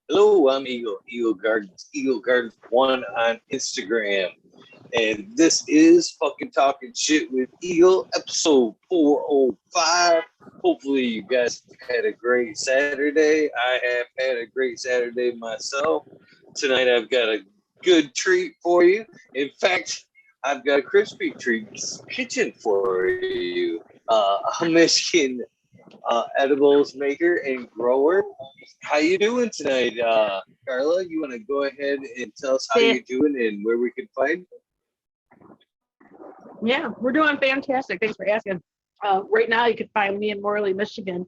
Hello, I'm Eagle Gardens 1 on Instagram. And this is fucking Talking Shit with Eagle, episode 405. Hopefully, you guys had a great Saturday. I have had a great Saturday myself. Tonight, I've got a good treat for you. In fact, I've got a Krispy Treat's kitchen for you. A Michigan edibles maker and grower. How you doing tonight, Carla? You want to go ahead and tell us how you're doing and where we can find you? Yeah, we're doing fantastic. Thanks for asking. Right now, you can find me in Morley, Michigan,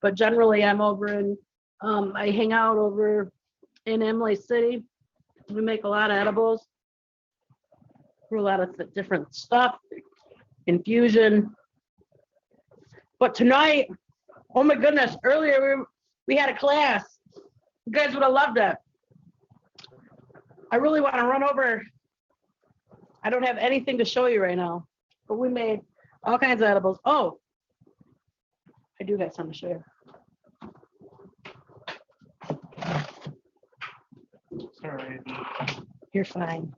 but generally, I'm over in. I hang out over in Emily City. We make a lot of edibles, do a lot of different stuff, infusion. But tonight, oh my goodness! Earlier we had a class. You guys would have loved it. I really want to run over. I don't have anything to show you right now, but we made all kinds of edibles. Oh, I do got something to show you. Sorry. You're fine.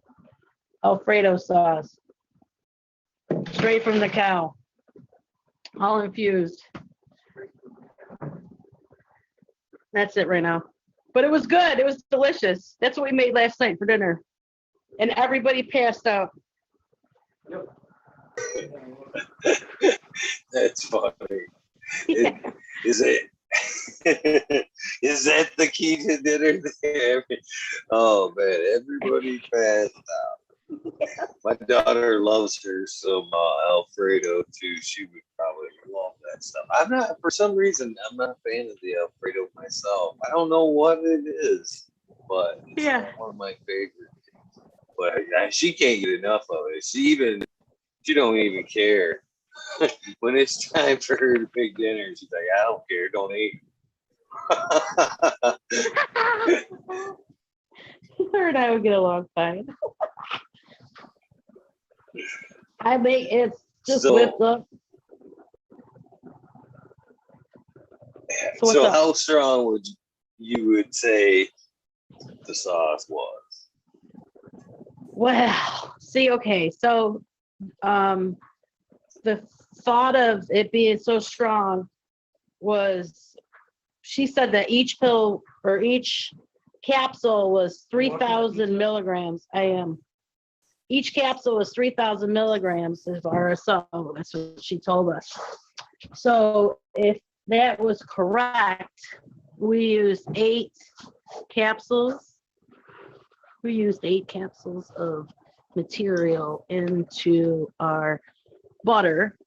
Alfredo sauce. Straight from the cow. All infused. That's it right now. But it was good. It was delicious. That's what we made last night for dinner. And everybody passed out. That's funny. Yeah. Is it? Is that the key to dinner? Oh man, everybody passed out. My daughter loves her some Alfredo too. She would probably love that stuff. For some reason, I'm not a fan of the Alfredo myself. I don't know what it is, but it's one of my favorites. But she can't get enough of it. She don't even care. When it's time for her to pick dinner, she's like, I don't care, don't eat. Her and I would get along fine. I make it's just whipped up. So how strong would you say the sauce was? Well, see, okay, so the thought of it being so strong was, she said that each pill or each capsule was 3,000 milligrams. Each capsule was 3,000 milligrams of RSO. That's what she told us. So if that was correct, we used 8 capsules. We used 8 capsules of material into our butter.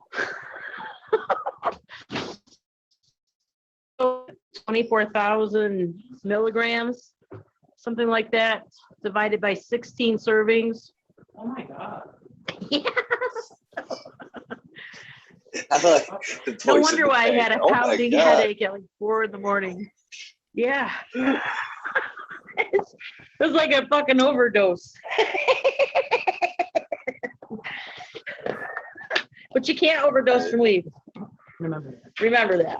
24,000 milligrams, something like that, divided by 16 servings. Oh my God. Yes. No wonder why I had a pounding headache at like 4 a.m. Yeah. It was like a fucking overdose. But you can't overdose from weed. Remember that.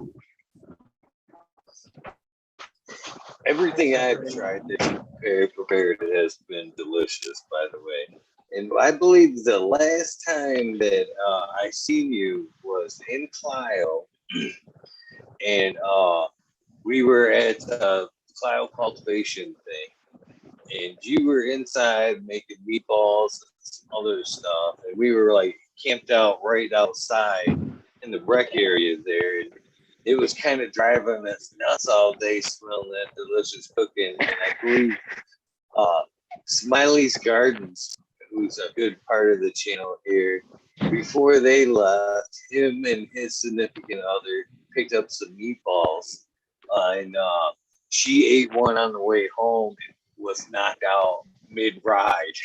Everything I've tried to prepare it has been delicious, by the way. And I believe the last time that I seen you was in Clio, and we were at a Clio cultivation thing, and you were inside making meatballs and some other stuff, and we were like camped out right outside in the rec area there. And it was kind of driving us nuts all day, smelling that delicious cooking. And I believe Smiley's Gardens, who's a good part of the channel here, before they left, him and his significant other picked up some meatballs, and she ate one on the way home and was knocked out mid-ride.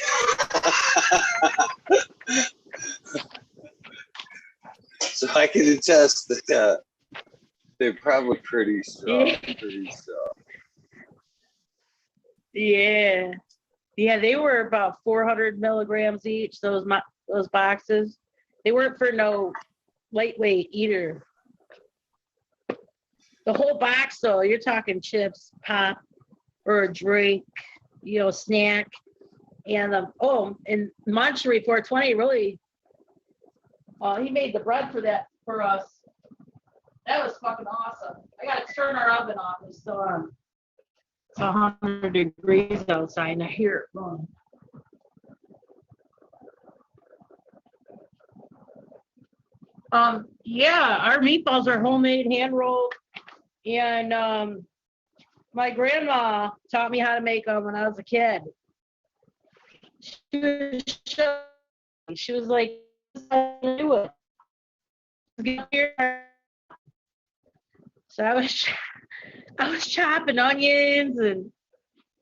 So I can attest that they're probably pretty strong. Yeah. Yeah, they were about 400 milligrams each, those boxes. They weren't for no lightweight eater. The whole box, though, you're talking chips, pop, or a drink, snack. And and Munchery 420 really, he made the bread for us. That was fucking awesome. I gotta turn our oven off. It's still on. It's 100 degrees outside, and I hear it blowing. Yeah, our meatballs are homemade, hand rolled, and my grandma taught me how to make them when I was a kid. She was like, do it. So I was chopping onions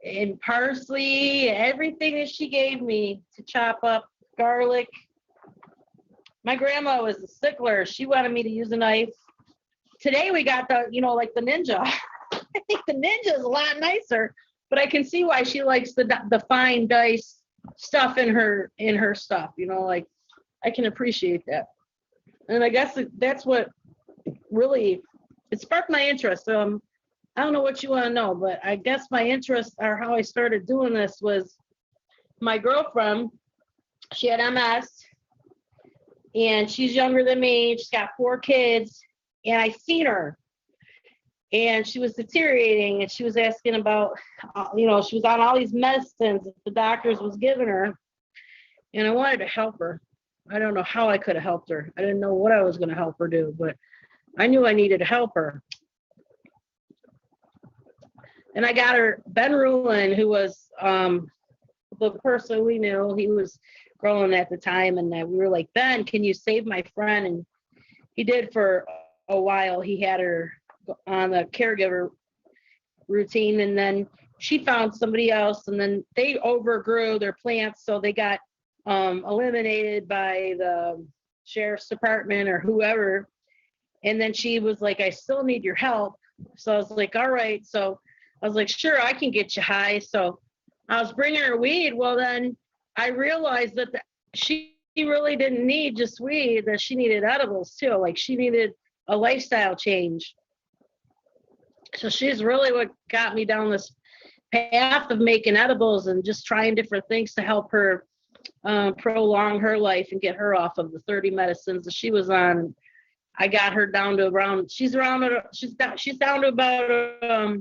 and parsley, everything that she gave me to chop up, garlic. My grandma was a stickler. She wanted me to use a knife. Today we got the, like the Ninja. I think the Ninja is a lot nicer, but I can see why she likes the fine dice stuff in her stuff. Like I can appreciate that. And I guess that's what really it sparked my interest. I don't know what you want to know, but I guess my interest or how I started doing this was my girlfriend. She had MS, and she's younger than me. She's got 4 kids, and I seen her, and she was deteriorating, and she was asking about, she was on all these medicines that the doctors was giving her, and I wanted to help her. I don't know how I could have helped her. I didn't know what I was going to help her do, but I knew I needed to help her. And I got her, Ben Rulin, who was the person we knew. He was growing at the time, and we were like, Ben, can you save my friend? And he did for a while. He had her on the caregiver routine, and then she found somebody else, and then they overgrew their plants, so they got eliminated by the sheriff's department or whoever. And then she was like, I still need your help. So I was like, all right. So I was like, sure, I can get you high. So I was bringing her weed. Well, then I realized that she really didn't need just weed, that she needed edibles too. Like she needed a lifestyle change. So she's really what got me down this path of making edibles and just trying different things to help her prolong her life and get her off of the 30 medicines that she was on. I got her down to around, she's down to about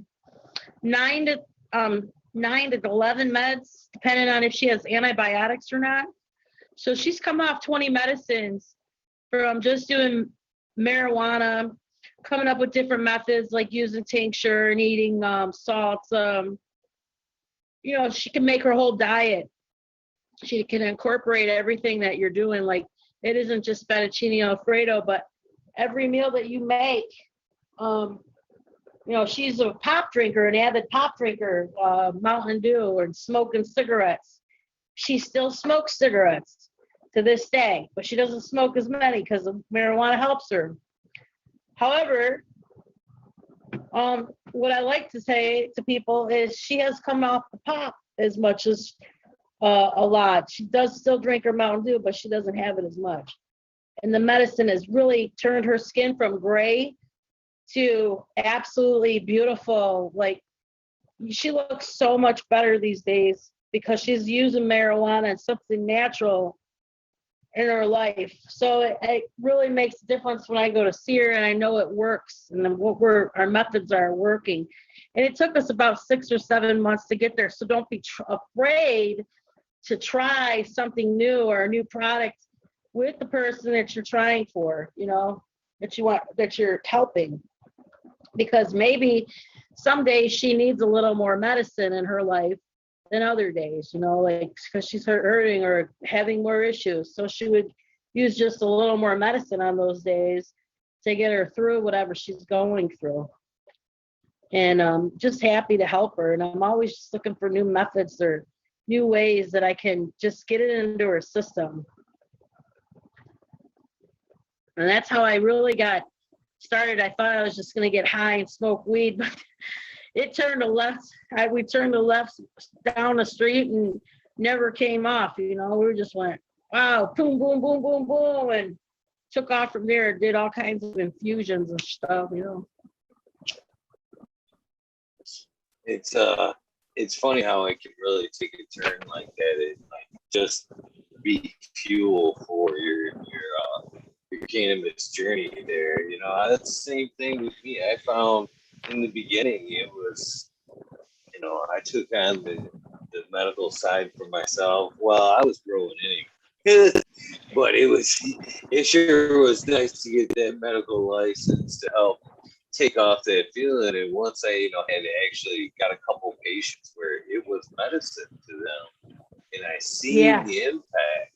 9 to 11 meds, depending on if she has antibiotics or not. So she's come off 20 medicines from just doing marijuana, coming up with different methods like using tincture and eating salts. She can make her whole diet. She can incorporate everything that you're doing. Like it isn't just fettuccine Alfredo, but every meal that you make. She's a pop drinker, an avid pop drinker, Mountain Dew, and smoking cigarettes. She still smokes cigarettes to this day, but she doesn't smoke as many because marijuana helps her. However, what I like to say to people is she has come off the pop as much as a lot. She does still drink her Mountain Dew, but she doesn't have it as much. And the medicine has really turned her skin from gray to absolutely beautiful. Like she looks so much better these days because she's using marijuana and something natural in her life. So it really makes a difference when I go to see her and I know it works and then our methods are working. And it took us about 6 or 7 months to get there. So don't be afraid to try something new or a new product with the person that you're trying for, that you're helping. Because maybe some days she needs a little more medicine in her life than other days, like because she's hurting or having more issues. So she would use just a little more medicine on those days to get her through whatever she's going through. And I'm just happy to help her. And I'm always just looking for new methods or new ways that I can just get it into her system. And that's how I really got started. I thought I was just going to get high and smoke weed, but it turned to left. We turned to left down the street and never came off. We just went, wow, boom, boom, boom, boom, boom, and took off from there. Did all kinds of infusions and stuff. It's it's funny how it can really take a turn like that. It like just be fuel for your cannabis journey there. You know, that's the same thing with me. I found in the beginning it was, you know, I took on the medical side for myself. Well, I was growing anyway. But it sure was nice to get that medical license to help take off that feeling. And once I, you know, had actually got a couple patients where it was medicine to them, and I seen the impact,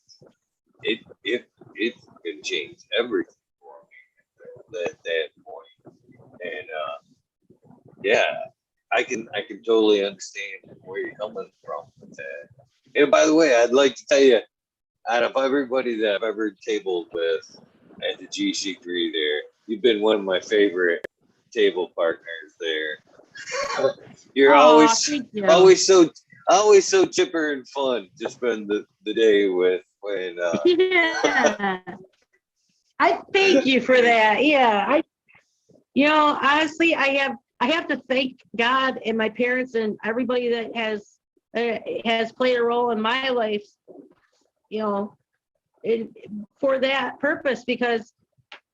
it can change everything for me at that point. And yeah, I can totally understand where you're coming from with that. And by the way, I'd like to tell you, out of everybody that I've ever tabled with at the GC3 there, you've been one of my favorite table partners there. You're always so chipper and fun to spend the day with when Yeah. I thank you for that. Yeah. You know, honestly, I have to thank God and my parents and everybody that has played a role in my life, you know, for that purpose, because,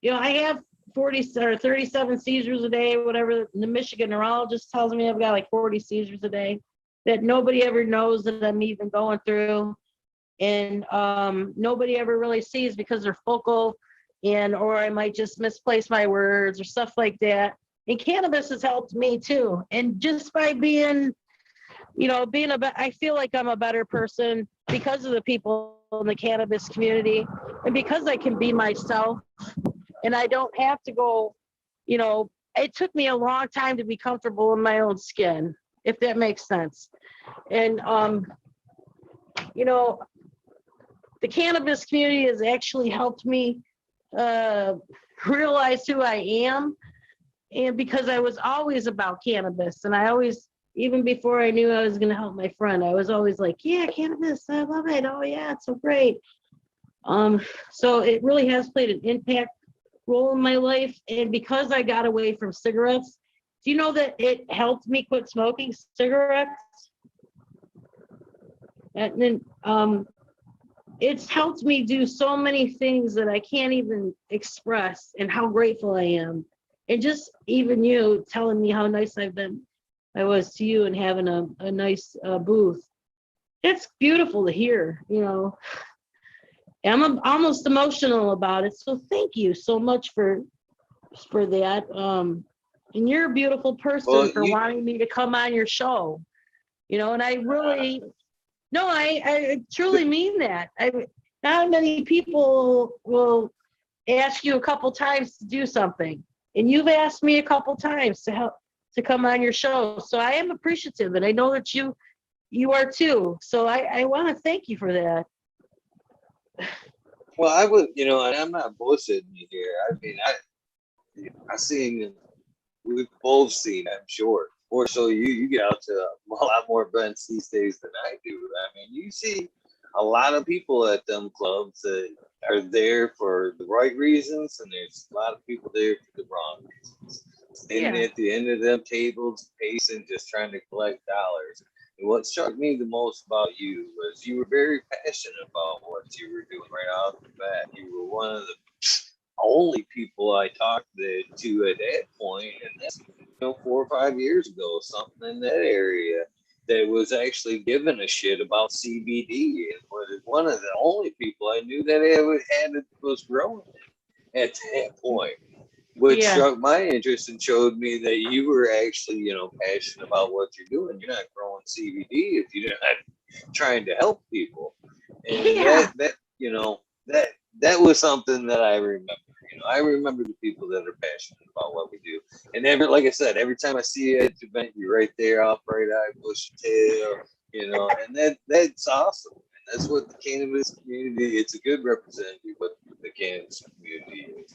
you know, I have 40 or 37 seizures a day, whatever. The Michigan neurologist tells me I've got like 40 seizures a day that nobody ever knows that I'm even going through. And nobody ever really sees because they're focal, or I might just misplace my words or stuff like that. And cannabis has helped me too. And just by being, you know, I feel like I'm a better person because of the people in the cannabis community, and because I can be myself, and I don't have to go, you know, it took me a long time to be comfortable in my own skin, if that makes sense. And, you know, the cannabis community has actually helped me realize who I am. And because I was always about cannabis, and I always, even before I knew I was going to help my friend, I was always like, yeah, cannabis, I love it. Oh yeah, it's so great. So it really has played an impact role in my life. And because I got away from cigarettes, do you know that it helped me quit smoking cigarettes? And then it's helped me do so many things that I can't even express, and how grateful I am. And just even you telling me how nice I was to you, and having a nice booth. It's beautiful to hear, you know. I'm almost emotional about it. So thank you so much for that. And you're a beautiful person for wanting me to come on your show, you know, and I really, no, I truly mean that. Not many people will ask you a couple times to do something, and you've asked me a couple times to come on your show. So I am appreciative, and I know that you are too. So I want to thank you for that. Well, I would, you know, and I'm not bullshitting you here. I mean, I seen, we've both seen, I'm sure. Or so you get out to a lot more events these days than I do. I mean, you see a lot of people at them clubs that are there for the right reasons, and there's a lot of people there for the wrong reasons. Standing at the end of them tables, pacing, just trying to collect dollars. And what struck me the most about you was you were very passionate about what you were doing right off the bat. You were one of the only people I talked to at that point, and that's, you know, 4 or 5 years ago, something in that area, that was actually giving a shit about CBD, and was one of the only people I knew that was growing it at that point. Which struck my interest and showed me that you were actually, you know, passionate about what you're doing. You're not growing CBD if you're not trying to help people. And that you know, that was something that I remember. You know, I remember the people that are passionate about what we do. And like I said, every time I see you at the event, you're right there, off bright eye, bushy tail, you know, and that's awesome. And that's what the cannabis community, it's a good representative of what the cannabis community is.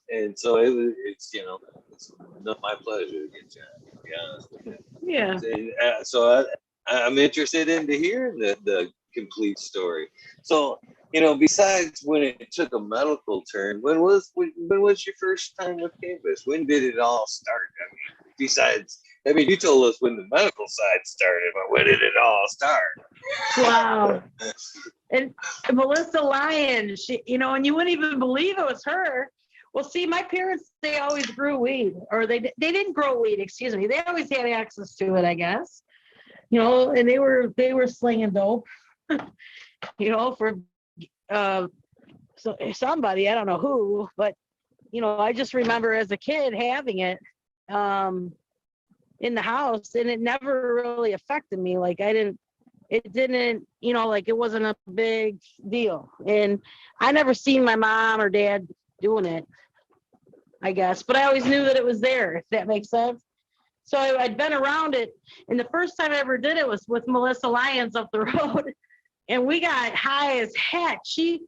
And so it's, you know, it's not my pleasure to get you on, to be honest with you. Yeah. So I'm interested in to hear the complete story. So, you know, besides when it took a medical turn, when was your first time with cannabis? When did it all start? I mean, besides, I mean, you told us when the medical side started, but when did it all start? Wow. And Melissa Lyons, she, you know, and you wouldn't even believe it was her. Well, see, my parents, they always grew weed, or they didn't grow weed, excuse me. They always had access to it, I guess. You know, and they were slinging dope, you know, for so somebody, I don't know who, but you know, I just remember as a kid having it in the house, and it never really affected me. Like it didn't, you know, like it wasn't a big deal. And I never seen my mom or dad doing it, I guess, but I always knew that it was there, if that makes sense. So I'd been around it, and the first time I ever did it was with Melissa Lyons up the road, and we got high as heck. She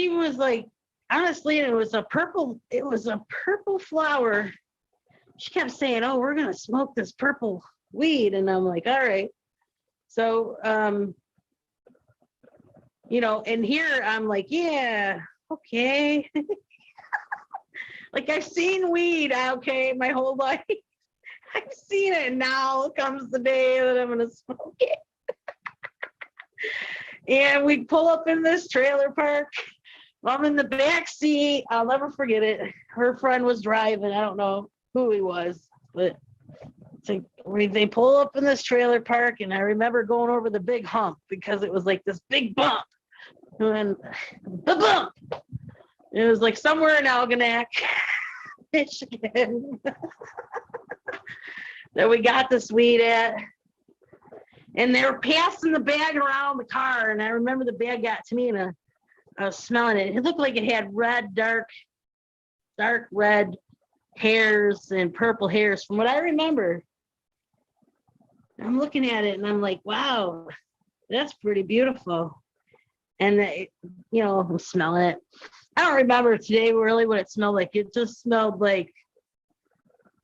was like, honestly, it was a purple flower. She kept saying, "Oh, we're gonna smoke this purple weed," and I'm like, "All right." So, you know, and here I'm like, "Yeah, okay." Like I've seen weed, okay, my whole life. I've seen it, and now comes the day that I'm gonna smoke it. And we pull up in this trailer park. I'm in the back seat. I'll never forget it. Her friend was driving. I don't know who he was, but they pull up in this trailer park, and I remember going over the big hump because it was like this big bump. And the bump. It was like somewhere in Algonac, Michigan, that we got this weed at. And they were passing the bag around the car, and I remember the bag got to me, and I was smelling it. It looked like it had red, dark red hairs and purple hairs from what I remember. I'm looking at it, and I'm like, wow, that's pretty beautiful. And, you know, I'm smelling it. I don't remember today really what it smelled like. It just smelled like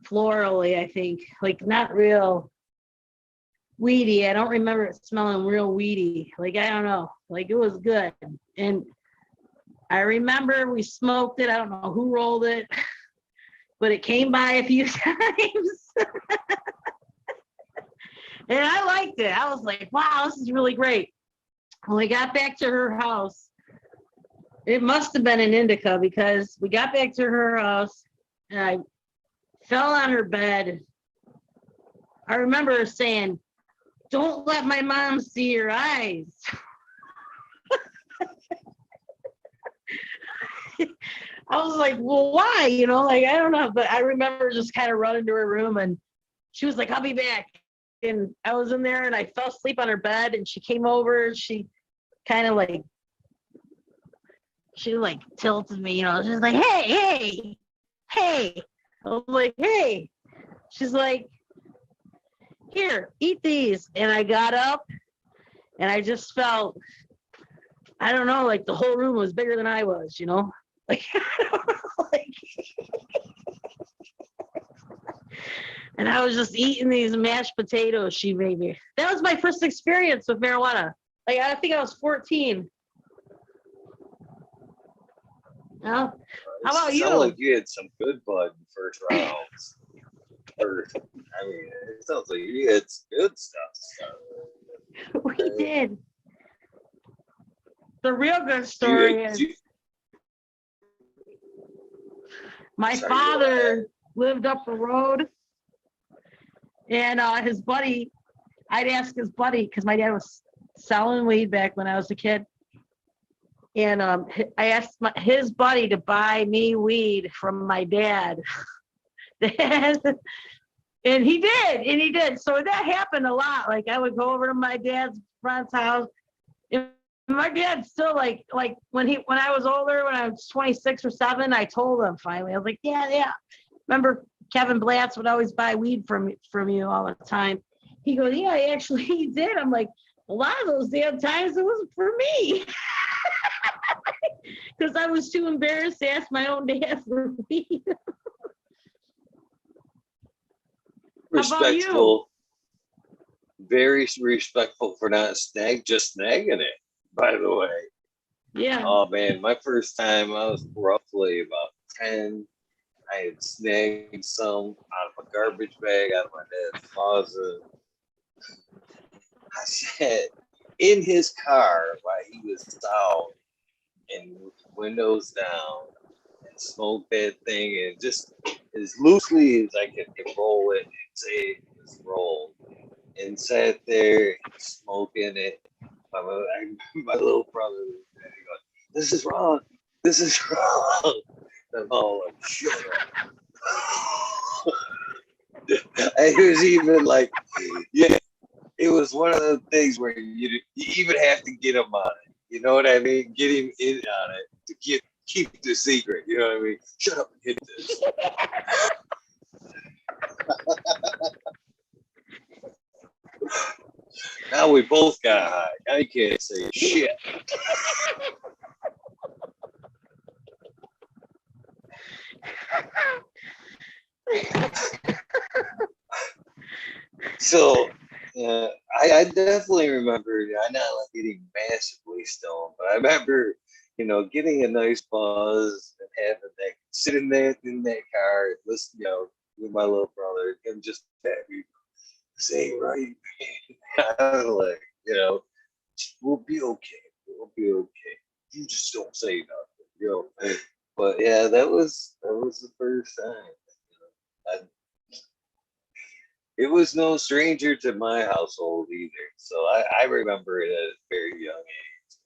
florally, I think, like not real weedy. I don't remember it smelling real weedy. Like, I don't know. Like, it was good. And I remember we smoked it. I don't know who rolled it, but it came by a few times. And I liked it. I was like, wow, this is really great. When we got back to her house, it must have been an indica, because we got back to her house and I fell on her bed. I remember her saying, "Don't let my mom see your eyes." I was like, well, why? You know, like, I don't know. But I remember just kind of running to her room, and she was like, "I'll be back." And I was in there, and I fell asleep on her bed, and she came over. She kind of like, she like tilted me, you know. She's like, hey. I was like, hey. She's like, "Here, eat these." And I got up, and I just felt, I don't know, like the whole room was bigger than I was, you know? Like, I don't know, like, and I was just eating these mashed potatoes she made me. That was my first experience with marijuana. Like, I think I was 14. How about you? Sound like you had some good bud in the first rounds. I mean, it sounds like you had some good stuff. We did. The real good story is my father lived up the road, and his buddy, I'd ask his buddy, because my dad was selling weed back when I was a kid. And I asked his buddy to buy me weed from my dad. And he did. So that happened a lot. Like, I would go over to my dad's friend's house. And my dad still like when I was older, when I was 26 or 7, I told him finally. I was like, yeah. Remember Kevin Blatz would always buy weed from you all the time. He goes, yeah, actually he did. I'm like, a lot of those damn times it wasn't for me. Because I was too embarrassed to ask my own dad for weed. Respectful, very respectful for not just snagging it, by the way. Yeah. Oh man, my first time I was roughly about 10. I had snagged some out of a garbage bag out of my dad's closet. I sat in his car while he was out and with the windows down and smoked that thing and just as loosely as I could roll it and say it was rolled and sat there smoking it. My little brother was there going, "This is wrong. This is wrong." And I'm all like, "Shut up." It was even like, yeah, it was one of the things where you even have to get him on it. You know what I mean? Get him in on it to keep the secret. You know what I mean? Shut up and hit this. Now we both got high. Now you can't say shit. So I definitely remember. I'm not like getting massively stoned, but I remember, getting a nice buzz and having that sitting there in that car, and listening, with my little brother, and just happy. This ain't right. I was like, we'll be okay. We'll be okay. You just don't say nothing, But yeah, that was the first time. It was no stranger to my household either. So I remember it at a very young age.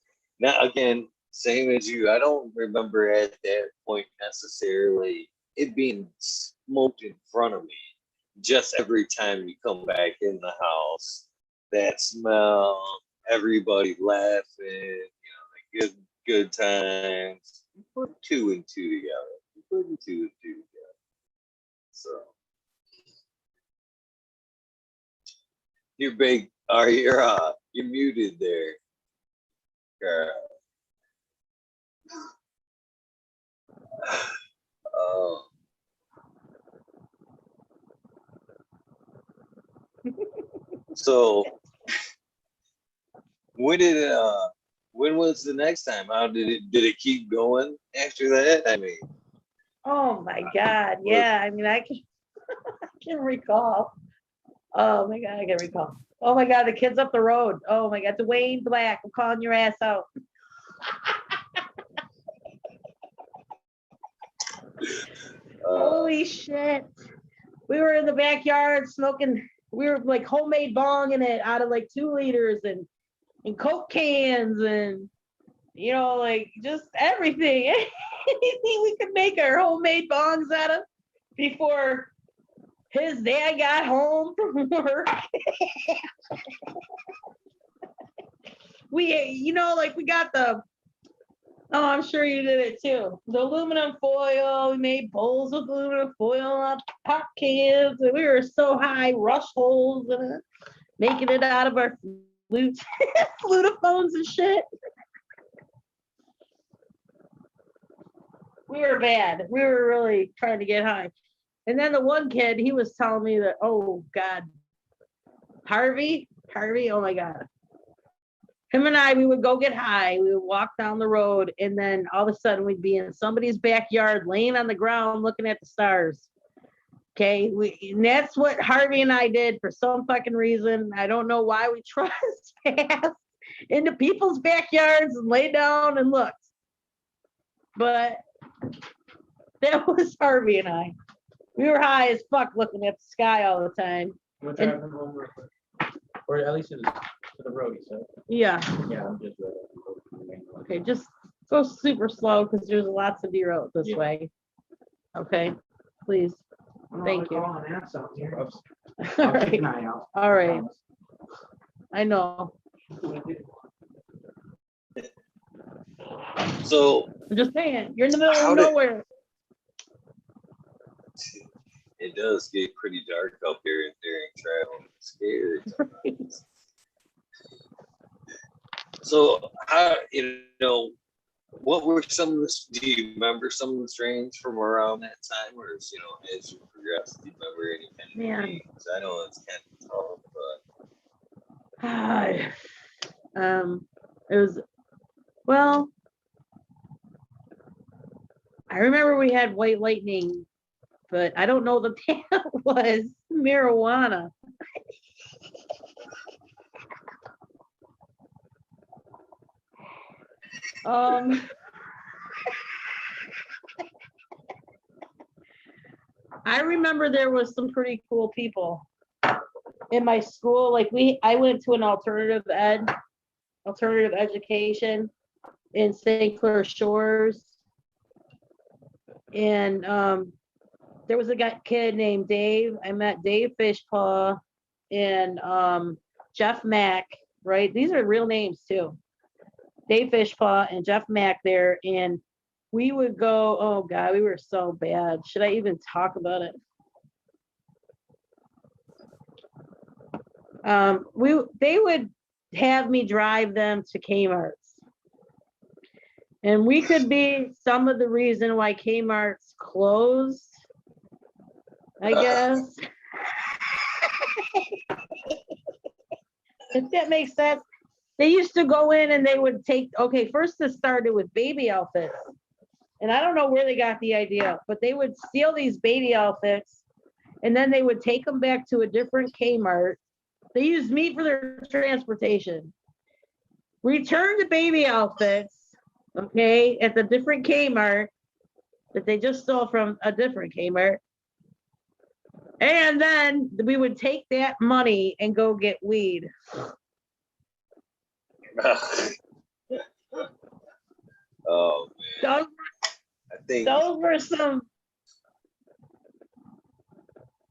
Now, again, same as you, I don't remember at that point necessarily it being smoked in front of me. Just every time you come back in the house, that smell, everybody laughing, the good times. You put two and two together. You put two and two together. So. You're big. You're muted there, girl. Oh. So when was the next time? How did it keep going after that? I mean, Oh my God. Yeah. I mean, I can recall. Oh my God, I can recall. Oh my God, the kids up the road. Oh my God, Dwayne Black, I'm calling your ass out. Holy shit. We were in the backyard smoking, we were like homemade bonging it out of like 2 liters and Coke cans and, like just everything. Anything we could make our homemade bongs out of before his dad got home from work. We got I'm sure you did it too. The aluminum foil, we made bowls of aluminum foil on pop cans. And we were so high, rush holes in it, making it out of our flutophones and shit. We were bad. We were really trying to get high. And then the one kid, he was telling me that, oh God, Harvey, oh my God. Him and I, we would go get high. We would walk down the road, and then all of a sudden we'd be in somebody's backyard, laying on the ground, looking at the stars. Okay, and that's what Harvey and I did for some fucking reason. I don't know why we trespassed into people's backyards and lay down and looked. But that was Harvey and I. We were high as fuck looking at the sky all the time. We're driving home real quick. Or at least to the road, you said. Yeah. Yeah, I'm just Okay, just go super slow because there's lots of D-road this way. Okay, please. Thank you. All All right. keep an eye out. All right. I know. so I'm just saying, you're in the middle of nowhere. it does get pretty dark up here during travel. It's scary. So how what were some of the? Do you remember some of the strains from around that time, or as you progress, do you remember any kind of names? I know it's kind of tough, but it was I remember we had White Lightning but I don't know that that was marijuana. I remember there was some pretty cool people in my school. Like I went to an alternative education in St. Clair Shores. And there was a kid named Dave. I met Dave Fishpaw and Jeff Mack, right? These are real names too. Dave Fishpaw and Jeff Mack there. And we would go, oh God, we were so bad. Should I even talk about it? They would have me drive them to Kmart's. And we could be some of the reason why Kmart's closed, I guess. If that makes sense. They used to go in and they would take, okay, first it started with baby outfits. And I don't know where they got the idea, but they would steal these baby outfits and then they would take them back to a different Kmart. They used me for their transportation. Return the baby outfits, okay, at the different Kmart that they just stole from a different Kmart. And then we would take that money and go get weed. Oh man.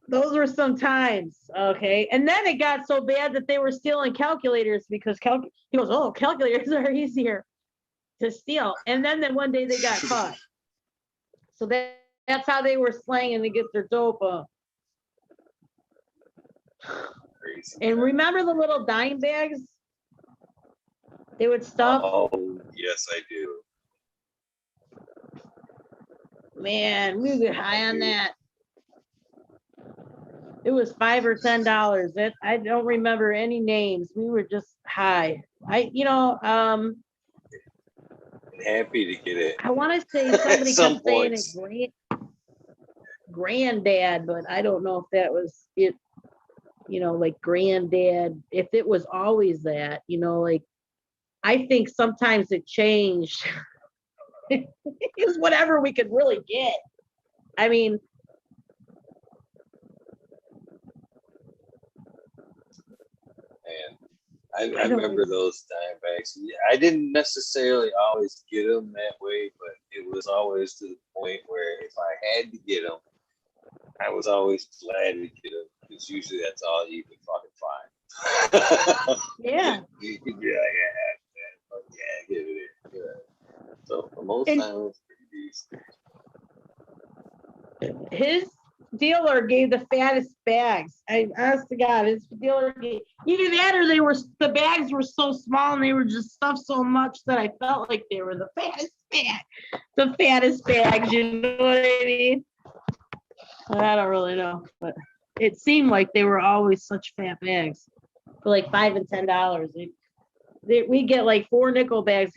Those were some times, okay. And then it got so bad that they were stealing calculators because he goes, oh, calculators are easier to steal. And then one day they got caught. So that's how they were slanging to get their dope up. And remember the little dime bags they would stuff? Oh, yes, I do. Man, we would get high on that. It was $5 or $10. I don't remember any names. We were just high. I'm happy to get it. I want to say somebody kept saying it granddad, but I don't know if that was it, like granddad, if it was always that, like I think sometimes it changed. It was whatever we could really get. I mean, man, I remember those dime bags. I didn't necessarily always get them that way, but it was always to the point where if I had to get them, I was always glad to get them because usually that's all you can fucking find. Yeah. You could be like, yeah, get it in. Yeah. So for most times, it was pretty decent. His dealer gave the fattest bags. Honest to God, his dealer gave either that or the bags were so small and they were just stuffed so much that I felt like they were the fattest bags. You know what I mean? I don't really know, but it seemed like they were always such fat bags for like $5 and $10. We get like 4 nickel bags.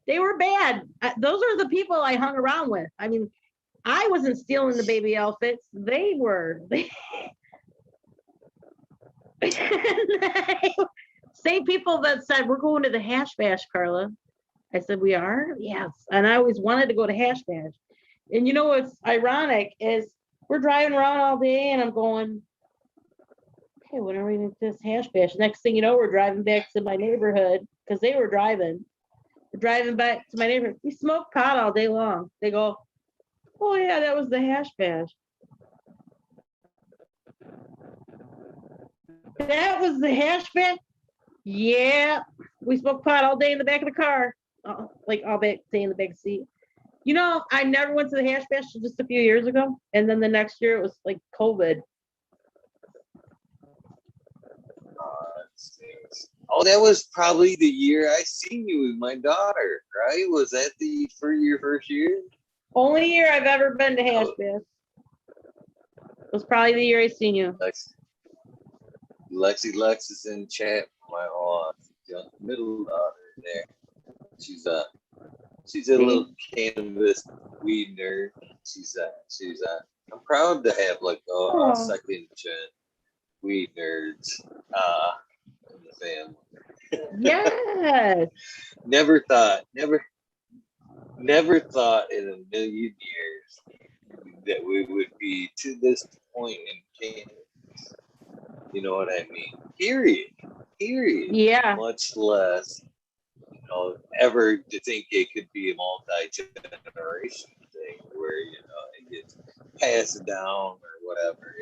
They were bad. Those are the people I hung around with. I mean, I wasn't stealing the baby outfits. They were. Same people that said, we're going to the Hash Bash, Carla. I said, we are? Yes. And I always wanted to go to Hash Bash. And you know what's ironic is we're driving around all day and I'm going, hey, when are we going to this Hash Bash? Next thing you know, we're driving back to my neighborhood because they were driving. We're driving back to my neighborhood. We smoked pot all day long. They go, oh yeah, that was the Hash Bash. That was the Hash Bash? Yeah. We smoked pot all day in the back of the car. Like all day in the back seat. I never went to the Hash Bash till just a few years ago. And then the next year it was like COVID. Oh, that was probably the year I seen you with my daughter, right? Was that for your first year? Only year I've ever been to Hash Bash. It was probably the year I seen you. Lex is in chat. My middle daughter there. She's a little cannabis weed nerd. She's I'm proud to have like a Oh. second gen weed nerds in the family. Yes. Never thought in a million years that we would be to this point in cannabis. You know what I mean? Period. Yeah. Much less, ever to think it could be a multi-generation thing where, it gets passed down or whatever.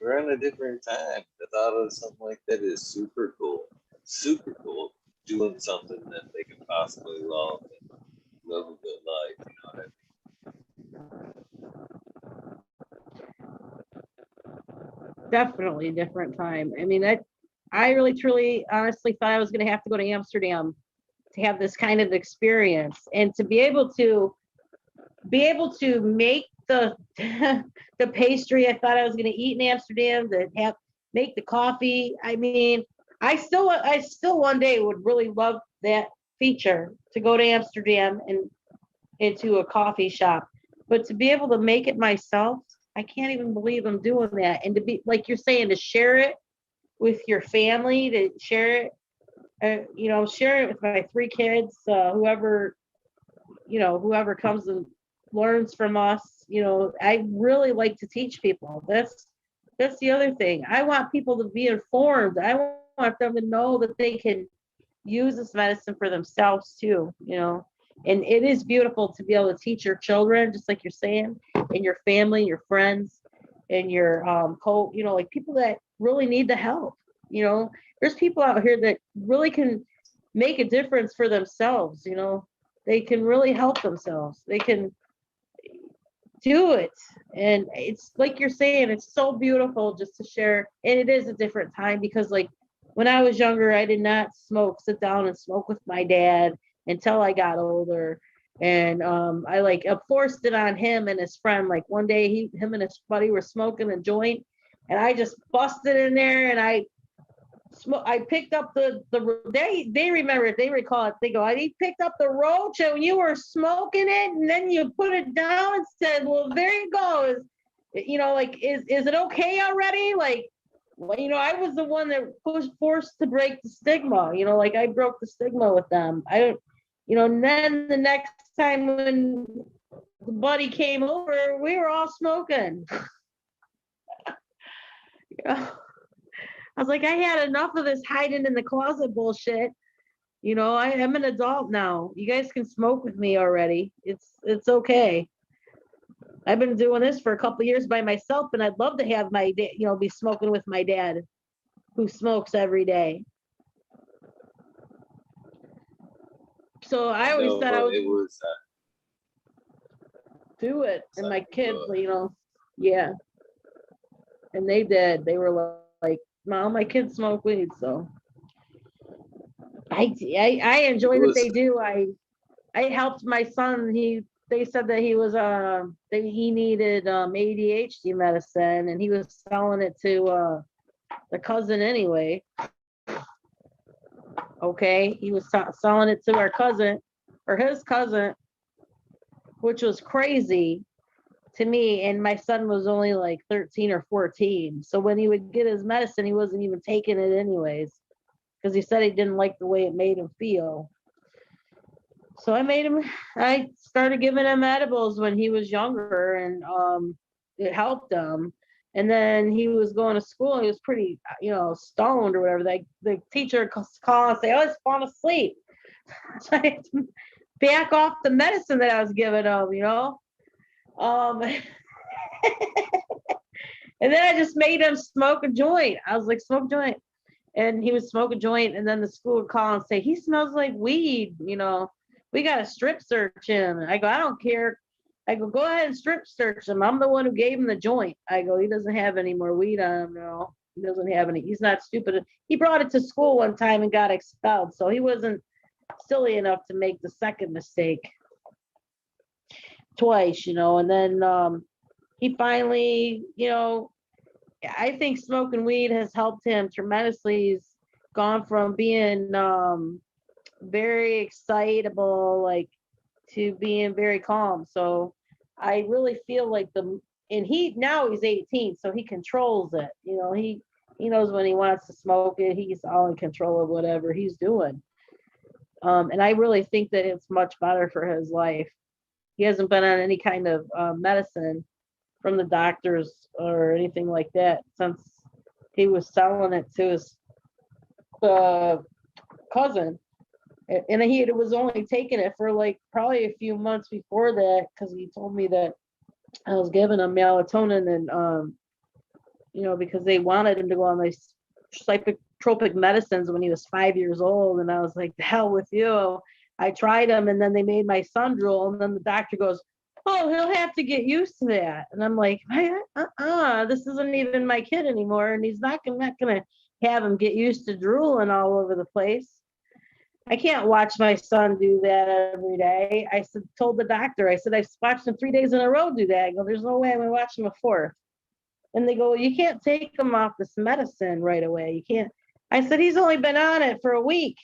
We're on a different time. The thought of something like that is super cool. Super cool. Doing something that they can possibly love and live a good life. You know what I mean? Definitely different time. I mean, I really, truly, honestly thought I was going to have to go to Amsterdam to have this kind of experience and to be able to make the the pastry I thought I was going to eat in Amsterdam, to have make the coffee. I mean, I still one day would really love that feature to go to Amsterdam and into a coffee shop, but to be able to make it myself, I can't even believe I'm doing that. And to be like you're saying, to share it with your family, to share it, share it with my three kids, whoever comes and learns from us. I really like to teach people. That's the other thing. I want people to be informed. I want them to know that they can use this medicine for themselves too. And it is beautiful to be able to teach your children, just like you're saying, and your family, your friends, and your like people that really need the help. There's people out here that really can make a difference for themselves. They can really help themselves. They can do it. And it's like you're saying, it's so beautiful just to share. And it is a different time because, like, when I was younger, I did not sit down and smoke with my dad until I got older. And I forced it on him and his friend. Like one day, him and his buddy were smoking a joint, and I just busted in there and I picked up they remember it, they recall it. They go, I picked up the roach and you were smoking it, and then you put it down and said, well, there you go. Is it okay already? I was the one that was forced to break the stigma. I broke the stigma with them. And then the next time when the buddy came over, we were all smoking. I was like, I had enough of this hiding in the closet bullshit. I am an adult now. You guys can smoke with me already. It's okay. I've been doing this for a couple of years by myself, and I'd love to have my be smoking with my dad, who smokes every day. So I always thought I would do it, and my kids, yeah, and they did. They were like, Mom, my kids smoke weed, so I enjoy what they do. I helped my son. They said that he needed ADHD medicine, and he was selling it to the cousin anyway. Okay, he was selling it to our cousin or his cousin, which was crazy to me. And my son was only like 13 or 14. So when he would get his medicine, he wasn't even taking it anyways, because he said he didn't like the way it made him feel. So I started giving him edibles when he was younger, and it helped him. And then he was going to school, and he was pretty, stoned or whatever. The teacher call and say, oh, he's falling asleep. So I had to back off the medicine that I was giving him. And then I just made him smoke a joint. I was like, smoke a joint. And he would smoke a joint, and then the school would call and say, he smells like weed, we got to strip search him. I go, I don't care. I go ahead and strip search him. I'm the one who gave him the joint. I go, he doesn't have any more weed on him. No, he doesn't have any. He's not stupid. He brought it to school one time and got expelled. So he wasn't silly enough to make the second mistake twice, and then he finally, I think smoking weed has helped him tremendously. He's gone from being very excitable, to being very calm. So I really feel like and he's 18, so he controls it. He knows when he wants to smoke it. He's all in control of whatever he's doing. And I really think that it's much better for his life. He hasn't been on any kind of medicine from the doctors or anything like that since he was selling it to his cousin. And he was only taking it for like probably a few months before that, because he told me that I was giving him melatonin and because they wanted him to go on these psychotropic medicines when he was 5 years old. And I was like, the hell with you. I tried them, and then they made my son drool, and then the doctor goes, oh, he'll have to get used to that. And I'm like, this isn't even my kid anymore, and I'm not gonna have him get used to drooling all over the place. I can't watch my son do that every day. Told the doctor, I said, I've watched him 3 days in a row do that. I go, there's no way I'm gonna watch him a fourth. And they go, you can't take him off this medicine right away. You can't. I said, he's only been on it for a week.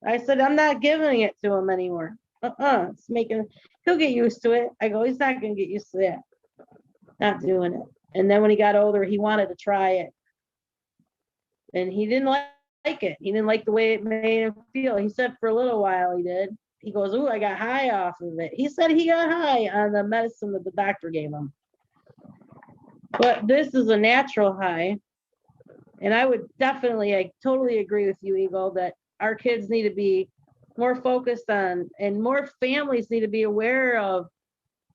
I said, I'm not giving it to him anymore. He'll get used to it. I go, he's not gonna get used to that. Not doing it. And then when he got older, he wanted to try it. And he didn't like it. He didn't like the way it made him feel. He said for a little while he did. He goes, ooh, I got high off of it. He said he got high on the medicine that the doctor gave him. But this is a natural high. And I totally agree with you, Eagle, that our kids need to be more focused on, and more families need to be aware of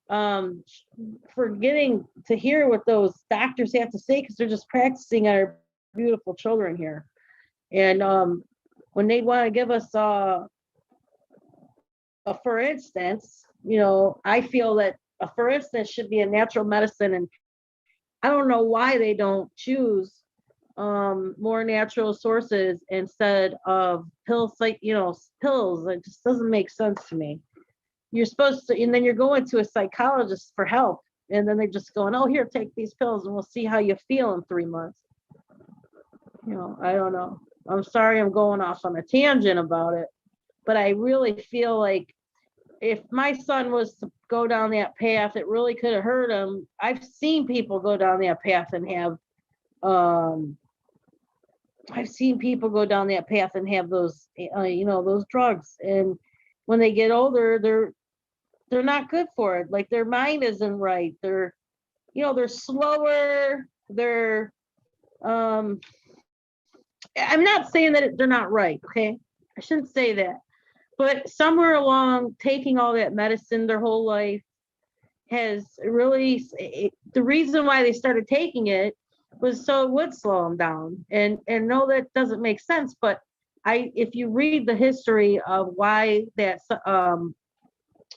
for getting to hear what those doctors have to say, because they're just practicing our beautiful children here. And when they want to give us for instance, I feel that for instance should be a natural medicine, and I don't know why they don't choose more natural sources instead of pills, pills. It just doesn't make sense to me. You're supposed to, and then you're going to a psychologist for help, and then they're just going, oh, here, take these pills and we'll see how you feel in 3 months. I don't know. I'm sorry I'm going off on a tangent about it, but I really feel like if my son was to go down that path, it really could have hurt him. I've seen people go down that path and have those, those drugs. And when they get older, they're not good for it. Like their mind isn't right. They're slower. I'm not saying that they're not right. Okay. I shouldn't say that. But somewhere along taking all that medicine their whole life has really, the reason why they started taking it was so it would slow them down. And no, that doesn't make sense. But if you read the history of why that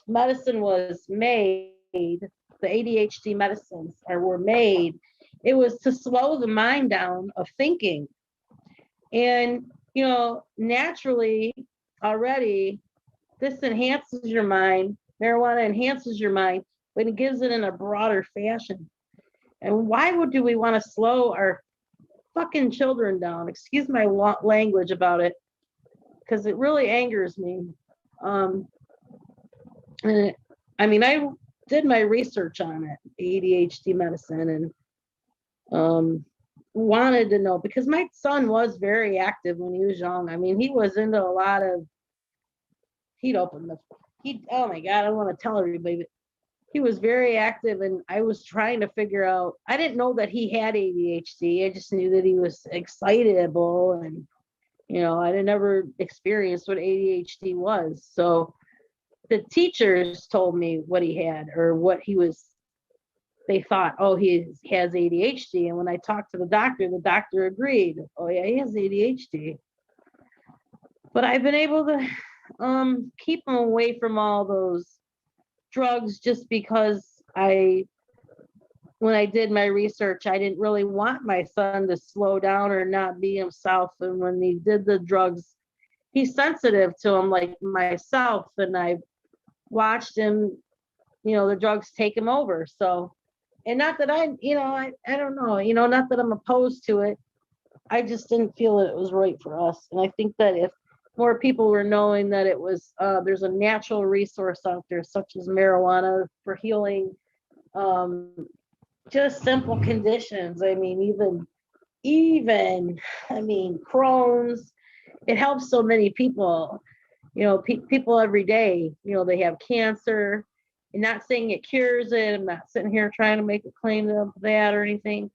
medicine was made, the ADHD medicines were made, it was to slow the mind down of thinking. And, naturally already, this enhances your mind. Marijuana enhances your mind, but it gives it in a broader fashion. And why do we want to slow our fucking children down? Excuse my language about it, because it really angers me. I did my research on it, ADHD medicine, and wanted to know, because my son was very active when he was young. I mean, he was into a lot of, oh my God, I don't want to tell everybody, but he was very active, and I was trying to figure out, I didn't know that he had ADHD. I just knew that he was excitable, and, I had never experienced what ADHD was. So the teachers told me what he had, or what they thought, oh, he has ADHD. And when I talked to the doctor agreed, oh yeah, he has ADHD. But I've been able to keep him away from all those drugs, just because when I did my research, I didn't really want my son to slow down or not be himself. And when he did the drugs, he's sensitive to them like myself. And I watched him, the drugs take him over. So, and not that I don't know, not that I'm opposed to it. I just didn't feel that it was right for us. And I think that if more people were knowing that it was, there's a natural resource out there, such as marijuana, for healing um, just simple conditions. I mean, even, I mean, Crohn's, it helps so many people. People every day, they have cancer. I'm not saying it cures it. I'm not sitting here trying to make a claim of that or anything.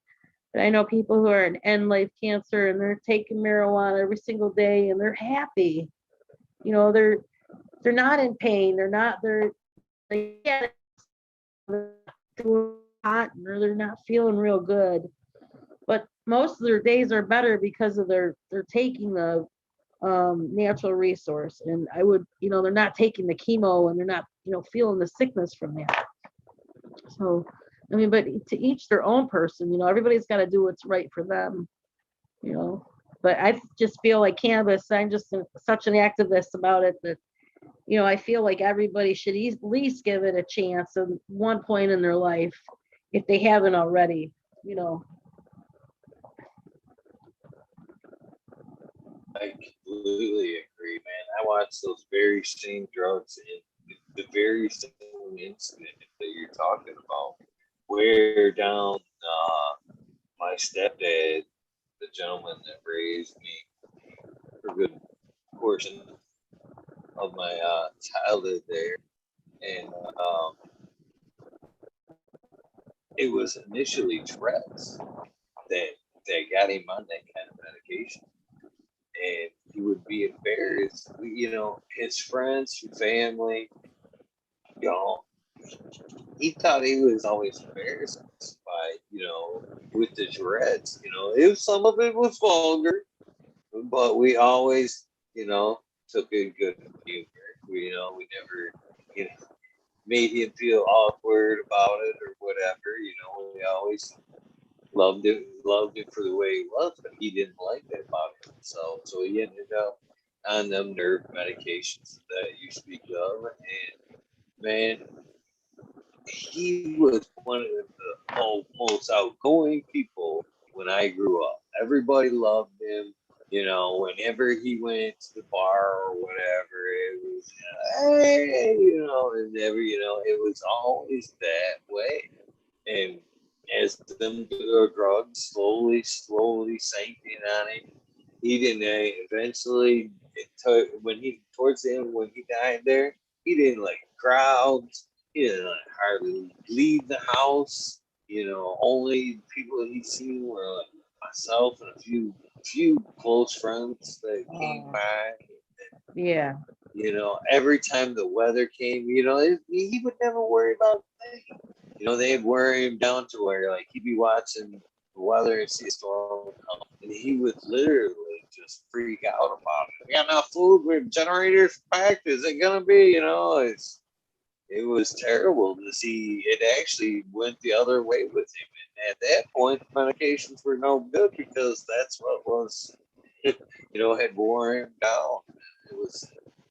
But I know people who are in end life cancer and they're taking marijuana every single day and they're happy. They're not in pain. Yeah, they're doing hot or they're not feeling real good. But most of their days are better because of they're taking the natural resource. And I would, they're not taking the chemo and they're not, feeling the sickness from that. So, I mean, but to each their own person, everybody's got to do what's right for them, you know. But I just feel like cannabis, I'm just such an activist about it that, I feel like everybody should at least give it a chance at one point in their life if they haven't already, I completely agree, man. I watched those very same drugs in the very same incident that you're talking about, where down my stepdad, the gentleman that raised me for a good portion of my childhood there, and it was initially Tourette's that got him on that kind of medication. And he would be embarrassed. His friends, family, you know, he thought he was always embarrassed by, with the Tourette's. If some of it was vulgar, but we always, took a good humor. We never, made him feel awkward about it or whatever. We always loved it for the way he was, but he didn't like that about him. So he ended up on them nerve medications that you speak of, and man, he was one of the most outgoing people when I grew up. Everybody loved him. Whenever he went to the bar or whatever, it was, hey, and never, it was always that way. And as them drugs slowly sank in on him, he didn't eventually, towards the end, when he died there, he didn't like crowds. He didn't like hardly leave the house. Only people he seen were like myself and a few close friends that came by. yeah. Every time the weather came, he would never worry about things. They'd wear him down to where like he'd be watching the weather and see a storm come, and he would literally just freak out about it. We got enough food, with generators packed. Is it gonna be? It was terrible to see. It actually went the other way with him, and at that point, medications were no good because that's what was, had wore him down. It was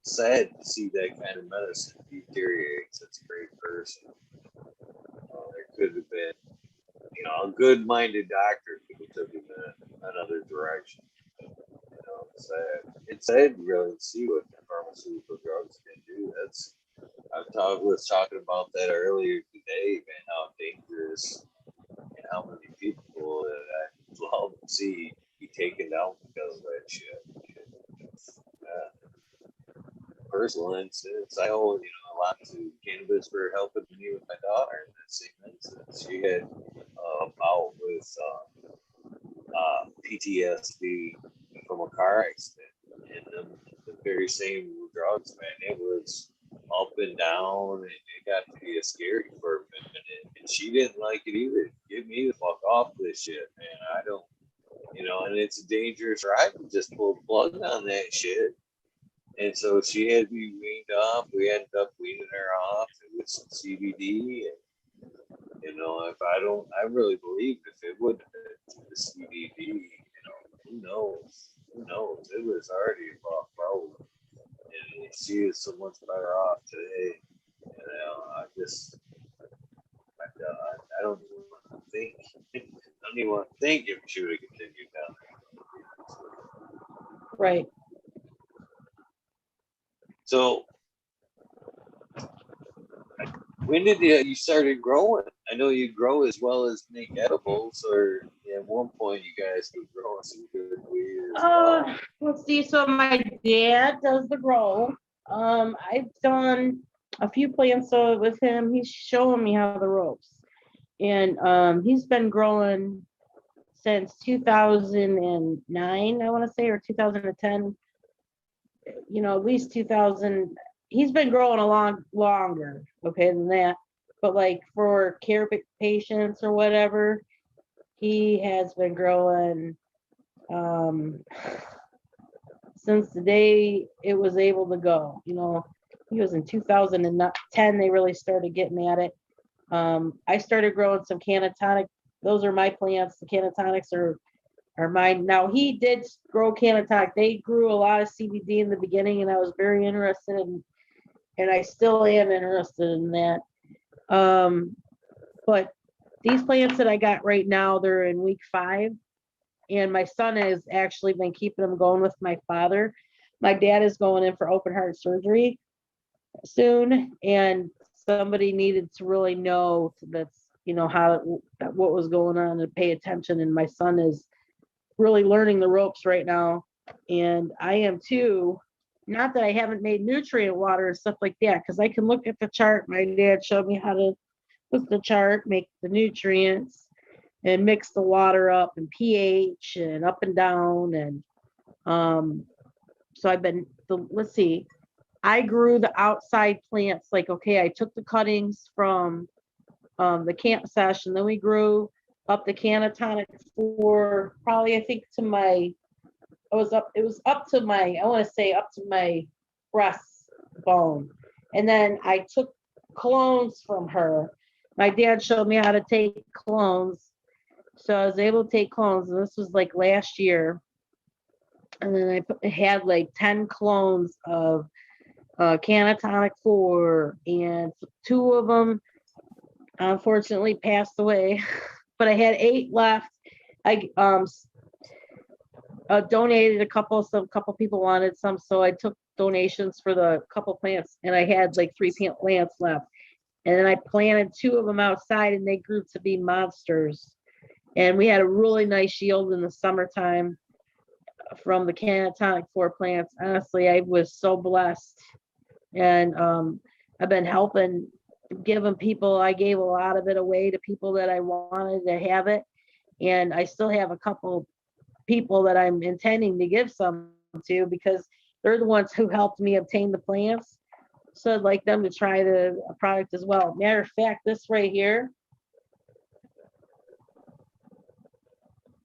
sad to see that kind of medicine deteriorate such a great person. There could have been, a good-minded doctor could have took him in another direction. It's sad. It's sad really to see what pharmaceutical drugs can do. Was talking about that earlier today, man. How dangerous and how many people that I'd love to see be taken down because of that shit. Personal instance, I owe a lot to cannabis for helping me with my daughter in that same instance. She had a bout with PTSD from a car accident, and the very same drugs, man. It was up and down, and it got to be scary for a minute. And she didn't like it either. Get me the fuck off this shit, man. I don't, and it's a dangerous ride to just pull the plug on that shit. And so she had to be weaned off. We ended up weaning her off with some CBD. And, I really believe if it would have been the CBD, who knows? Who knows? It was already a rough road. And she is so much better off today. I don't even want to think. I don't even want to think if she would have continued down there. Right. So, when did you started growing? I know you grow as well as make edibles, or at one point you guys could grow some good weed as well. Let's see. So my dad does the grow. I've done a few plants with him. He's showing me how the ropes, and he's been growing since 2009, I want to say, or 2010. At least 2000. He's been growing a long longer, okay, than that. But like for care patients or whatever, he has been growing since the day it was able to go. He was in 2010. They really started getting at it. I started growing some canatonic. Those are my plants. The canatonics are mine. Now he did grow canatonic. They grew a lot of CBD in the beginning, and I was very interested in, and I still am interested in that. But these plants that I got right now, they're in week 5, and my son has actually been keeping them going with my father. My dad is going in for open heart surgery soon, and somebody needed to really know what was going on and pay attention. And my son is really learning the ropes right now, and I am too. Not that I haven't made nutrient water and stuff like that, because I can look at the chart. My dad showed me how to look at the chart, make the nutrients, and mix the water up and pH and up and down. And so let's see, I grew the outside plants. Like, okay, I took the cuttings from the camp session, then we grew up the canatonic for probably, I think, it was up to my, I want to say up to my breastbone. And then I took clones from her. My dad showed me how to take clones. So I was able to take clones, and this was like last year. And then I had like 10 clones of canatonic 4, and 2 of them unfortunately passed away. But I had 8 left. I donated a couple people wanted some, so I took donations for the couple plants, and I had like 3 plants left. And then I planted 2 of them outside, and they grew to be monsters. And we had a really nice yield in the summertime from the canatonic 4 plants. Honestly, I was so blessed. And I've been helping, giving people, I gave a lot of it away to people that I wanted to have it. And I still have a couple people that I'm intending to give some to, because they're the ones who helped me obtain the plants. So I'd like them to try the product as well. Matter of fact, this right here,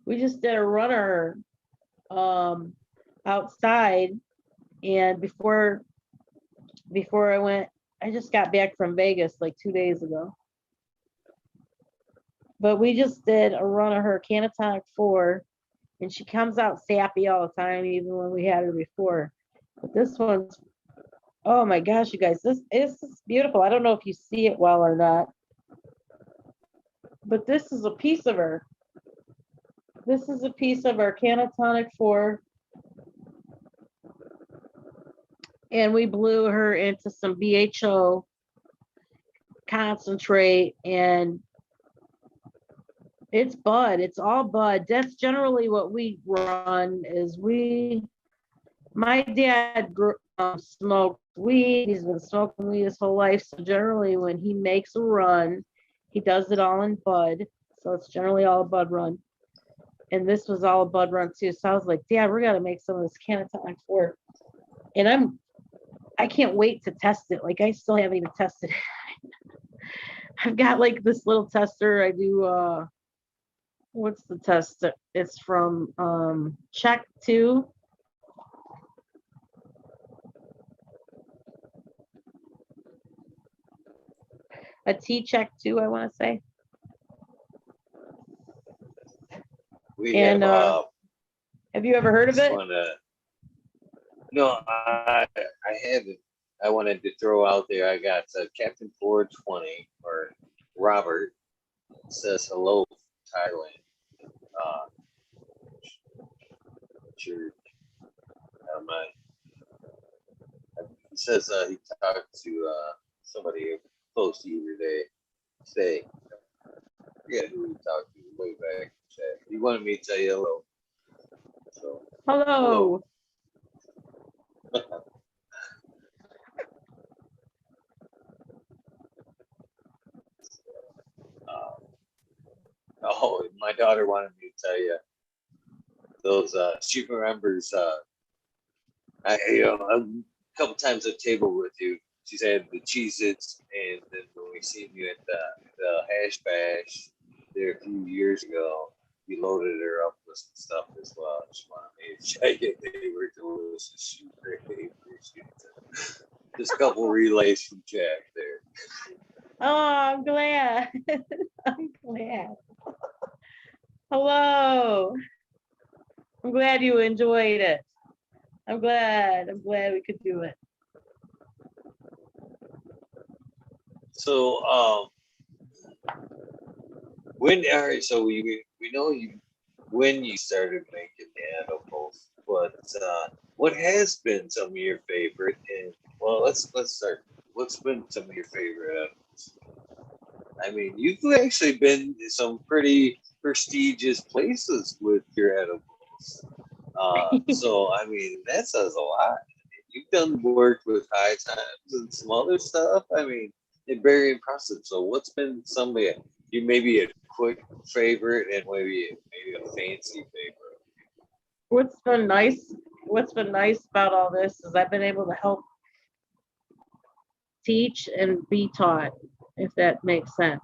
we just did a runner outside, and before I went, I just got back from Vegas like 2 days ago. But we just did a run of her canatonic 4, and she comes out sappy all the time, even when we had her before. But this one's, oh my gosh, you guys, this is beautiful. I don't know if you see it well or not, but this is a piece of her. This is a piece of our canatonic 4. And we blew her into some BHO concentrate, and it's bud. It's all bud. That's generally what we run. My dad smoked weed. He's been smoking weed his whole life. So generally when he makes a run, he does it all in bud. So it's generally all a bud run. And this was all a bud run too. So I was like, Dad, we're gonna make some of this canatonic 4. And I can't wait to test it. Like, I still haven't even tested it. I've got like this little tester. I do what's the test? It's from Check 2. A T-Check 2, I want to say. Have you ever heard of it? No, I haven't. I wanted to throw out there, I got Captain 420, or Robert, says hello, Thailand. Sure. He says he talked to somebody close to you today. forget who we talked to way back in chat. He wanted me to tell you hello. So, Hello. oh, my daughter wanted me to tell you those. She remembers. A couple times at table with you. She's had the Cheez-Its, and then when we seen you at the Hash Bash there a few years ago, you loaded her up with some stuff as well. She wanted me to check it. They were delicious. She greatly appreciates it. Just a couple relays from Jack there. Oh, I'm glad. I'm glad. Hello. I'm glad you enjoyed it. I'm glad we could do it. So, so we know you when you started making the edibles, but what has been some of your favorite? And well, let's start. What's been some of your favorite edibles? I mean, you've actually been to some pretty prestigious places with your edibles. So I mean, that says a lot. You've done work with High Times and some other stuff. I mean, it's very impressive. So what's been some of you maybe a quick favorite and maybe a fancy favorite? What's been nice about all this is I've been able to help teach and be taught, if that makes sense.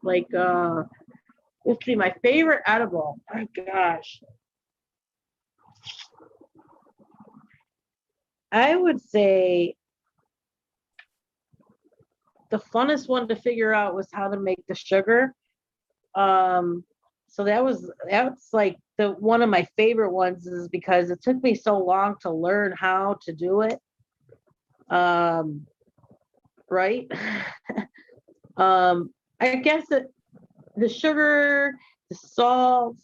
Like let's see, my favorite edible. Oh gosh. I would say the funnest one to figure out was how to make the sugar. So that's like the one of my favorite ones is because it took me so long to learn how to do it. Right. I guess the sugar, the salt,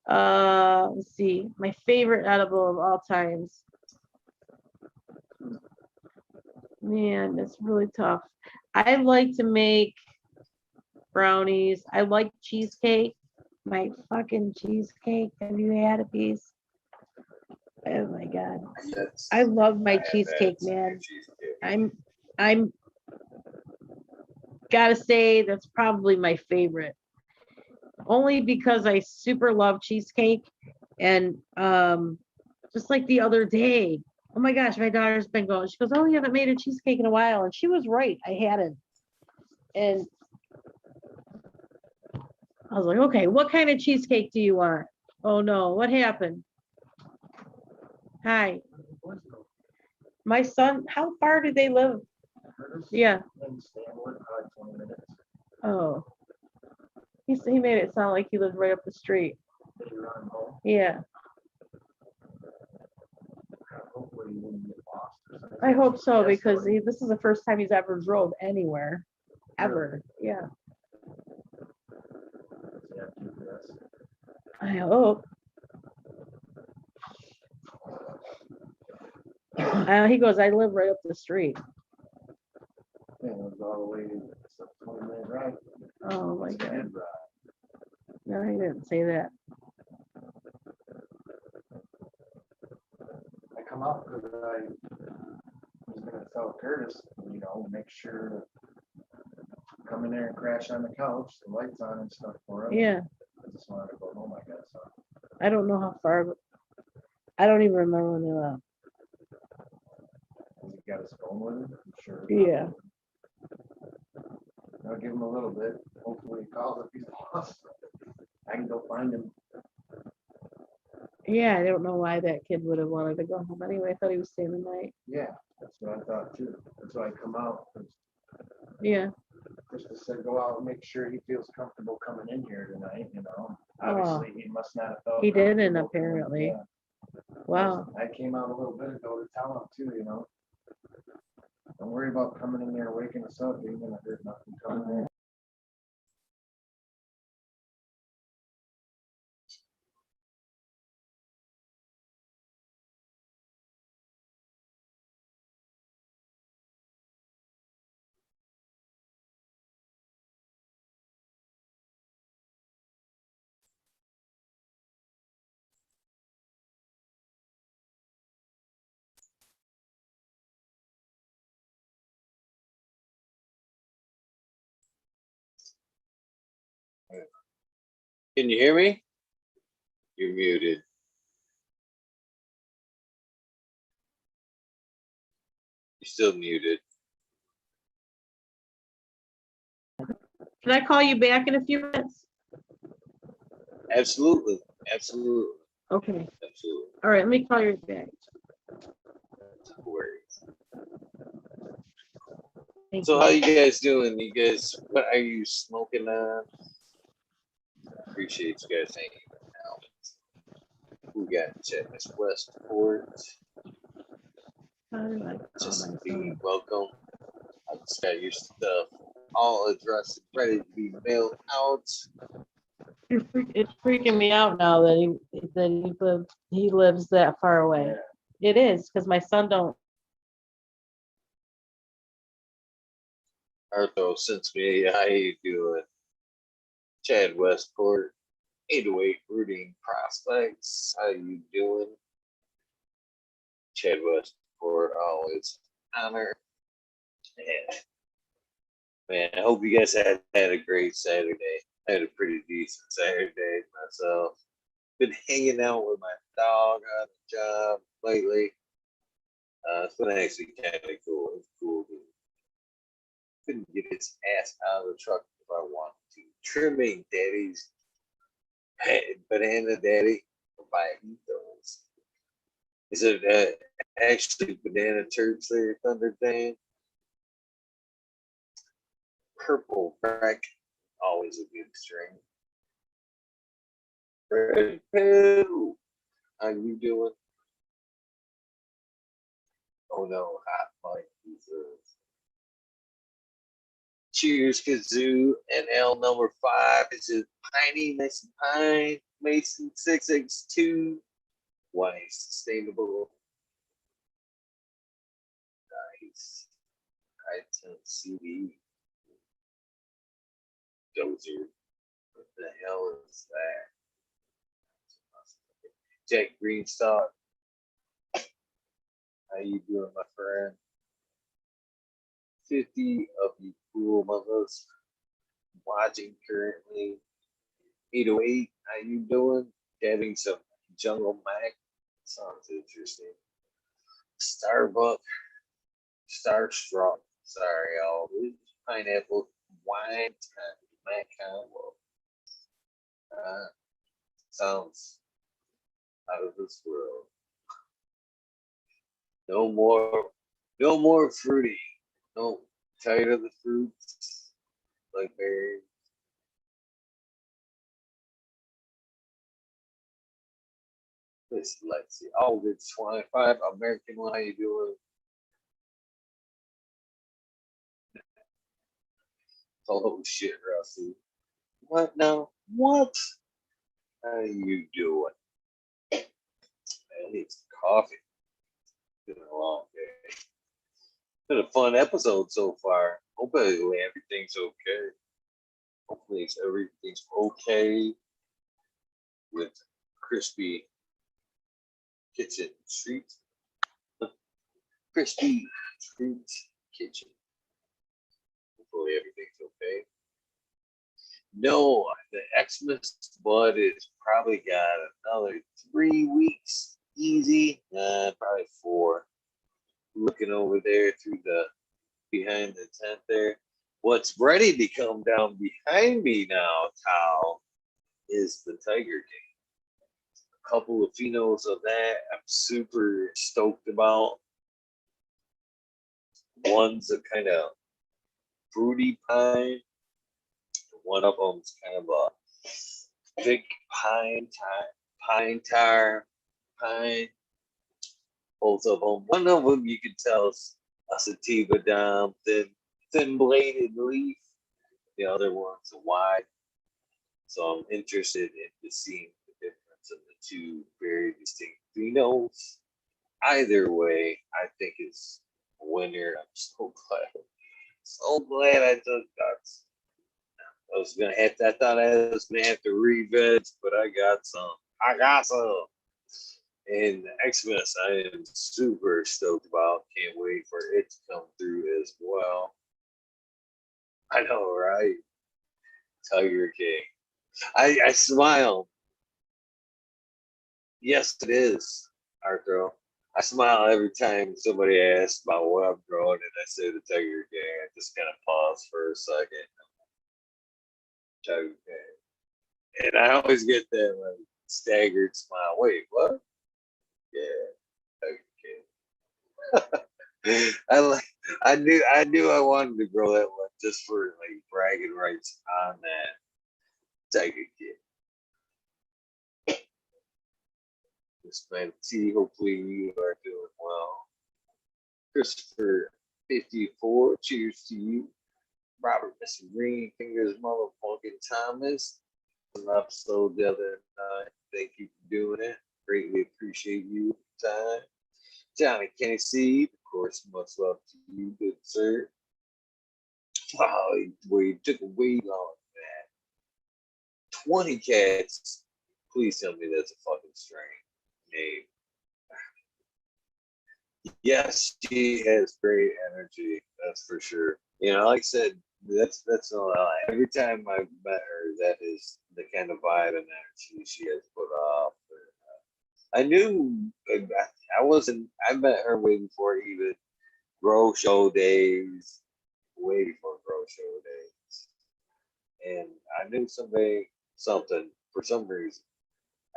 let's see, my favorite edible of all times. Man, it's really tough. I like to make brownies. I like cheesecake. My fucking cheesecake. Have you had a piece? Oh my god. Yes. I love my cheesecake, man. Cheesecake. I'm gotta say that's probably my favorite. Only because I super love cheesecake. And just like the other day, oh my gosh, my daughter's been going, she goes, oh, you haven't made a cheesecake in a while. And she was right, I hadn't. And I was like, okay, what kind of cheesecake do you want? Oh no, what happened? Hi. My son, how far do they live? Yeah. Oh. He made it sound like he lived right up the street. Yeah. I hope so, because this is the first time he's ever drove anywhere. Ever. Yeah. I hope. He goes, I live right up the street. Oh my god. No, he didn't say that. I come out because I was going to tell Curtis, make sure to come in there and crash on the couch, the lights on and stuff for him. Yeah. I just wanted to go home, I guess. I don't know how far, but I don't even remember when they left. Has he got his phone with him? I'm sure. Yeah. I'll give him a little bit. Hopefully he calls if he's lost. I can go find him. Yeah, I don't know why that kid would have wanted to go home anyway. I thought he was staying the night. Yeah, that's what I thought too. That's why I come out. Yeah. Krista said go out and make sure he feels comfortable coming in here tonight, Obviously he must not have felt he didn't comfortable apparently. Yeah. Wow. I came out a little bit ago to tell him too, Don't worry about coming in there waking us up. Ain't gonna hurt nothing coming in. Can you hear me? You're muted. You're still muted. Can I call you back in a few minutes? Absolutely. Absolutely. Okay. Absolutely. All right, let me call you back. No worries. Thank So you. how you guys doing? You guys, what are you smoking on? Appreciate you guys hanging out. We got Chadwick Westport. How do I call Just be myself? welcome. I just got your stuff all addressed and ready to be mailed out. It's freaking me out now that he lives that far away. It is because my son don't. Arthur since me, how you doing? Chad Westport, 808 Rooting Prospects, how you doing? Chad Westport, always honor. And man, I hope you guys had a great Saturday. I had a pretty decent Saturday myself. Been hanging out with my dog on the job lately. It's been actually kind of cool. It's cool. Couldn't get his ass out of the truck if I wanted to. Trimming daddy's banana daddy by those. Is it actually banana church there, Thunder Dan? Purple crack, always a good string. Red Pill, how you doing? Oh no, hot Mike Jesus. Cheers, Kazoo, and L number 5 is it Piney Mason Pine Mason 6X2. Why sustainable? Nice. I-10 CD. Dozer. What the hell is that? Jack Greenstock. How you doing, my friend? 50 of you cool mothers watching currently. 808, how you doing? Having some Jungle Mac. Sounds interesting. Starbucks. Starstruck. Sorry, y'all. Pineapple wine Mac combo. Sounds out of this world. No more fruity. No, tired of the fruits like berries. Let's see. Oh, it's 25 American. How you doing? Oh shit, Rusty. What now? What? How you doing? I need some coffee. Been a long day. Been a fun episode so far. Hopefully everything's okay. Hopefully everything's okay with Krispy Kitchen Treat. Krispy Treat Kitchen. Hopefully everything's okay. No, the Xmas bud is probably got another 3 weeks easy. Probably 4. Looking over there through the behind the tent there. What's ready to come down behind me now, Tal, is the Tiger King. A couple of phenos of that I'm super stoked about. One's a kind of fruity pine. One of them's kind of a thick pine tar pine. Both of them. One of them you can tell is a sativa dom, thin bladed leaf. The other one's a wide. So I'm interested in seeing the difference of the two very distinct phenos. Either way, I think it's a winner. I'm so glad I took guts. I thought I was gonna have to re-veg, but I got some. And Xmas, I am super stoked about. Can't wait for it to come through as well. I know, right? Tiger King. I smile. Yes, it is, Arthur. I smile every time somebody asks about what I'm growing, and I say the Tiger King. I just kind of pause for a second. Tiger King. And I always get that like staggered smile. Wait, what? Yeah, Tiger King. I knew I wanted to grow that one just for like bragging rights on that Tiger King. Miss T, hopefully you are doing well. Christopher 54, cheers to you. Robert Mr. Green Fingers motherfucking Thomas. An episode the other night. Thank you for doing it. Greatly appreciate you time. Johnny Kenny Seed, of course, much love to you, good sir. Wow, we took a way long, man. 20 cats. Please tell me that's a fucking strange name. Yes, she has great energy. That's for sure. You know, like I said, that's a lie. Every time I've met her, that is the kind of vibe and energy she has put off. I knew I wasn't. I met her way before even Grow Show days. Way before Grow Show days, and I knew something for some reason.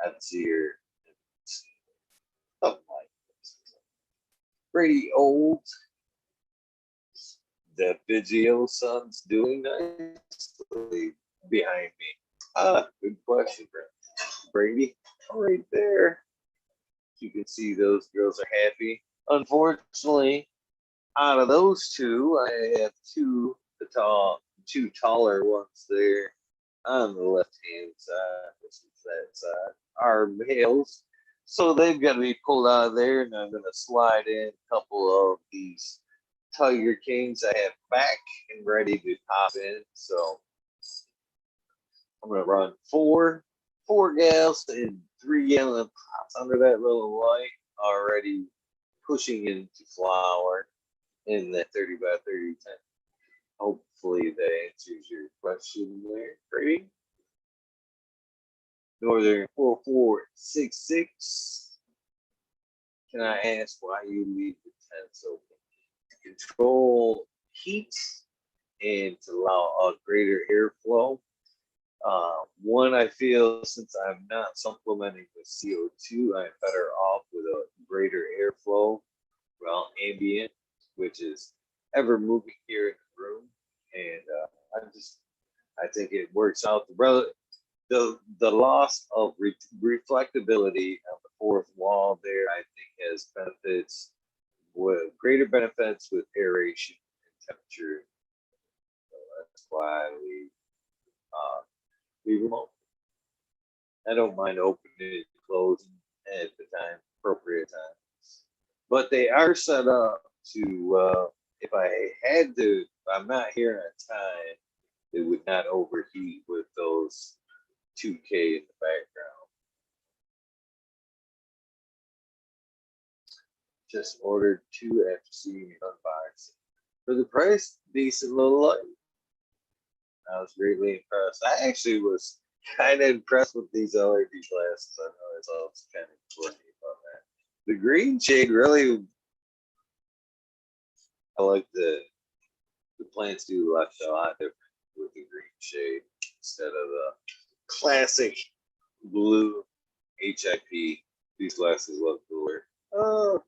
I'd see her, something like this. Pretty old. The Biggio son's doing nicely behind me. Good question, Brady. Right there. You can see those girls are happy. Unfortunately, out of those two, I have two taller ones there on the left hand side. This is that side. Are males. So they've got to be pulled out of there, and I'm going to slide in a couple of these Tiger Kings I have back and ready to pop in. So I'm gonna run four gals and 3 gallon pots under that little light already pushing into flower in that 30 by 30 tank. Hopefully that answers your question there, Brady. Northern 4466. Can I ask why you leave the tents open? Control heat and to allow a greater airflow. One, I feel since I'm not supplementing with CO2, I'm better off with a greater airflow, well, ambient, which is ever moving here in the room. And I think it works out. The loss of reflectability of the fourth wall there, I think, has benefits with greater benefits with aeration and temperature. So that's why we remote. I don't mind opening and closing at the time, appropriate times. But they are set up to, if I had to, if I'm not here on time, it would not overheat with those 2K in the background. Just ordered 2 after seeing it unboxing. For the price, decent little light. I was greatly impressed. I actually was kind of impressed with these LED glasses. I know it's all kind of quirky about that. The green shade really, I like the plants do look a lot different with the green shade instead of the classic blue HIP. These glasses look cooler. Oh.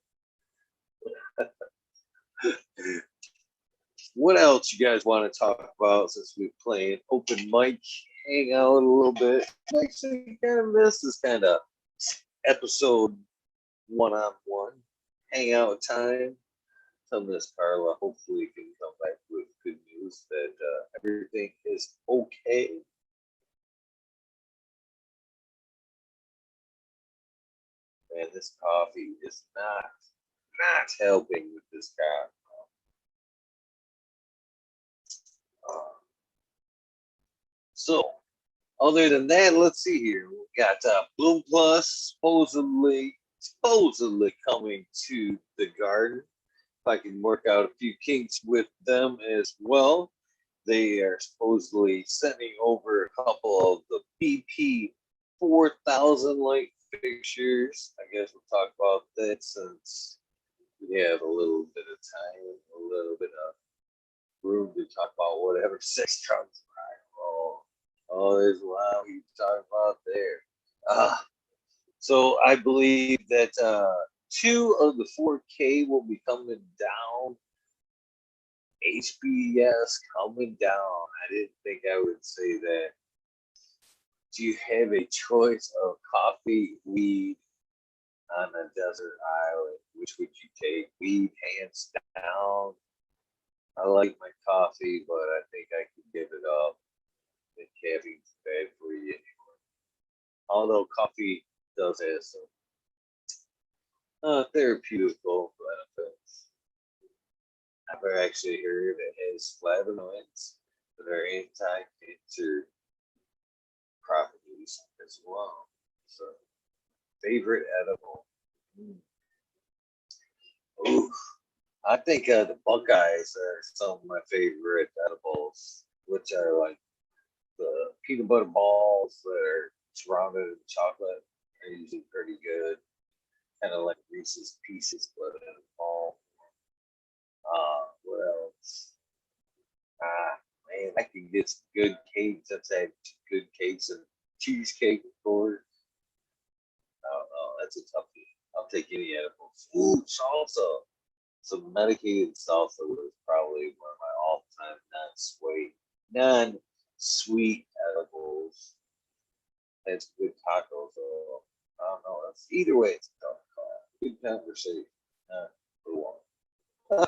What else you guys want to talk about since we're playing open mic, hang out a little bit? I actually kind of miss this kind of episode one-on-one hangout time. Tell Miss Carla, hopefully we can come back with good news that everything is okay. Man, this coffee is not helping with this coffee. So, other than that, let's see here. We got Bloom Plus supposedly coming to the garden. If I can work out a few kinks with them as well. They are supposedly sending over a couple of the BP 4000 light fixtures. I guess we'll talk about that since we have a little bit of time, a little bit of room to talk about whatever sex comes around. Oh, there's a lot we can talk about there. So I believe that 2 of the 4K will be coming down. HBS coming down. I didn't think I would say that. Do you have a choice of coffee, weed on a desert island? Which would you take? Weed, hands down. I like my coffee, but I think I could give it up. The caffeine's bad for you anyway. Although coffee does have some therapeutical benefits. I've actually heard it has flavonoids that are anti-cancer properties as well. So, favorite edible. Ooh, I think the Buckeyes are some of my favorite edibles, which are like the peanut butter balls that are surrounded in chocolate. Are usually pretty good. Kind of like Reese's Pieces, but in a ball. What else? Man, I can get some good cakes. I've had good cakes and cheesecake, of course. I don't know. That's a toughie. I'll take any edibles. Ooh, salsa. Some medicated salsa was probably one of my all-time non-sweet edibles. It's good tacos. So I don't know. That's, either way, it's a tough call. Good conversation. For one.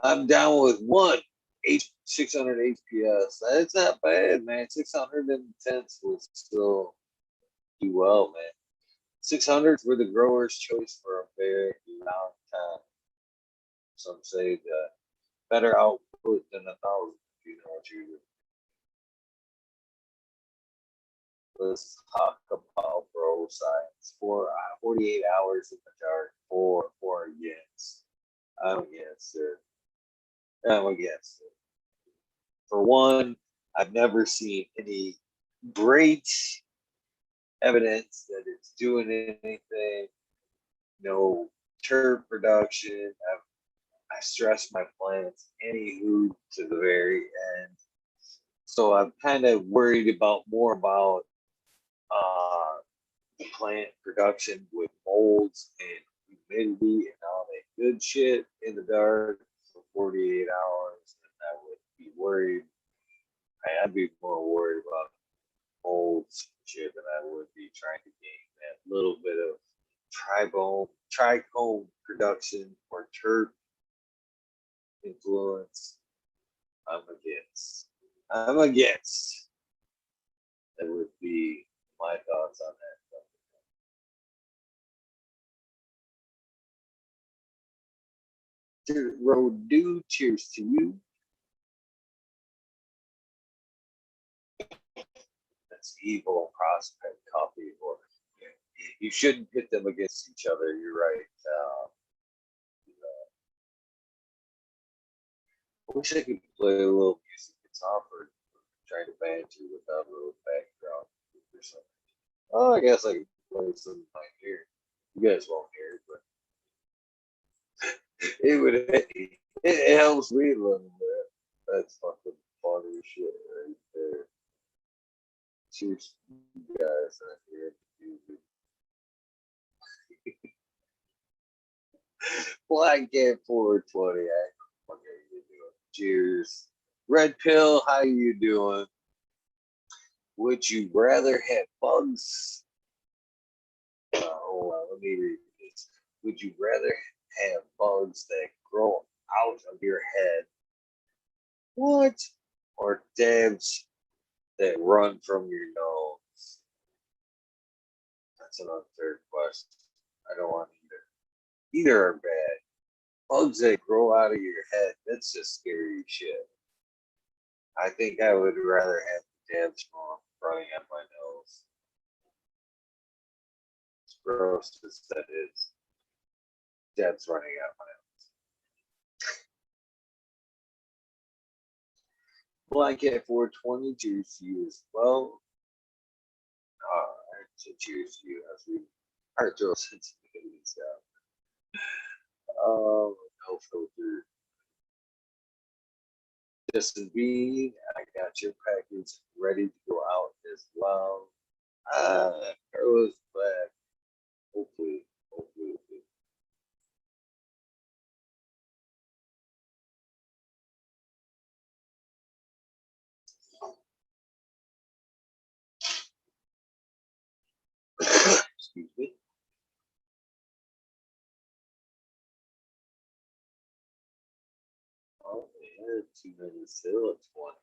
I'm down with one 600 HPS. That's not bad, man. 600 intense will still do well, man. 600s were the grower's choice for a very long time. Some say that better output than 1,000 if you know what you're doing. Let's talk about bro science. 48 hours in the dark, for against. I'm against it. I'm against it. For one, I've never seen any great evidence that it's doing anything. No turf production. I stress my plants anywho to the very end. So I'm kind of worried more about the plant production with molds and humidity and all that good shit in the dark for 48 hours. And I would be worried. I'd be more worried about molds shit than I would be trying to gain that little bit of trichome production or terp influence. I'm against. That would be my thoughts on that. Road dude, cheers to you. That's evil prospect coffee. Or you shouldn't pit them against each other. You're right. I wish I could play a little music guitar for trying to banter without a little background or something. Oh, I guess I could play some right here. You guys won't hear it, but it helps me a little bit. That's fucking funny shit right there. Cheers, you guys out here. Black Cat 420. What are you doing? Cheers. Red Pill, how you doing? Would you rather have bugs? Hold on, let me read this. Would you rather have bugs that grow out of your head? What? Or dabs that run from your nose? That's an unfair question. I don't want either. Either are bad. Bugs that grow out of your head, that's just scary shit. I think I would rather have the dabs running out my nose. As gross as that is. Dabs running out my nose. Black Cat 420, cheers to you as well. Cheers to you as we heart throw sensitivities out. No filter. Justin B, I got your package ready to go out as well. Carlos back. Hopefully. Excuse me. Oh, yeah, 2 minutes still at 20.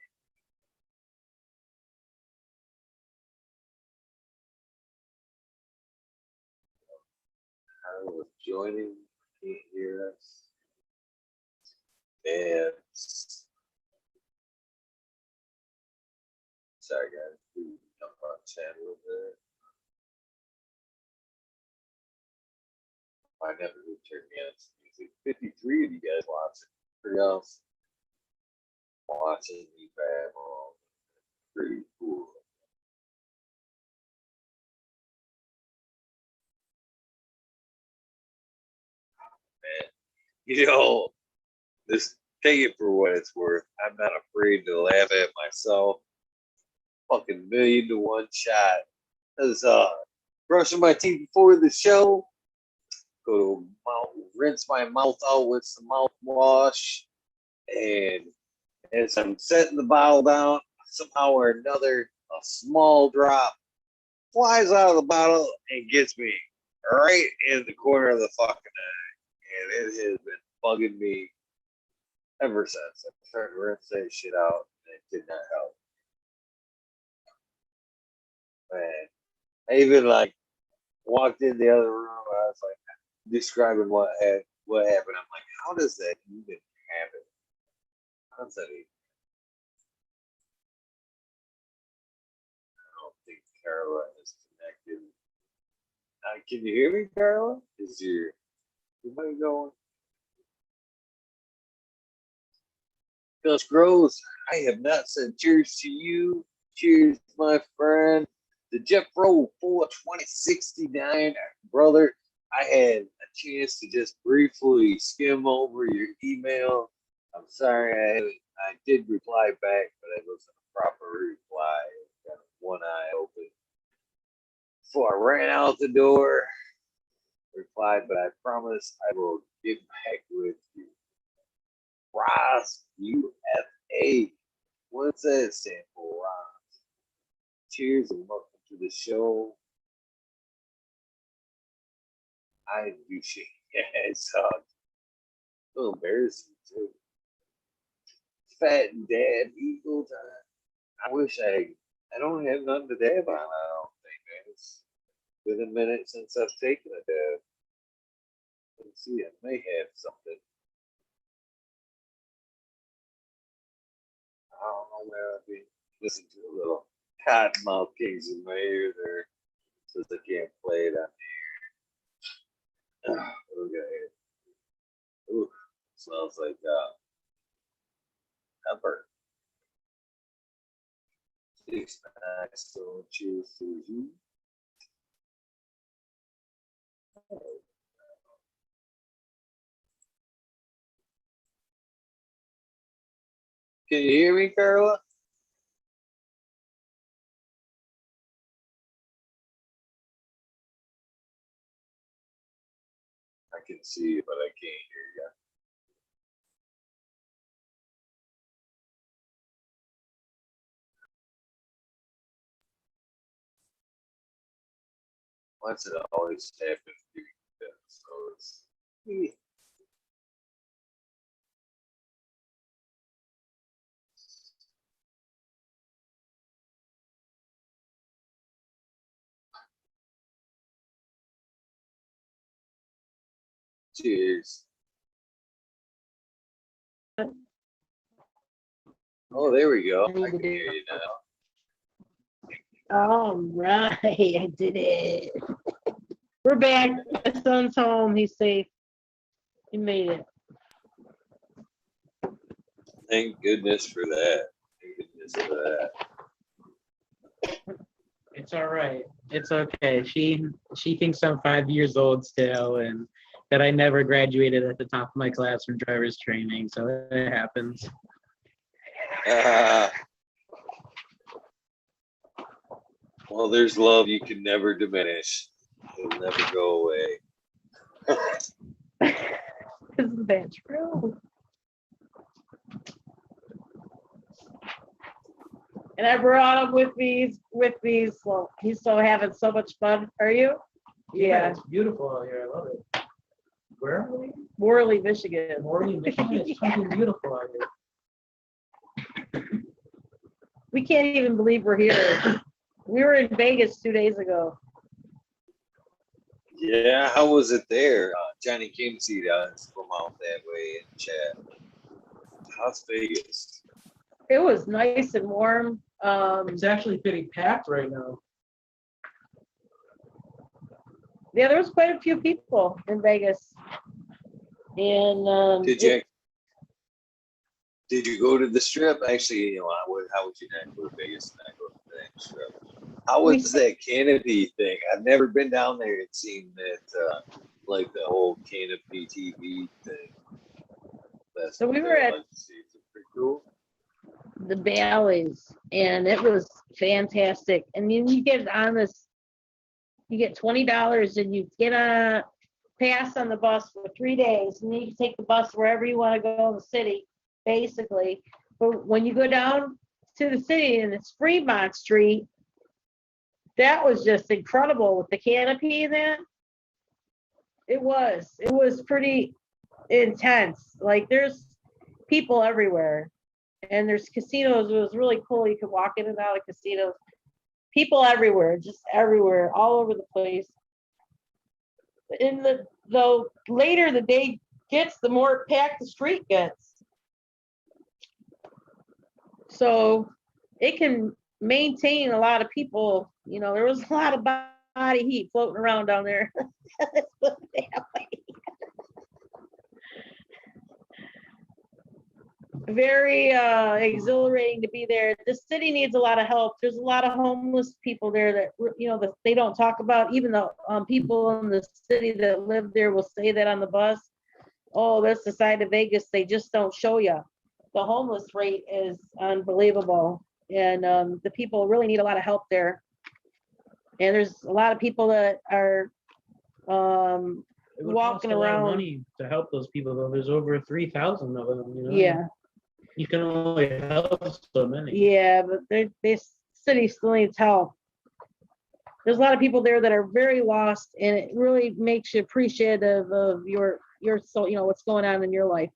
I was joining, can't hear us. And sorry guys, we jump on chat a little bit. I never would turn me on some music. 53 of you guys watching. Pretty else watching me babble. Pretty cool. Man, you know, this take it for what it's worth. I'm not afraid to laugh at myself. Fucking 1,000,000 to 1 shot. Cause brushing my teeth before the show. Go to mouth, rinse my mouth out with some mouthwash, and as I'm setting the bottle down, somehow or another, a small drop flies out of the bottle and gets me right in the corner of the fucking eye, and it has been bugging me ever since. I tried to rinse that shit out, and it did not help. Man, I even like walked in the other room. I was like describing what happened. I'm like, how does that even happen? How does that even? I don't think Carla is connected. Can you hear me, Carla? Is your everybody going? Gus Groves, I have not said cheers to you. Cheers, my friend. The Jeff Rowe 42069, brother. I had a chance to just briefly skim over your email. I'm sorry I did reply back, but it wasn't a proper reply. Got one eye open. Before I ran out the door, replied, but I promise I will get back with you. Ross, UFA. What's that stand for, Ross? Cheers and welcome to the show. I do shit. Yeah, it's a little embarrassing too. Fat Dad Eagle time. I wish I don't have nothing to dab on, I don't think, man. It's been a minute since I've taken a dab. Let's see, I may have something. I don't know where I've been listening to a little Cottonmouth Kings in my ear there since I can't play it on the air. Okay. Ooh, smells like pepper. Six packs, so cheers to you. Can you hear me, Carla? I can see you, but I can't hear you. Once it always happens, so it's. Cheers. Oh, there we go. I can hear you now. All right, I did it. We're back. My son's home. He's safe. He made it. Thank goodness for that. Thank because of that. It's all right. It's okay. She thinks I'm 5 years old still, and that I never graduated at the top of my class from driver's training. So it happens. Well, there's love you can never diminish. It'll never go away. Isn't that true? And I brought him with these. Well, he's so having so much fun. Are you? Yeah. It's beautiful out here. I love it. Where are we? Worley, Michigan. Morley, Michigan. It's fucking beautiful out here. We can't even believe we're here. We were in Vegas 2 days ago. Yeah, how was it there? Johnny came to see us from out that way in chat. How's Vegas? It was nice and warm. It's actually pretty packed right now. Yeah, there was quite a few people in Vegas. And Did you go to the strip? Actually, how would you not go to Vegas and not go to the strip? How was that canopy thing? I've never been down there and seen that, like the whole canopy TV thing. So we were at it's pretty cool. the Valleys, and it was fantastic. And then you get on this, you get $20, and you get a pass on the bus for 3 days, and then you can take the bus wherever you want to go in the city, basically. But when you go down to the city and it's Fremont Street, that was just incredible with the canopy and that. It was pretty intense. Like there's people everywhere, and there's casinos. It was really cool. You could walk in and out of casinos. People everywhere, just everywhere, all over the place. The later the day gets, the more packed the street gets. So it can maintain a lot of people. There was a lot of body heat floating around down there. Very exhilarating to be there. The city needs a lot of help. There's a lot of homeless people there that that they don't talk about. Even the people in the city that live there will say that on the bus. Oh, that's the side of Vegas they just don't show you. The homeless rate is unbelievable, and the people really need a lot of help there. And there's a lot of people that are It would cost walking a lot of around. money to help those people, though. There's over 3,000 of them. Yeah. You can only help so many. Yeah, but this city still needs help. There's a lot of people there that are very lost, and it really makes you appreciative of your so what's going on in your life.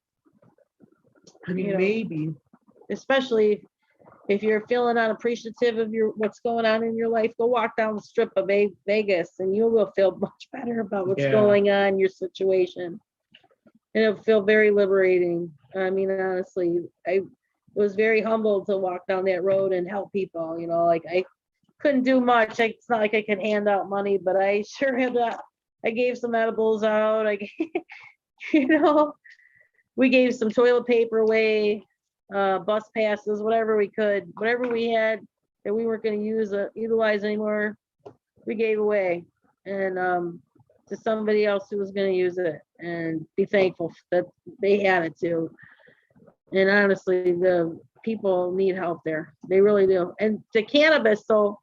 I mean, maybe. Especially if you're feeling unappreciative of what's going on in your life, go walk down the strip of Vegas, and you will feel much better about what's going on in your situation. And it'll feel very liberating. I mean, honestly, I was very humbled to walk down that road and help people. Like I couldn't do much. It's not like I could hand out money, but I sure had I gave some edibles out. We gave some toilet paper away, bus passes, whatever we could, whatever we had that we weren't going to utilize anymore, we gave away, and to somebody else who was going to use it, and be thankful that they had it too. And honestly, the people need help there. They really do. And the cannabis, so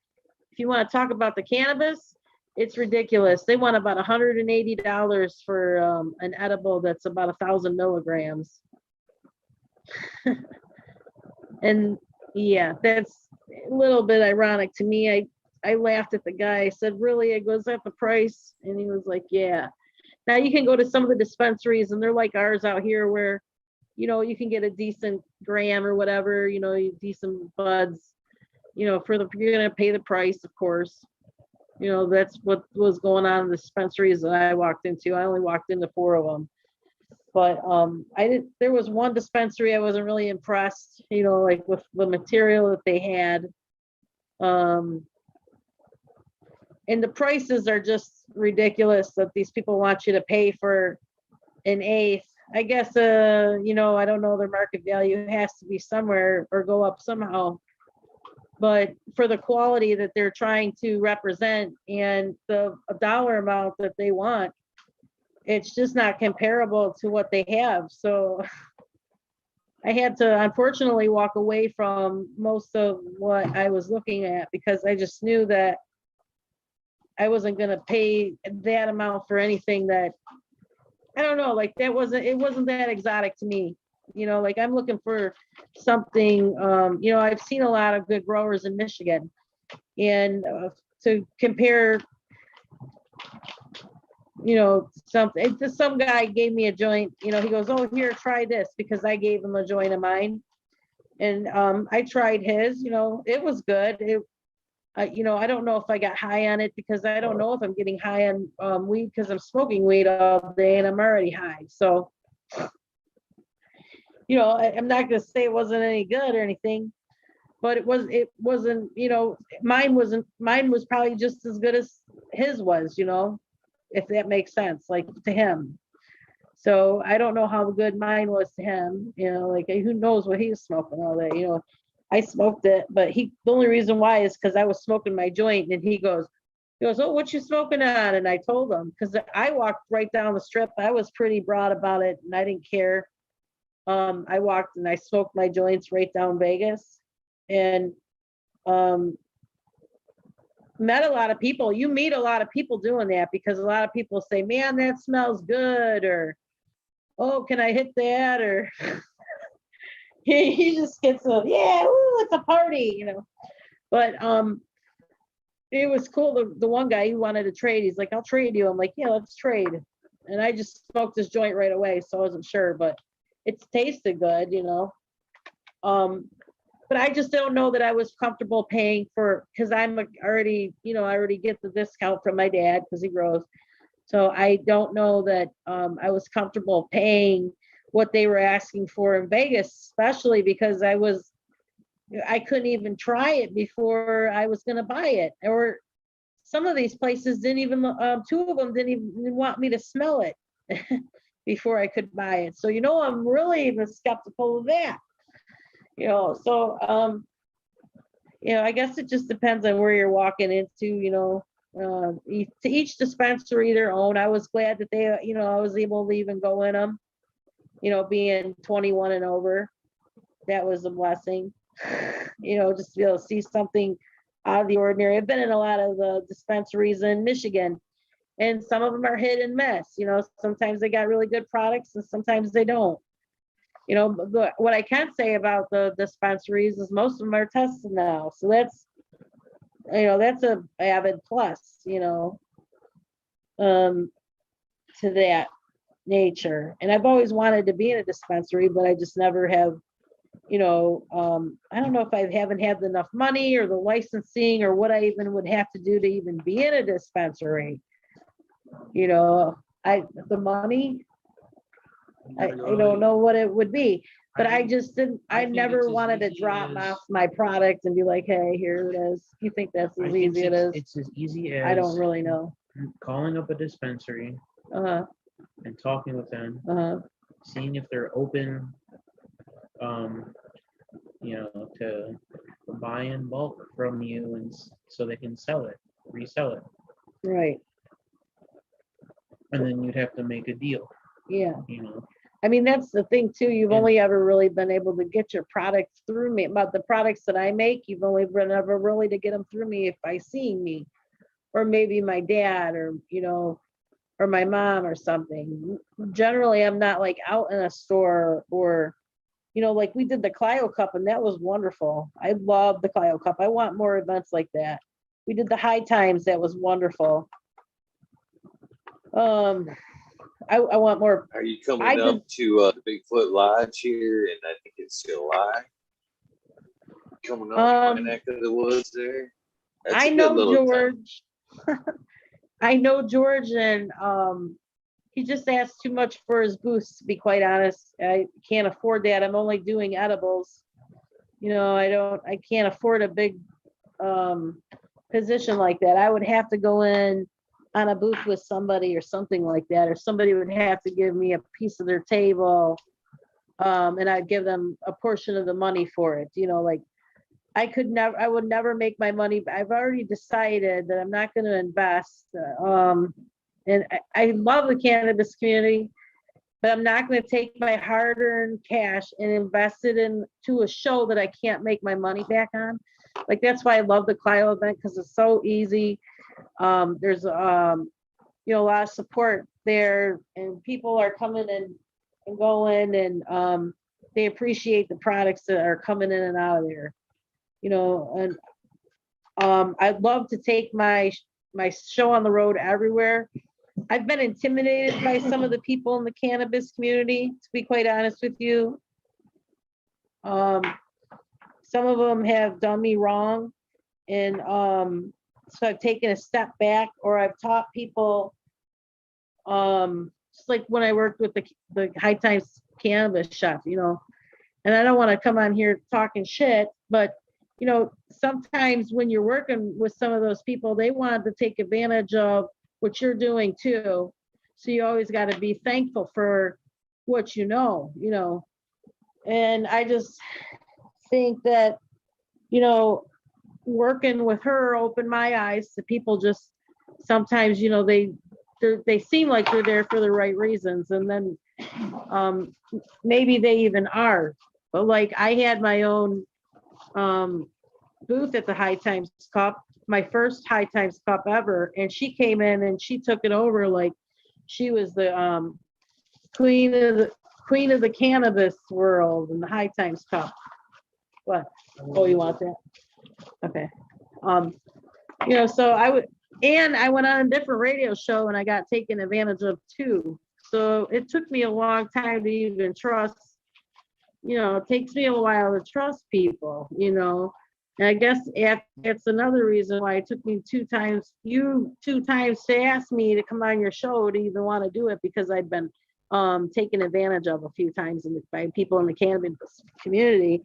if you want to talk about the cannabis, it's ridiculous. They want about $180 for an edible that's about 1,000 milligrams. And yeah, that's a little bit ironic to me. I laughed at the guy. I said, really? It goes at the price? And he was like, yeah. Now you can go to some of the dispensaries, and they're like ours out here where, you can get a decent gram or whatever, decent buds, you're going to pay the price, of course. That's what was going on in the dispensaries that I walked into. I only walked into 4 of them. But there was one dispensary I wasn't really impressed, like with the material that they had. And the prices are just ridiculous that these people want you to pay for an eighth. I guess, I don't know, their market value has to be somewhere or go up somehow. but for the quality that they're trying to represent and the dollar amount that they want, it's just not comparable to what they have. So I had to unfortunately walk away from most of what I was looking at because I just knew that I wasn't going to pay that amount for anything that, I don't know, like it wasn't that exotic to me. Like I'm looking for something, I've seen a lot of good growers in Michigan, and to compare, some guy gave me a joint, he goes, oh, here, try this, because I gave him a joint of mine. And I tried his, it was good. I don't know if I got high on it because I don't know if I'm getting high on weed because I'm smoking weed all day and I'm already high. So, I'm not going to say it wasn't any good or anything, but it wasn't, mine was probably just as good as his was, if that makes sense, like to him. So I don't know how good mine was to him, like who knows what he was smoking all day, I smoked it, but the only reason why is because I was smoking my joint, and he goes, oh, what you smoking on? And I told him, because I walked right down the strip. I was pretty broad about it, and I didn't care. I walked and I smoked my joints right down Vegas, and met a lot of people. You meet a lot of people doing that because a lot of people say, man, that smells good, or, oh, can I hit that? Or he just gets a, yeah, ooh, it's a party, But it was cool. The one guy, he wanted to trade. He's like, I'll trade you. I'm like, yeah, let's trade. And I just smoked this joint right away, so I wasn't sure, but it tasted good, But I just don't know that I was comfortable paying for, because I'm already, I already get the discount from my dad because he grows. So I don't know that I was comfortable paying what they were asking for in Vegas, especially because I couldn't even try it before I was going to buy it. Or some of these places didn't even, two of them didn't even want me to smell it before I could buy it. So, I'm really even skeptical of that. So, I guess it just depends on where you're walking into, to each dispensary their own. I was glad that they, I was able to even go in them, being 21 and over. That was a blessing, just to be able to see something out of the ordinary. I've been in a lot of the dispensaries in Michigan, and some of them are hit and miss. Sometimes they got really good products and sometimes they don't. But what I can say about the dispensaries is most of them are tested now. So that's a avid plus, to that nature. And I've always wanted to be in a dispensary, but I just never have, I don't know if I haven't had enough money or the licensing or what I even would have to do to even be in a dispensary. The money, I don't know what it would be, but I just didn't, I never wanted to drop off my product and be like, hey, here it is. You think that's as easy it is? It's as easy as I don't really know. calling up a dispensary Uh-huh. and talking with them, seeing if they're open, to buy in bulk from you, and so they can resell it. Right. And then you'd have to make a deal. Yeah. I mean, that's the thing too. You've only ever really been able to get your products through me. About the products that I make, you've only been ever really to get them through me if by seeing me, or maybe my dad, or or my mom or something. Generally, I'm not like out in a store, or like we did the Clio Cup, and that was wonderful. I love the Clio Cup. I want more events like that. We did the High Times. That was wonderful. I want more. Are you coming up to the Bigfoot Lodge here? And I think it's July. Coming up in my neck of the woods there. That's I know George. I know George, and he just asked too much for his booths, to be quite honest. I can't afford that. I'm only doing edibles. I can't afford a big position like that. I would have to go in on a booth with somebody or something like that, or somebody would have to give me a piece of their table, and I'd give them a portion of the money for it. Like I would never make my money. I've already decided that I'm not going to invest. And I love the cannabis community, but I'm not going to take my hard-earned cash and invest it into a show that I can't make my money back on. Like, that's why I love the Clio event, because it's so easy. There's you know, a lot of support there, and people are coming in and going, and they appreciate the products that are coming in and out of there. You know, and I'd love to take my show on the road everywhere. I've been intimidated by some of the people in the cannabis community, to be quite honest with you. Some of them have done me wrong, and so I've taken a step back, or I've taught people, just like when I worked with the High Times cannabis chef, you know, and I don't want to come on here talking shit, but you know, sometimes when you're working with some of those people, they want to take advantage of what you're doing too. So you always got to be thankful for what you know. And I just think that, you know, working with her opened my eyes to people. Just sometimes, you know, they seem like they're there for the right reasons, and then maybe they even are. But like, I had my own booth at the High Times Cup, my first High Times Cup ever, and she came in and she took it over like she was the queen of the cannabis world in the High Times Cup. What? Oh, you want that? Okay. You know, so I went on a different radio show and I got taken advantage of too. So it took me a long time to even trust. You know, it takes me a while to trust people, you know. And I guess that's another reason why it took me two times to ask me to come on your show to even want to do it, because I'd been taken advantage of a few times by people in the cannabis community.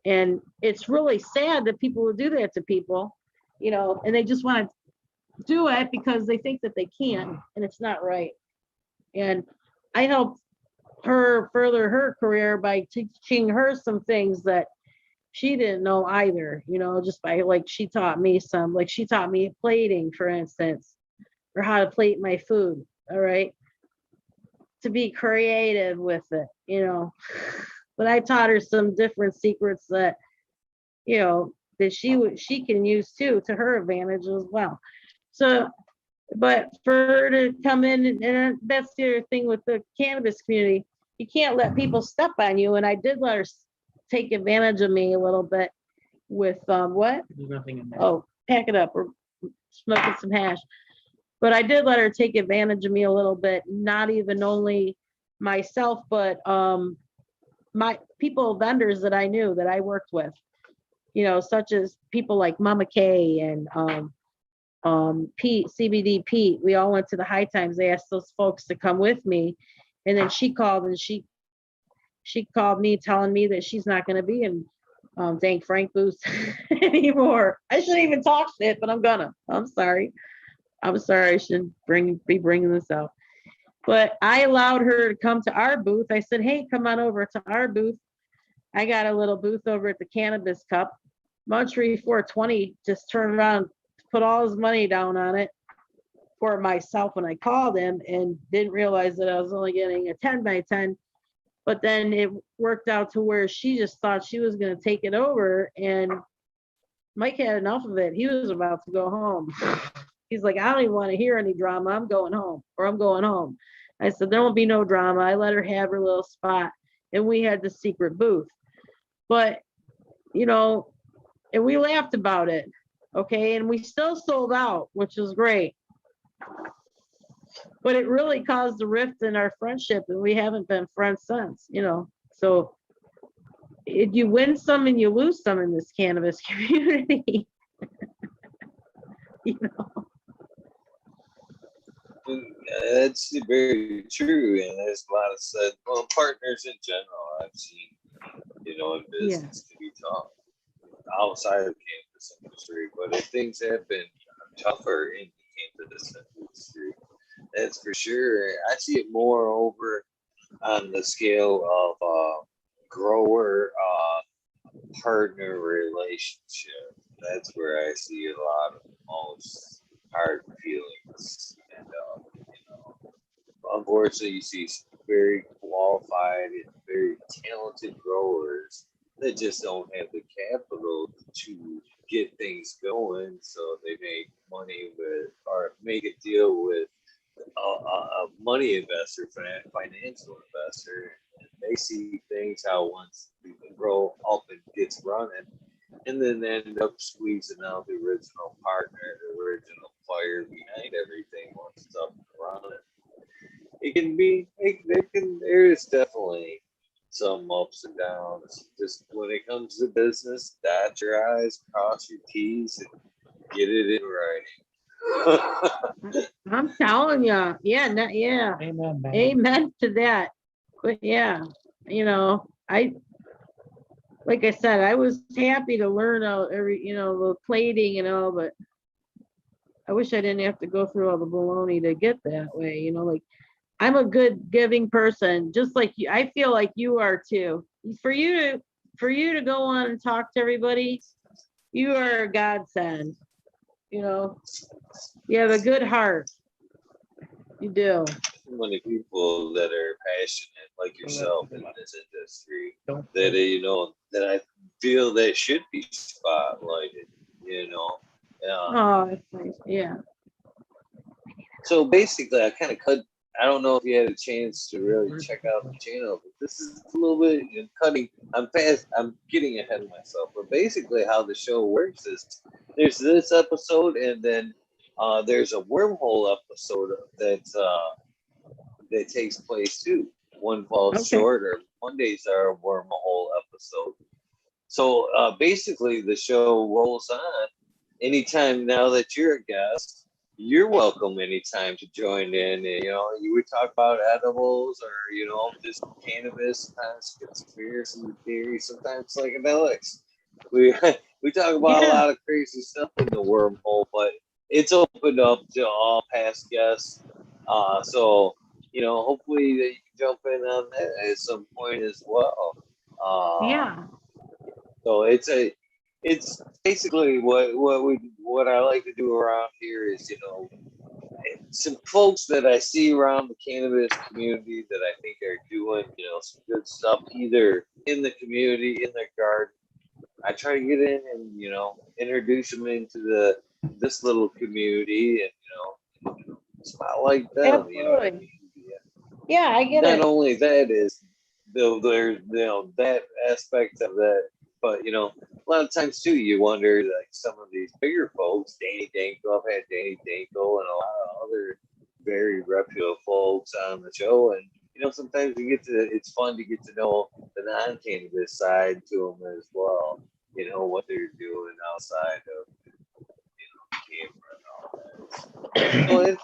And it's really sad that people would do that to people, you know, and they just want to do it because they think that they can, and it's not right. And I helped her further her career by teaching her some things that she didn't know either, you know, just by like, she taught me plating, for instance, or how to plate my food. All right. To be creative with it, you know. But I taught her some different secrets that, you know, that she can use too, to her advantage as well. So, but for her to come in, and that's the other thing with the cannabis community, you can't let people step on you. And I did let her take advantage of me a little bit with what? There's nothing in there. Oh, pack it up. We're smoking some hash. But I did let her take advantage of me a little bit, not even only myself, but my people, vendors that I knew that I worked with, you know, such as people like Mama K and Pete, CBD Pete. We all went to the High Times. They asked those folks to come with me. And then she called and she called me telling me that she's not going to be in Dank Frank booth anymore. I shouldn't even talk shit, but I'm gonna. I'm sorry. I shouldn't be bringing this up. But I allowed her to come to our booth. I said, hey, come on over to our booth. I got a little booth over at the Cannabis Cup. Montreal 420 just turned around, put all his money down on it for myself when I called him, and didn't realize that I was only getting a 10 by 10. But then it worked out to where she just thought she was going to take it over, and Mike had enough of it. He was about to go home. He's like, I don't even want to hear any drama. I'm going home. I said, there won't be no drama. I let her have her little spot, and we had the secret booth. But, you know, and we laughed about it. Okay. And we still sold out, which was great. But it really caused a rift in our friendship, and we haven't been friends since, you know. So you win some and you lose some in this cannabis community. You know. That's very true, and there's a lot of said, well, partners in general I've seen, you know, in business to be tough outside of the cannabis industry, but if things have been tougher in the cannabis industry, that's for sure. I see it more over on the scale of grower partner relationship. That's where I see a lot of the most hard feelings. And, unfortunately, you see some very qualified and very talented growers that just don't have the capital to get things going. So they make money with, or make a deal with a money investor, financial investor. And they see things how once the grow up and gets running, and then they end up squeezing out the original partner, the original player behind everything once it's up and running. It can be, there is definitely some ups and downs. Just when it comes to business, dot your I's, cross your T's, and get it in writing. I'm telling you, yeah, yeah. Amen, man. Amen to that. But yeah, like I said, I was happy to learn the plating and all, but I wish I didn't have to go through all the baloney to get that way. Like I'm a good giving person, just like you. I feel like you are too. For you to go on and talk to everybody, you are a godsend. You have a good heart. You do. Many people that are passionate like yourself in this industry Don't that I feel that should be spotlighted. Oh, that's nice. Yeah. So basically, I kind of cut. I don't know if you had a chance to really check out the channel, but this is a little bit cutting. I'm fast. I'm getting ahead of myself. But basically, how the show works is there's this episode, and then there's a wormhole episode that takes place too. One falls Okay. short, or Mondays are a wormhole episode. So basically, the show rolls on. Anytime now that you're a guest, you're welcome anytime to join in. And, you would talk about edibles or, just cannabis, sometimes conspiracy theories, sometimes psychedelics. We we talk about a lot of crazy stuff in the wormhole, but it's opened up to all past guests. So, hopefully that you can jump in on that at some point as well. Yeah. So it's basically what I like to do around here is some folks that I see around the cannabis community that I think are doing some good stuff either in the community, in their garden. I try to get in and introduce them into this little community and spotlight them. Absolutely. Yeah, I get Not it. only that is there's that aspect of that, but a lot of times too you wonder like some of these bigger folks, Danny Danko, I've had Danny Danko and a lot of other very reputable folks on the show, and sometimes it's fun to get to know the non-cannabis side to them as well. What they're doing outside of camera and all that.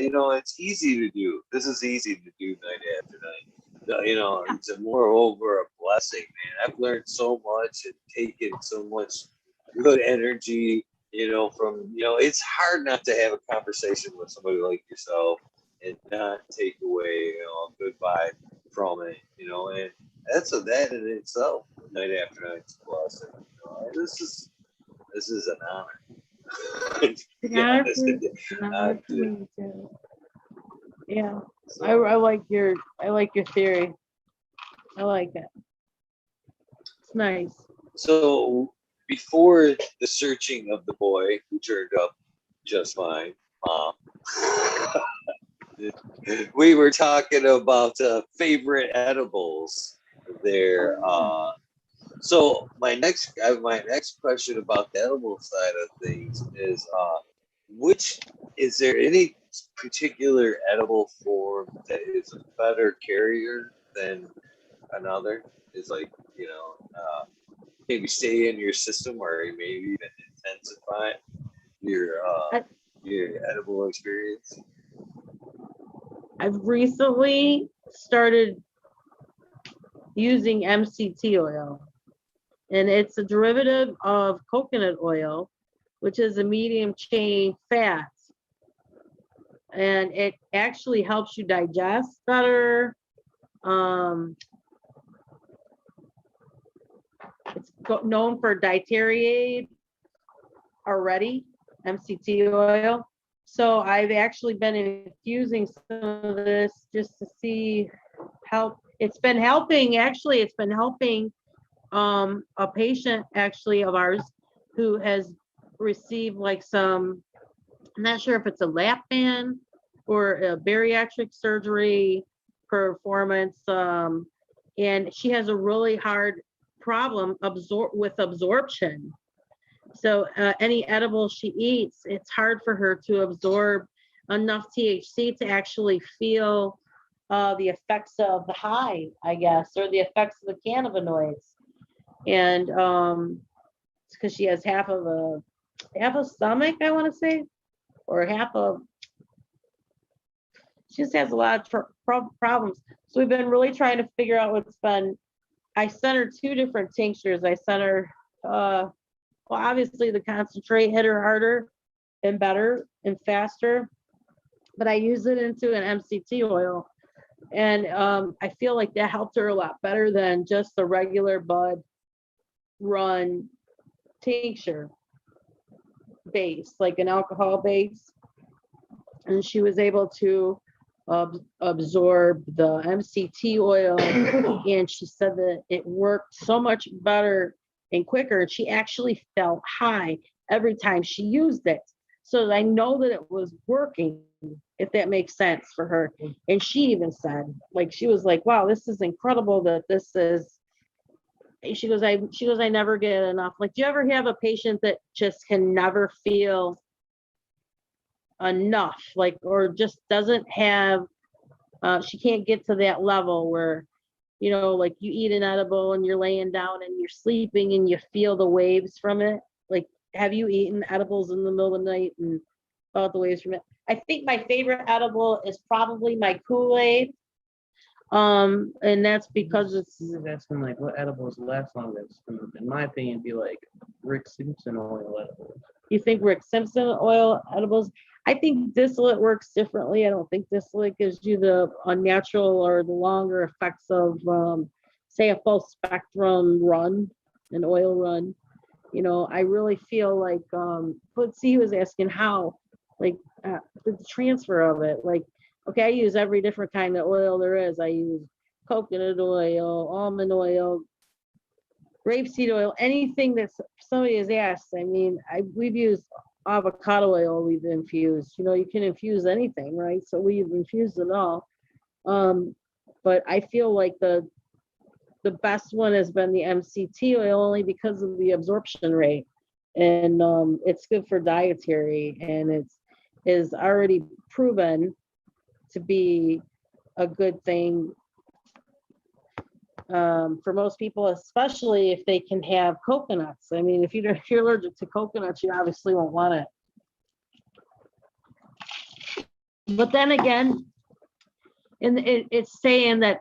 So it's easy to do. This is easy to do night after night. It's moreover a blessing, man. I've learned so much and taken so much good energy, from, it's hard not to have a conversation with somebody like yourself and not take away, a good vibe from it, and that in itself, night after night, is a blessing. This is an honor. Yeah, me too. Yeah. I like your theory. I like it. It's nice. So before the searching of the boy who turned up just fine, Mom, we were talking about favorite edibles there. So my next question about the edible side of things is, is there any particular edible form that is a better carrier than another? Is like maybe stay in your system or maybe even intensify your edible experience? I've recently started using MCT oil, and it's a derivative of coconut oil, which is a medium chain fat. And it actually helps you digest better. It's known for dietary aid already, MCT oil. So I've actually been infusing some of this just to see how it's been helping. Actually, it's been helping a patient actually of ours who has received like some, I'm not sure if it's a lap band or a bariatric surgery performance. And she has a really hard problem with absorption. So any edible she eats, it's hard for her to absorb enough THC to actually feel the effects of the high, I guess, or the effects of the cannabinoids. And it's because she has half a stomach, I want to say, or she just has a lot of problems. So we've been really trying to figure out what's been. I sent her 2 different tinctures. I sent her, well, obviously the concentrate hit her harder and better and faster, but I use it into an MCT oil. And I feel like that helped her a lot better than just the regular bud run tincture base, like an alcohol base. And she was able to absorb the MCT oil, and she said that it worked so much better and quicker. And she actually felt high every time she used it. So I know that it was working, if that makes sense for her. And she even said, like, she was like, wow, this is incredible that this is, she goes, I never get enough. Like, do you ever have a patient that just can never feel enough, like, or just doesn't have, she can't get to that level where, you know, like you eat an edible and you're laying down and you're sleeping and you feel the waves from it? Like, have you eaten edibles in the middle of the night and felt the waves from it? I think my favorite edible is probably my Kool-Aid. And that's because it's. He was asking like what edibles last longest. In my opinion, be like Rick Simpson oil edibles. You think Rick Simpson oil edibles? I think distillate works differently. I don't think distillate gives you the unnatural or the longer effects of, say, a full spectrum run, an oil run. You know, I really feel like, but see, he was asking how, like, the transfer of it. Like, okay, I use every different kind of oil there is. I use coconut oil, almond oil, rapeseed oil, anything that somebody has asked. I mean, we've used avocado oil, we've infused. You know, you can infuse anything, right? So we've infused it all. But I feel like the best one has been the MCT oil, only because of the absorption rate. And it's good for dietary, and it is already proven to be a good thing for most people, especially if they can have coconuts. I mean, if you're allergic to coconuts, you obviously won't want it. But then again, it's saying that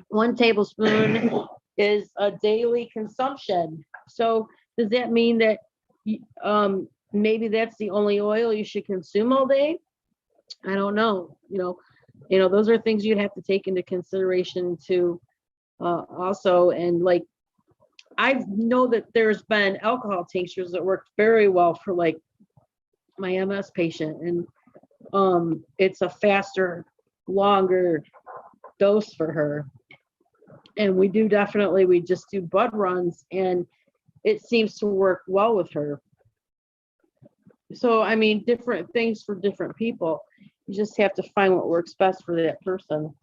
1 tablespoon is a daily consumption. So does that mean that maybe that's the only oil you should consume all day? I don't know. You know, those are things you'd have to take into consideration too. Also, and like, I know that there's been alcohol tinctures that worked very well for like my MS patient, and it's a faster, longer dose for her. And we just do bud runs, and it seems to work well with her. So, I mean, different things for different people. You just have to find what works best for that person.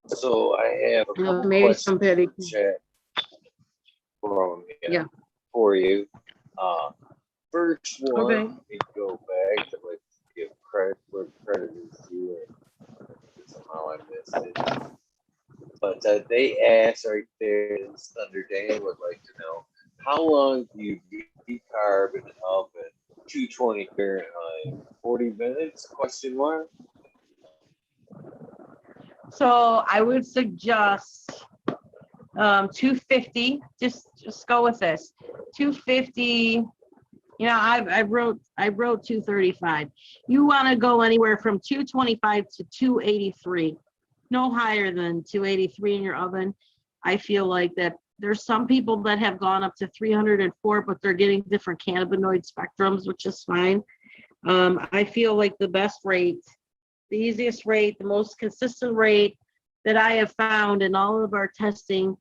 So I have a couple Maybe questions somebody in the chat Yeah. for you. First one, Okay. let me go back to like give credit where credit is due. Somehow I missed it. But they asked right there, Thunder Dan would like to know, how long do you decarb in an oven? 220 Fahrenheit, 40 minutes? Question mark. So I would suggest 250. Just go with this. 250 You know, I wrote 235. You want to go anywhere from 225 to 283. No higher than 283 in your oven. I feel like that there's some people that have gone up to 304, but they're getting different cannabinoid spectrums, which is fine. I feel like the best rate, the easiest rate, the most consistent rate that I have found in all of our testing,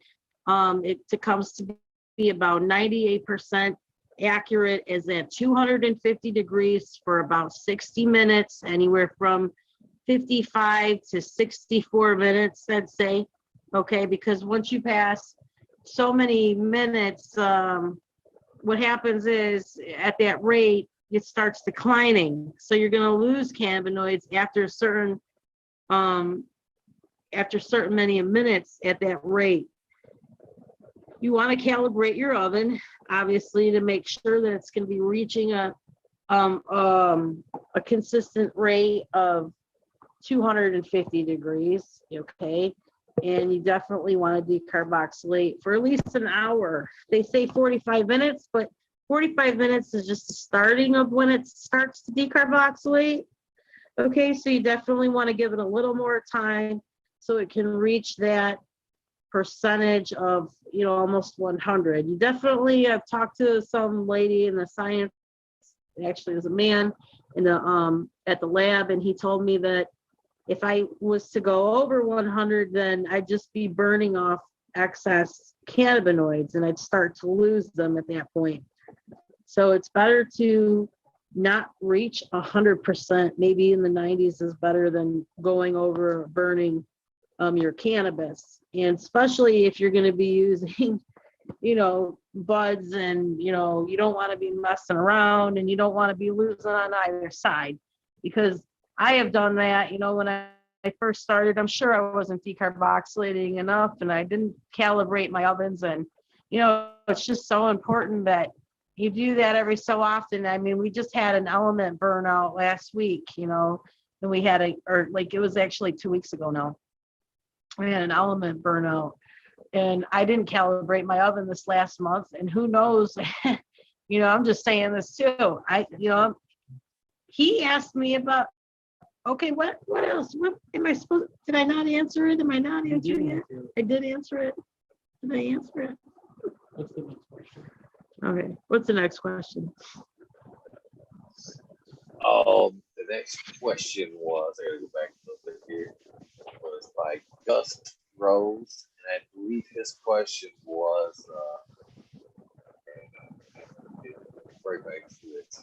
it comes to be about 98% accurate, is at 250 degrees for about 60 minutes, anywhere from 55 to 64 minutes, I'd say. Okay, because once you pass so many minutes, what happens is at that rate, it starts declining. So you're going to lose cannabinoids after a certain many minutes at that rate. You want to calibrate your oven, obviously, to make sure that it's going to be reaching a consistent rate of 250 degrees, okay? And you definitely want to decarboxylate for at least an hour. They say 45 minutes, but 45 minutes is just the starting of when it starts to decarboxylate. Okay, so you definitely want to give it a little more time so it can reach that percentage of, you know, almost 100. You definitely, I've talked to some lady in the science, actually there's a man in the at the lab, and he told me that if I was to go over 100, then I'd just be burning off excess cannabinoids and I'd start to lose them at that point. So it's better to not reach 100%. Maybe in the 90s is better than going over burning your cannabis. And especially if you're going to be using, you know, buds, and, you know, you don't want to be messing around and you don't want to be losing on either side, because I have done that, you know, when I first started. I'm sure I wasn't decarboxylating enough and I didn't calibrate my ovens. And, you know, it's just so important that you do that every so often. I mean, we just had an element burnout last week, you know, and we had it was actually 2 weeks ago now. We had an element burnout and I didn't calibrate my oven this last month. And who knows, you know, I'm just saying this too. He asked me about, okay, what else? What am I supposed, did I not answer it? Am I not answering it? I did answer it. Did I answer it? What's the next question? Okay, what's the next question? The next question was, I gotta go back a little bit here, was by Gus Rose, and I believe his question was, right back to it.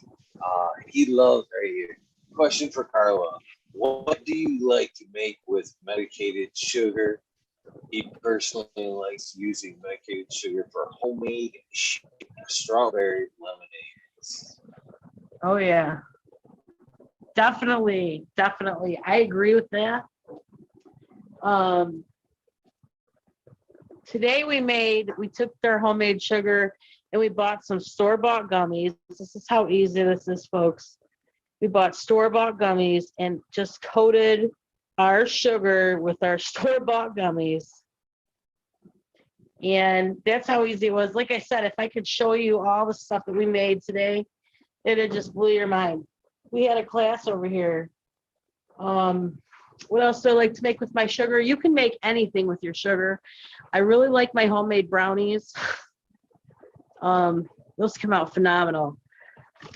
He loves, right here, question for Carla. What do you like to make with medicated sugar? He personally likes using medicated sugar for homemade strawberry lemonades. Oh yeah, definitely. I agree with that. Today we took their homemade sugar and we bought some store-bought gummies. This is how easy this is, folks. We bought store-bought gummies and just coated our sugar with our store-bought gummies. And that's how easy it was. Like I said, if I could show you all the stuff that we made today, it'd just blow your mind. We had a class over here. What else do I like to make with my sugar? You can make anything with your sugar. I really like my homemade brownies. Those come out phenomenal.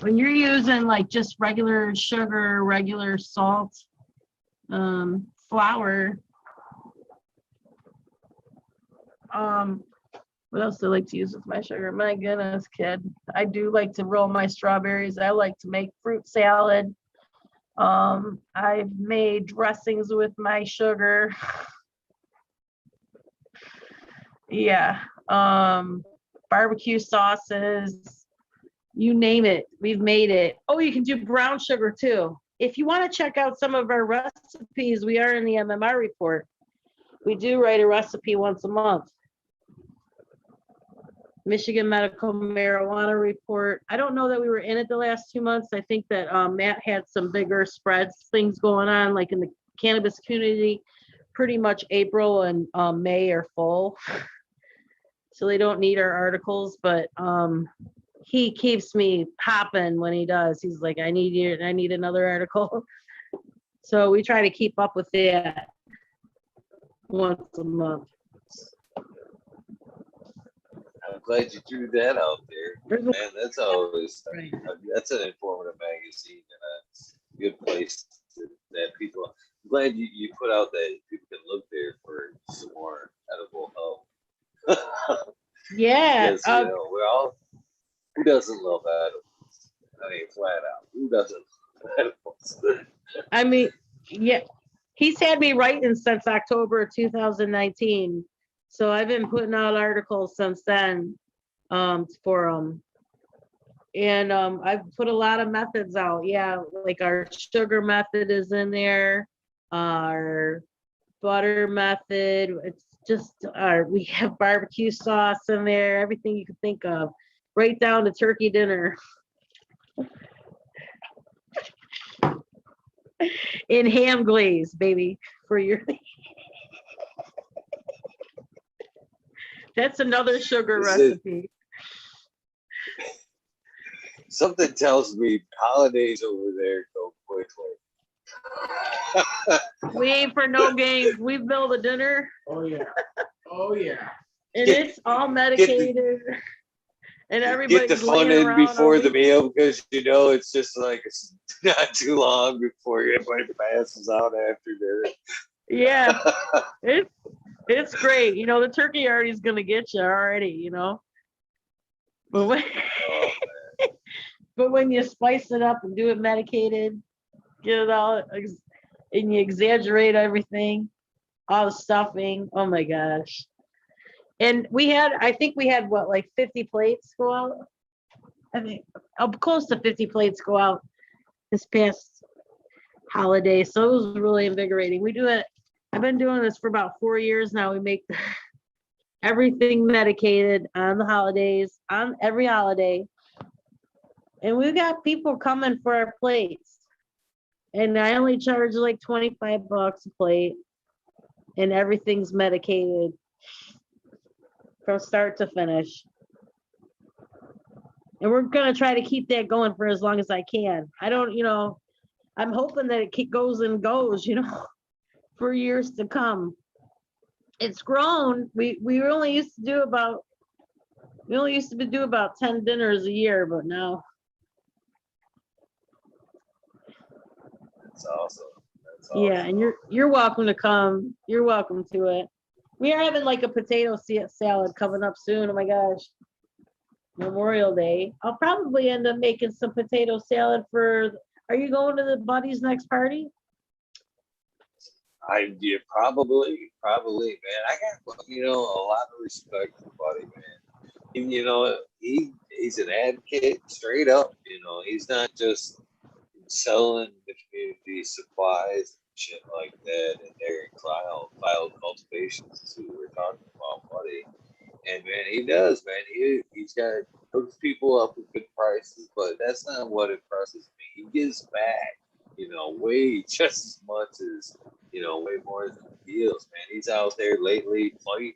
When you're using like just regular sugar, regular salt, flour, what else do I like to use with my sugar? My goodness, kid. I do like to roll my strawberries. I like to make fruit salad. I've made dressings with my sugar. Yeah. Barbecue sauces, you name it, we've made it. Oh, you can do brown sugar too. If you want to check out some of our recipes, we are in the MMR report. We do write a recipe once a month. Michigan Medical Marijuana Report. I don't know that we were in it the last 2 months. I think that Matt had some bigger spreads, things going on, like in the cannabis community. Pretty much April and May are full. So they don't need our articles, but he keeps me popping when he does. He's like, I need another article. So we try to keep up with that once a month. I'm glad you threw that out there. Man, that's always, Right. that's an informative magazine and a good place that people, I'm glad you put out that people can look there for some more edible help. Yeah. Because, you know, we're all, who doesn't love edibles? I mean, flat out, who doesn't love edibles? I mean, yeah, he's had me writing since October 2019. So I've been putting out articles since then for and I've put a lot of methods out. Yeah, like our sugar method is in there, our butter method. It's just we have barbecue sauce in there, everything you can think of, right down to turkey dinner. In ham glaze, baby, for your. That's another sugar recipe. Something tells me holidays over there go quickly. We ain't for no games. We build a dinner. Oh yeah. Oh yeah. And Get- it's all medicated. And Get everybody's the fun laying in around before on the meal because you know it's just like it's not too long before everybody passes out after dinner. Yeah, it's great. You know, the turkey already is gonna get you already, you know. But when, Oh, but when you spice it up and do it medicated, get it all and you exaggerate everything, all the stuffing. Oh my gosh. And I think we had what, like 50 plates go out? I mean, close to 50 plates go out this past holiday. So it was really invigorating. We do it. I've been doing this for about 4 years now. We make everything medicated on the holidays, on every holiday. And we got people coming for our plates. And I only charge like $25 a plate. And everything's medicated from start to finish. And we're going to try to keep that going for as long as I can. I'm hoping that it goes and goes, for years to come. It's grown. We only used to do about 10 dinners a year, but now. that's awesome. That's awesome. Yeah, and you're welcome to come. You're welcome to it. We are having like a potato salad coming up soon. Oh my gosh. Memorial Day. I'll probably end up making some potato salad are you going to the buddy's next party? Yeah, probably, man. I got, a lot of respect for Buddy, man. And, he's an advocate straight up. He's not just selling the community supplies and shit like that and their cloud cultivations is who we're talking about, Buddy. And man, he does, man. He's got hooks people up with good prices, but that's not what impresses me. He gives back, way just as much as, way more than he deals, man. He's out there lately fighting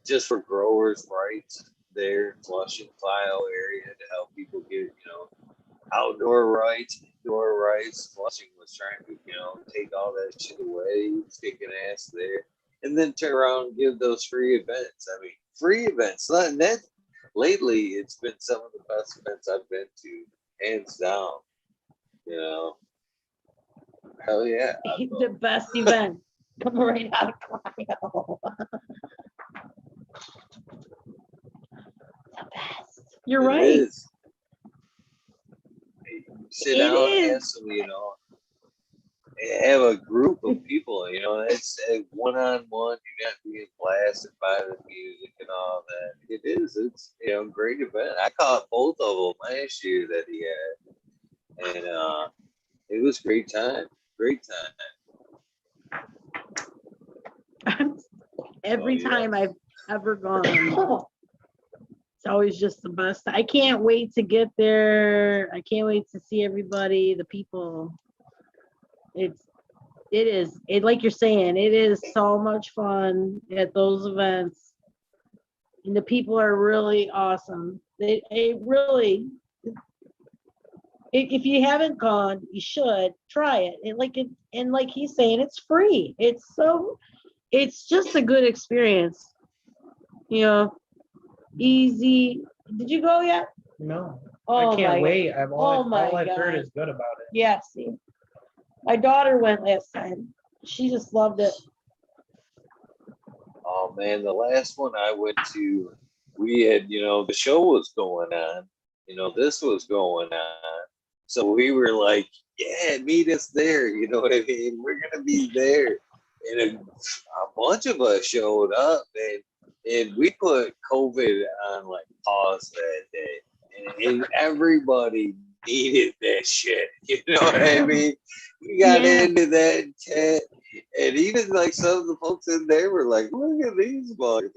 just for growers' rights there in Flushing, Clio area to help people get, outdoor rights, indoor rights. Flushing was trying to, take all that shit away. He was kicking ass there. And then turn around and give those free events. I mean, free events. That lately, it's been some of the best events I've been to, hands down. Hell yeah. The best event. Come right out of Clio. The best. You're right. It is. Sit It down and is. have some, have a group of people, it's a one-on-one, you're not being blasted by the music and all that. It's a great event. I caught both of them last year that he had. And it was great time. Every Oh, yeah. time I've ever gone, it's always just the best. I can't wait to get there. I can't wait to see everybody, the people. It is like you're saying, it is so much fun at those events. And the people are really awesome. It really, if you haven't gone, you should try it. And like he's saying, it's free. It's just a good experience. You know, easy. Did you go yet? No, Oh I can't my wait. All I've heard God. is good about it. Yeah, see. My daughter went last time. She just loved it. Oh man, the last one I went to, we had, the show was going on, this was going on. So we were like, yeah, meet us there. You know what I mean? We're gonna be there. And a bunch of us showed up, and we put COVID on like pause that day. And everybody needed that shit. You know what I mean? We got into that tent. And even like some of the folks in there were like, look at these motherfuckers.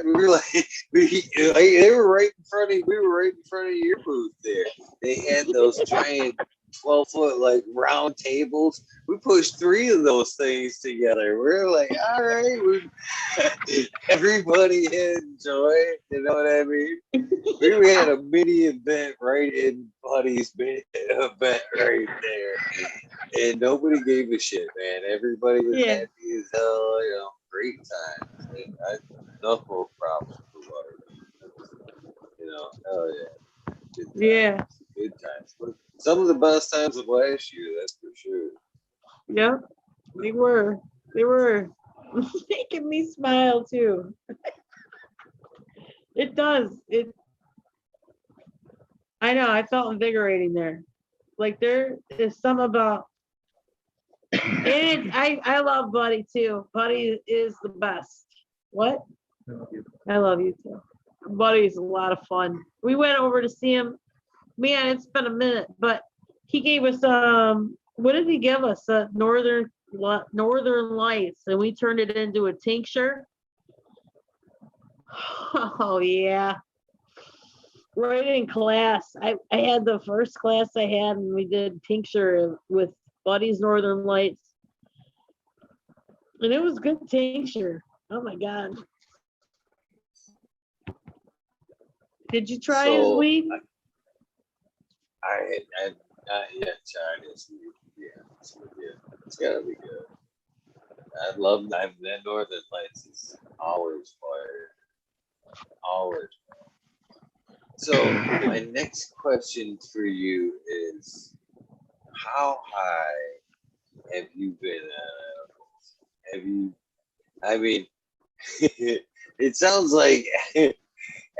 We were like, they were right in front of, we were right in front of your booth there. They had those giant 12-foot like round tables. We pushed 3 of those things together. We're like, all right, everybody enjoy. You know what I mean? We had a mini event right in Buddy's mini event right there. And nobody gave a shit, man. Everybody was happy as hell, great time. And enough more problems for water. Hell yeah. Good times. Yeah. Good times. Some of the best times of last year, that's for sure. Yep. They were making me smile too. It does. I know, I felt invigorating there. Like there is some about and I love Buddy too. Buddy is the best. What? I love you too. Buddy's a lot of fun. We went over to see him. Man, it's been a minute, but he gave us what did he give us? Northern Lights, and we turned it into a tincture. Oh yeah. Right in class. I had the first class I had, and we did tincture with Buddy's Northern Lights. And it was good tincture. Oh my God. Did you try his weed? I had not yet tried his weed. Yeah, it's gotta be good. I love that Northern Lights is always fire. Always. So my next question for you is, how high have you been at? Have you, I mean, it sounds like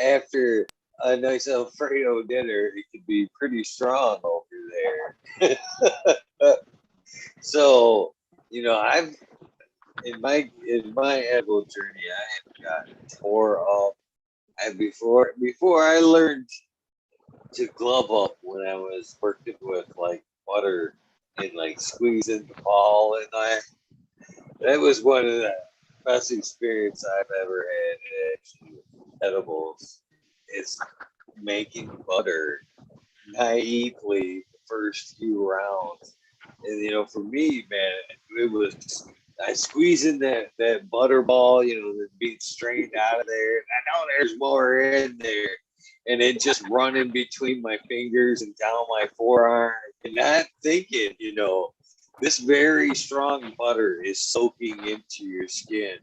after a nice Alfredo dinner, it could be pretty strong over there. So, I've in my edible journey, I have gotten tore up. And before I learned to glove up when I was working with like butter and like squeezing the ball, and that was one of the best experience I've ever had actually with edibles. Is making butter naively the first few rounds. And for me, man, it was I squeeze in that butter ball, that's being strained out of there. I know there's more in there. And it just running between my fingers and down my forearm. And not thinking, this very strong butter is soaking into your skin.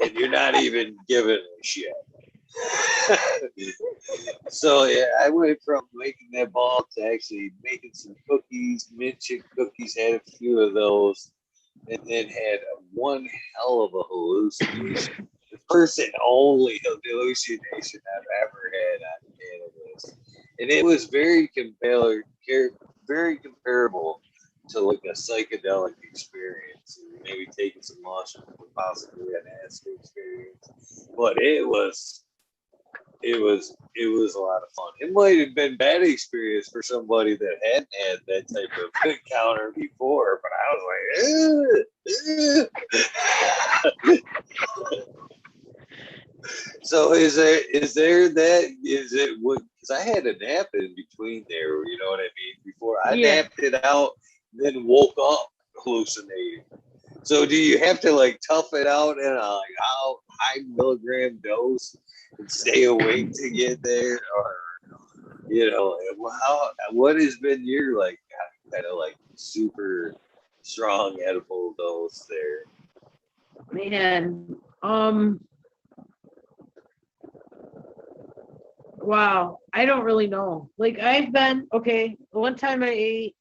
And you're not even giving a shit. So yeah, I went from making that ball to actually making some cookies, mint chip cookies, had a few of those, and then had one hell of a hallucination. The first and only hallucination I've ever had on cannabis. And it was very comparable to like a psychedelic experience. Maybe taking some mushrooms, possibly an acid experience. But it was a lot of fun. It might have been bad experience for somebody that hadn't had that type of encounter before, but I was like, So is it what? Because I had a nap in between there, what I mean? Before I napped it out, then woke up hallucinating. So do you have to like tough it out in a like how high milligram dose and stay awake to get there, or how what has been your like kind of like super strong edible dose there? Man, wow, I don't really know. Like I've been okay. One time I ate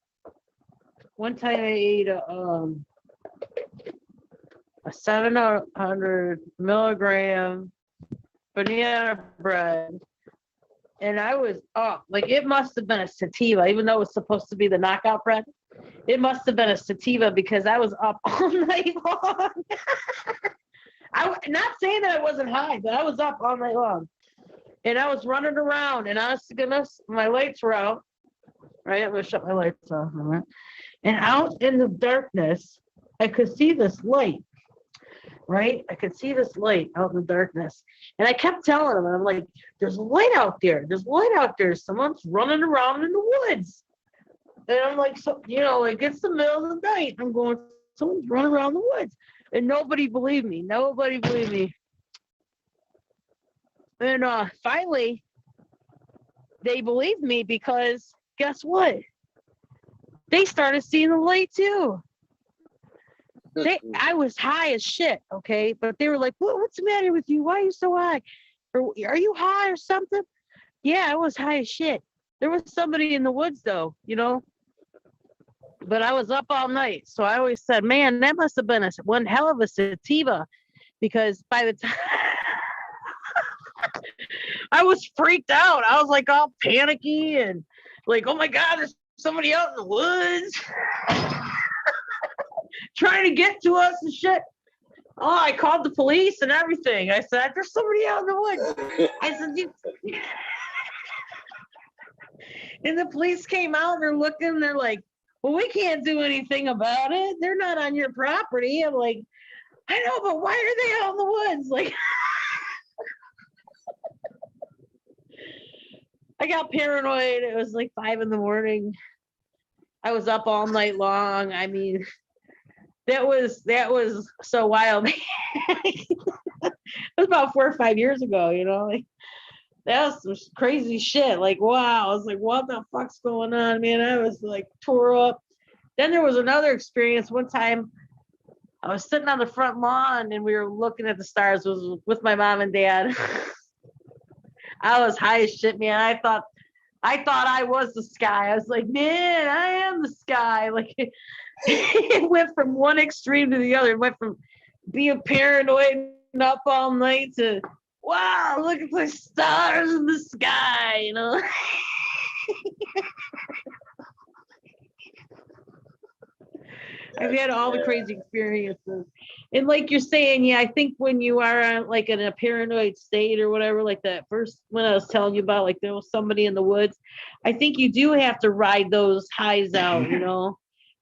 a 700 milligram banana bread, and I was up. Like it must have been a sativa, even though it was supposed to be the knockout bread. It must have been a sativa because I was up all night long. I'm not saying that I wasn't high, but I was up all night long. And I was running around, and honest to goodness, my lights were out. Right? I'm going to shut my lights off. Right? And out in the darkness, I could see this light. Right? I could see this light out in the darkness. And I kept telling him, and I'm like, there's a light out there. There's light out there. Someone's running around in the woods. And I'm like, so, like it's the middle of the night. I'm going, someone's running around the woods. And nobody believed me. Nobody believed me. And finally, they believed me because guess what? They started seeing the light too. I was high as shit, okay? But they were like, what's the matter with you? Why are you so high? Or are you high or something? Yeah, I was high as shit. There was somebody in the woods though, But I was up all night. So I always said, man, that must have been one hell of a sativa. Because by the time I was freaked out, I was like all panicky and like, oh my God, there's somebody out in the woods trying to get to us and shit. Oh, I called the police and everything. I said, there's somebody out in the woods. I said, and the police came out and they're looking, they're like, well, we can't do anything about it. They're not on your property. I'm like, I know, but why are they out in the woods? Like, I got paranoid. It was like 5 a.m. I was up all night long. I mean, that was so wild. It was about 4 or 5 years ago, like that was some crazy shit. Like, wow. I was like, what the fuck's going on, man? I was like tore up. Then there was another experience. One time I was sitting on the front lawn and we were looking at the stars. It was with my mom and dad. I was high as shit, man. I thought I was the sky. I was like, man, I am the sky. Like it went from one extreme to the other. It went from being paranoid and up all night to, wow, look at the stars in the sky, I've had all the crazy experiences. And like you're saying, yeah, I think when you are like in a paranoid state or whatever, like that first when I was telling you about, like there was somebody in the woods, I think you do have to ride those highs out,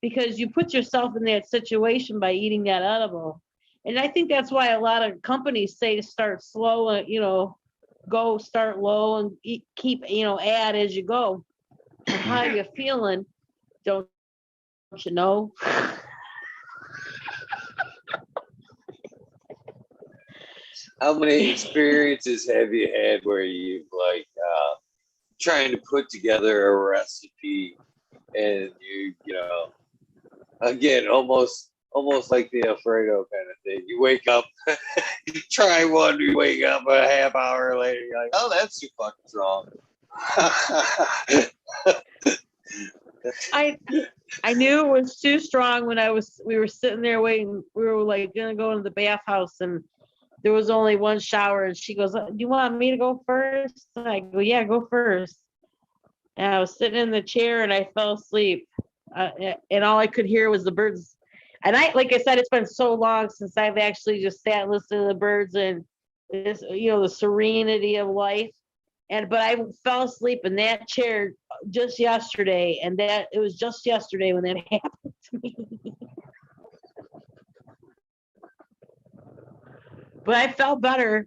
because you put yourself in that situation by eating that edible. And I think that's why a lot of companies say to start slow, go start low and keep, add as you go. How you feeling? Don't you know? How many experiences have you had where you've like trying to put together a recipe and again almost like the Alfredo kind of thing. You wake up, you try one, you wake up a half hour later, you're like, oh, that's too fucking strong. I knew it was too strong when we were sitting there waiting. We were like gonna go into the bathhouse and there was only one shower and she goes, do you want me to go first? I go, yeah, go first. And I was sitting in the chair and I fell asleep. And all I could hear was the birds. And like I said, it's been so long since I've actually just sat and listened to the birds and this, the serenity of life. But I fell asleep in that chair just yesterday. And it was just yesterday when that happened to me. But I felt better.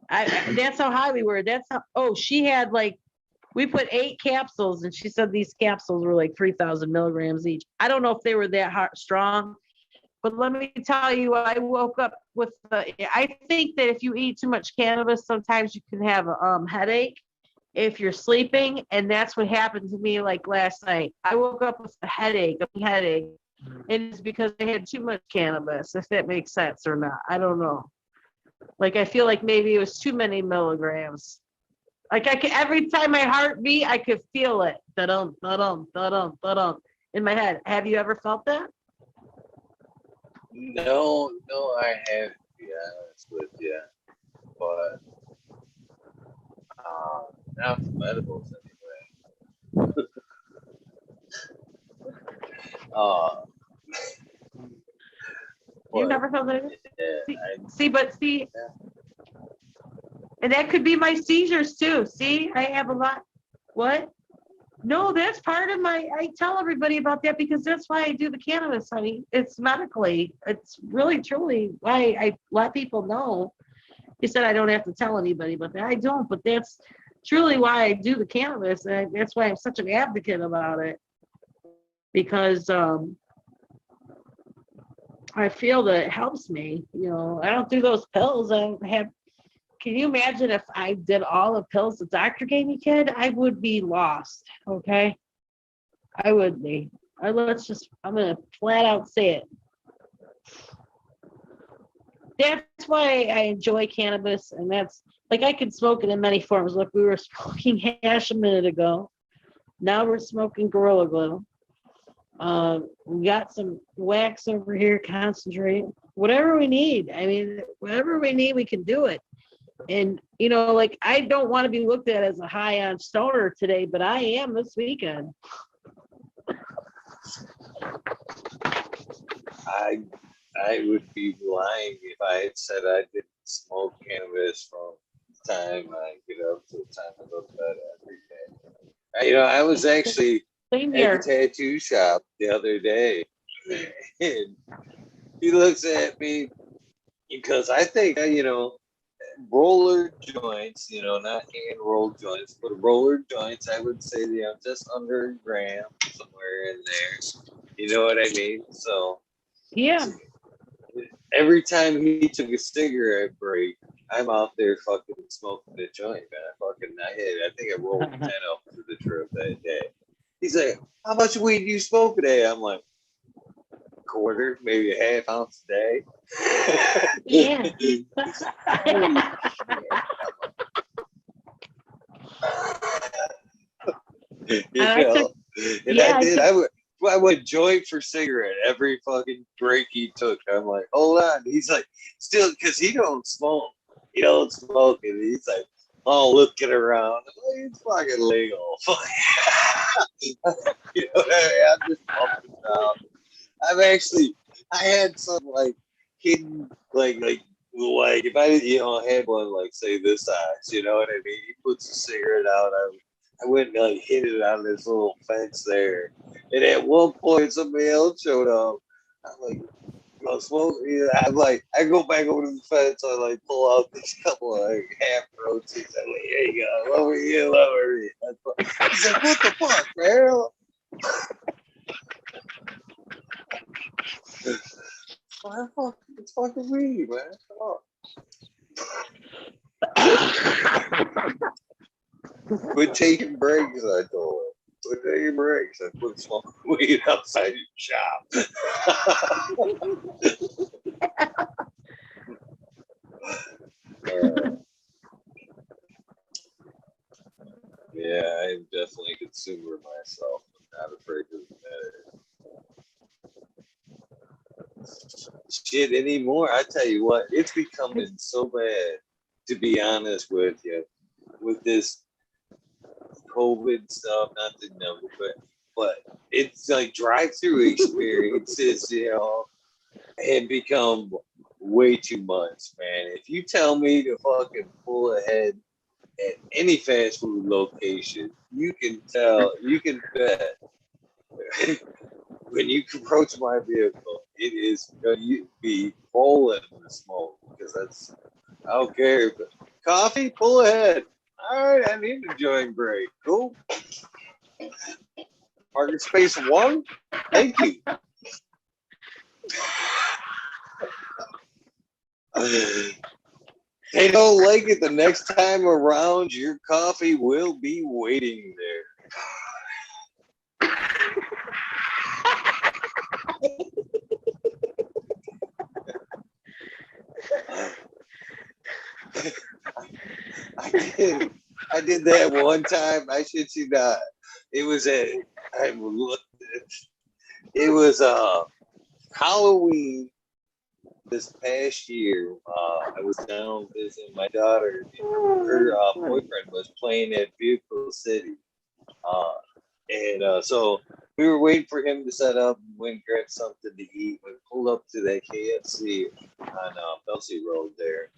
That's how high we were. She had we put 8 capsules and she said these capsules were like 3,000 milligrams each. I don't know if they were that strong, But let me tell you, I woke up with I think that if you eat too much cannabis, sometimes you can have a headache if you're sleeping, and that's what happened to me like last night. I woke up with a headache, and it's because I had too much cannabis, if that makes sense or not. I don't know. Like I feel like maybe it was too many milligrams. Like I could, every time my heart beat, I could feel it. Da-dum, da-dum, da-dum, da-dum in my head. Have you ever felt that? No, I haven't, to be honest with you. But not from edibles anyway. You but, never felt that? yeah, See, and that could be my seizures too. See, I have a lot. What? No, that's part of I tell everybody about that because that's why I do the cannabis, honey. It's medically. It's really, truly why I let people know. You said I don't have to tell anybody, but I don't. But that's truly why I do the cannabis. And that's why I'm such an advocate about it. Because I feel that it helps me. You know, I don't do those pills. I don't have. Can you imagine if I did all the pills the doctor gave me, kid? I would be lost. Okay, I would be. I'm gonna flat out say it. That's why I enjoy cannabis, and that's like I could smoke it in many forms. Look, we were smoking hash a minute ago. Now we're smoking Gorilla Glue. We got some wax over here, concentrate, whatever we need. I mean, whatever we need, we can do it. And, you know, like, I don't want to be looked at as a high on stoner today, but I am this weekend. I would be lying if I had said I didn't smoke cannabis from the time I get up to the time I go to bed every day. You know, I was actually Same at here. the tattoo shop the other day, and he looks at me because I think, you know, roller joints, you know, not hand rolled joints, but roller joints, I would say, you know, just under a gram, somewhere in there. You know what I mean? So Yeah. every time he took a cigarette break, I'm out there fucking smoking a joint, man. I think I rolled 10 up for the trip that day. He's like, how much weed do you smoke a day? I'm like, quarter, maybe a half ounce a day. Yeah. You know, yeah, I did. I would joint for cigarette every fucking break he took. I'm like, hold on. He's like, still, because he don't smoke. He don't smoke, and he's like, oh, looking around. I'm like, it's fucking legal. You know what I mean? I'm just bumping around. I had some like hidden, like if I didn't, you know, had one like say this size, you know what I mean? He puts a cigarette out. I went and like hit it on this little fence there, and at one point somebody else showed up. I'm like, you know, smoke. Yeah, I'm like, I go back over to the fence. I like pull out these couple of like half roaches. I'm like, here you go, lower you. He's like, what the fuck, man? It's fucking weed, man. Come on. Quit taking breaks, I told him. Quit taking breaks. I quit smoking weed outside your shop. Yeah, I'm definitely a consumer myself. I'm not afraid to admit it. Shit anymore. I tell you what, it's becoming so bad, to be honest with you, with this COVID stuff, not to know, but it's like drive-through experiences, you know, have become way too much, man. If you tell me to fucking pull ahead at any fast food location, you can bet when you approach my vehicle, it is going to be rolling with smoke because I don't care. But coffee, pull ahead. All right, I need a joint break. Cool. Parking space 1. Thank you. They don't like it the next time around. Your coffee will be waiting there. I did that one time. I shit you not. It was it was Halloween this past year. I was down visiting my daughter. Her boyfriend was playing at Vehicle City, and so we were waiting for him to set up and went and grab something to eat. We pulled up to that KFC on Belsey Road there.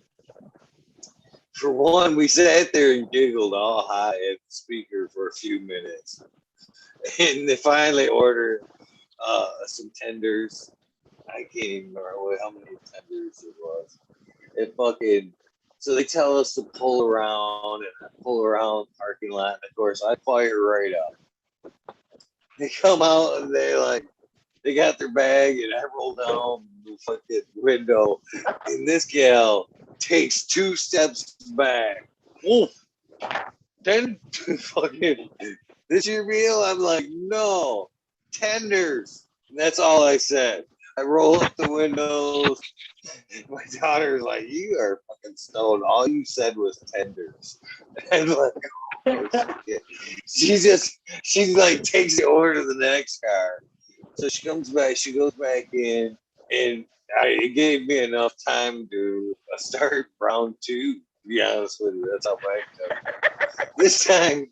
For one, we sat there and giggled all high at the speaker for a few minutes. And they finally ordered some tenders. I can't even remember how many tenders it was. So they tell us to pull around, and I pull around the parking lot. And of course, I fire right up. They come out and they got their bag, and I roll down the fucking window, and this gal takes 2 steps back. Woof. Then fucking, this your meal? I'm like, no, tenders. And that's all I said. I roll up the windows. My daughter's like, you are fucking stoned. All you said was tenders. And I'm like, oh, shit. She like takes it over to the next car. So she comes back, she goes back in, and it gave me enough time to start round 2, to be honest with you. That's how bad. This time,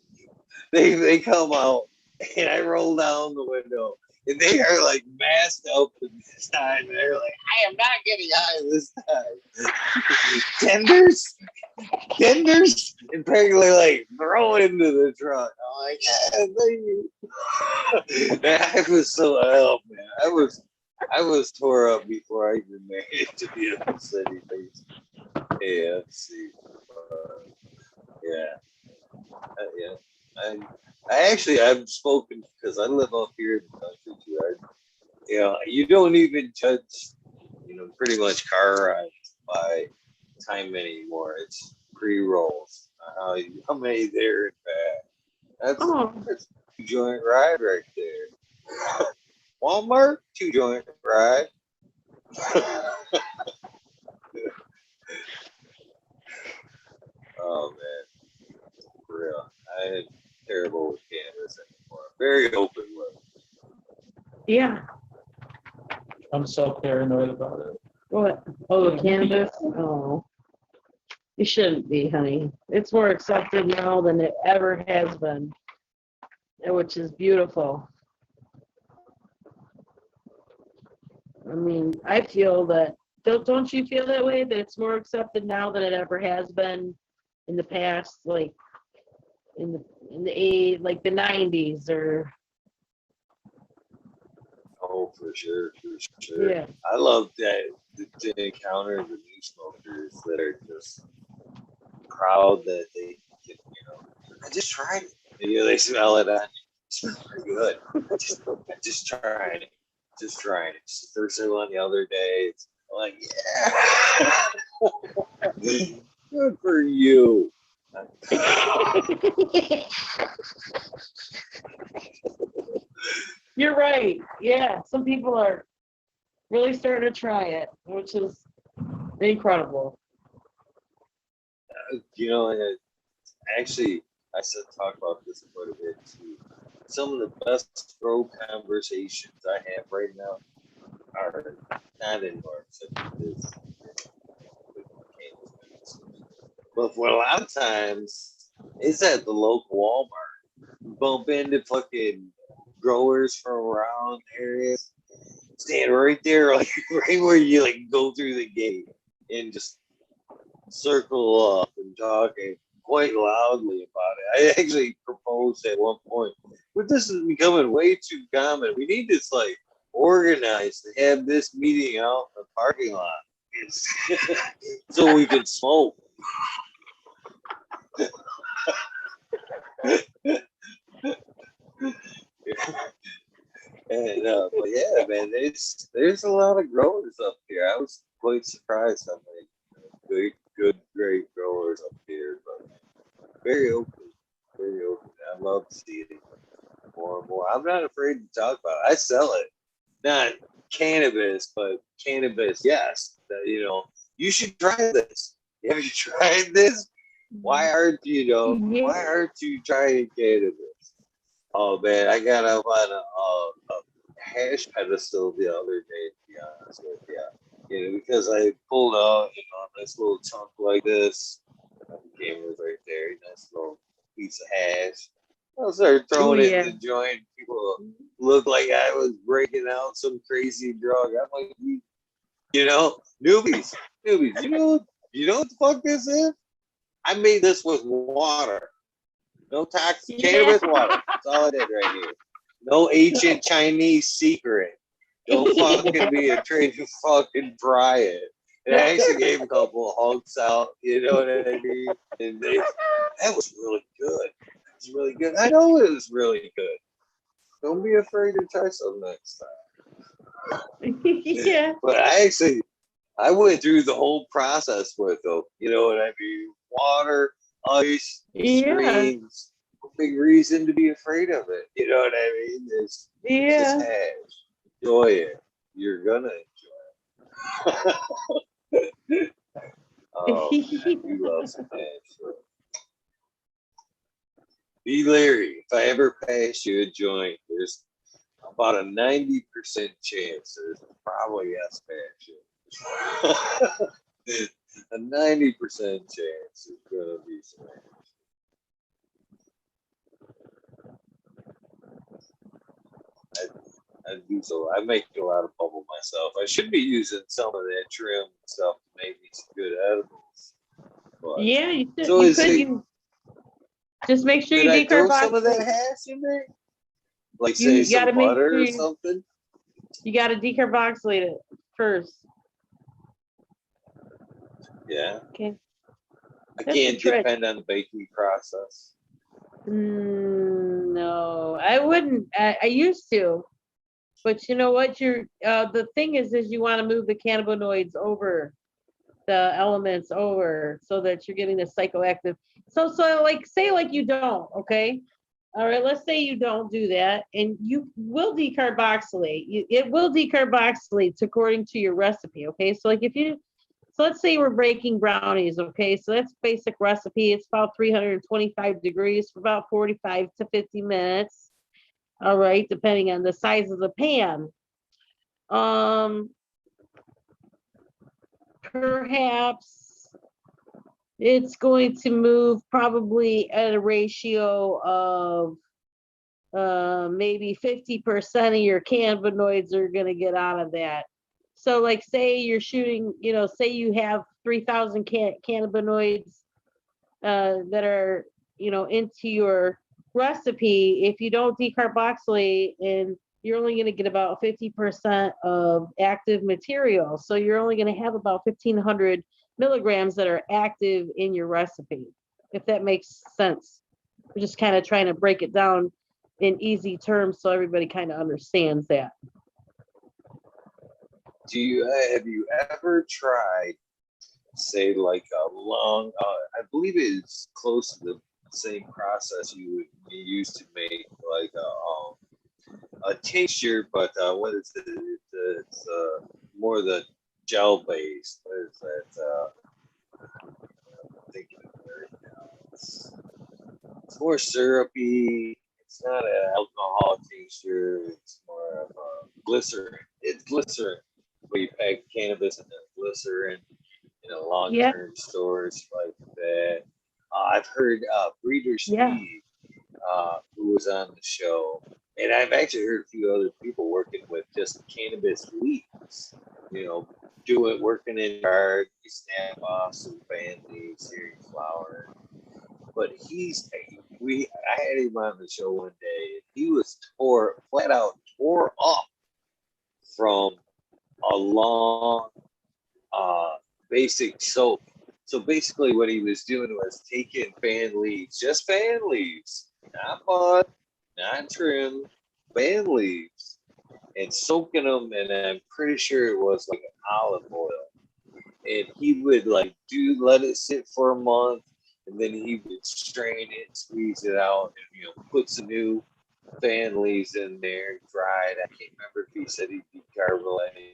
they come out, and I roll down the window, and they are like masked up this time. And they're like, I am not getting high this time. Tenders, and practically like throw it into the truck. I'm like, yeah, thank you. Man, I was so man. I was tore up before I even made it to the other city. KFC. Yeah. I've spoken because I live up here in the country too. You don't even judge, pretty much car rides by time anymore. It's pre-rolls. How many there and back? That's a 2-joint ride right there. Walmart, 2-joint ride. Oh man, for real. I had terrible with cannabis anymore. Very open with. Yeah. I'm so paranoid about it. What? Oh, cannabis? Oh. You shouldn't be, honey. It's more accepted now than it ever has been, which is beautiful. I mean, I feel that. Don't you feel that way? That it's more accepted now than it ever has been in the past, like in the like the 90s or. Oh, for sure. Yeah. I love that to encounter the new smokers that are just proud that they can, I just tried it. They smell it on you. It smells pretty good. I just tried it. Just trying it. It's the first one the other day. It's like, yeah. Good for you. You're right. Yeah, some people are really starting to try it, which is incredible. Actually, I said talk about this quite a bit too. Some of the best bro conversations I have right now are not anymore, except for this. But for a lot of times, it's at the local Walmart. Bump into fucking growers from around areas, stand right there, like right where you like go through the gate and just circle up and talking quite loudly about it. I actually proposed at one point, but this is becoming way too common. We need this like organized to have this meeting out in the parking lot so we can smoke. But yeah, man, there's a lot of growers up here. I was quite surprised how many very open. Very open. I love seeing it more and more. I'm not afraid to talk about it. I sell it. Not cannabis, but cannabis, yes. You know, you should try this. Have you tried this? Why aren't why aren't you trying cannabis? Oh man, I got up on a hash pedestal the other day, to be honest with you. You know, because I pulled out, a nice little chunk like this. The camera's right there, nice little piece of hash. I started throwing it in the joint. People looked like I was breaking out some crazy drug. I'm like, newbies. You know what the fuck this is? I made this with water. No toxic cannabis water. That's all I did right here. No ancient Chinese secret. Don't fucking be afraid to fucking try it. And I actually gave a couple of hunks out, you know what I mean? And that was really good. It was really good. I know it was really good. Don't be afraid to try some next time. Yeah. But I went through the whole process with them. You know what I mean? Water, ice, screens. No big reason to be afraid of it. You know what I mean? It's just hash. Enjoy it. You're gonna enjoy it. Oh, man, we love some hash. Be leery. If I ever pass you a joint, there's about a 90% chance there's probably a smash. A 90% chance there's gonna be some I do so. I make a lot of bubble myself. I should be using some of that trim stuff to make me some good edibles. But, Yeah, you should. so You could. Just make sure did you I throw decarboxylate. some of that hash in there? Like You say some gotta make butter sure or something? You got to decarboxylate it first. Yeah. Okay. I That's can't the trick. depend on the baking process. No, I wouldn't. I used to, but you know what? The thing is you want to move the cannabinoids over, the elements over, so that you're getting the psychoactive. So like say like you don't, okay? All right, let's say you don't do that, and you will decarboxylate. It will decarboxylate according to your recipe, okay? So like so let's say we're baking brownies, okay? So that's basic recipe. It's about 325 degrees for about 45 to 50 minutes. All right, depending on the size of the pan. Perhaps it's going to move probably at a ratio of maybe 50% of your cannabinoids are going to get out of that. So like say you're shooting, say you have 3,000 cannabinoids that are, into your recipe. If you don't decarboxylate, and you're only going to get about 50% of active material. So you're only going to have about 1,500 milligrams that are active in your recipe, if that makes sense. We're just kind of trying to break it down in easy terms so everybody kind of understands that. Have you ever tried, say, like a long? I believe it's close to the same process you would use to make like a tincture, but what is it? It's more the gel based. What is that? I'm thinking of it right now. It's more syrupy. It's not an alcohol tincture. It's more of a glycerin. It's glycerin. Where you pack cannabis and then glycerin in a long-term stores like that. I've heard Breeder Steve, who was on the show, and I've actually heard a few other people working with just cannabis leaves. Working in yard, you snap off some fan leaves, searing flower. But I had him on the show one day, and he was flat out tore up from a long basic soap. So basically what he was doing was taking just fan leaves, not bud, not trim, fan leaves, and soaking them, and I'm pretty sure it was like an olive oil. And he would let it sit for a month, and then he would strain it, squeeze it out, and put some new fan leaves in there, dried. I can't remember if he said he decarbonated.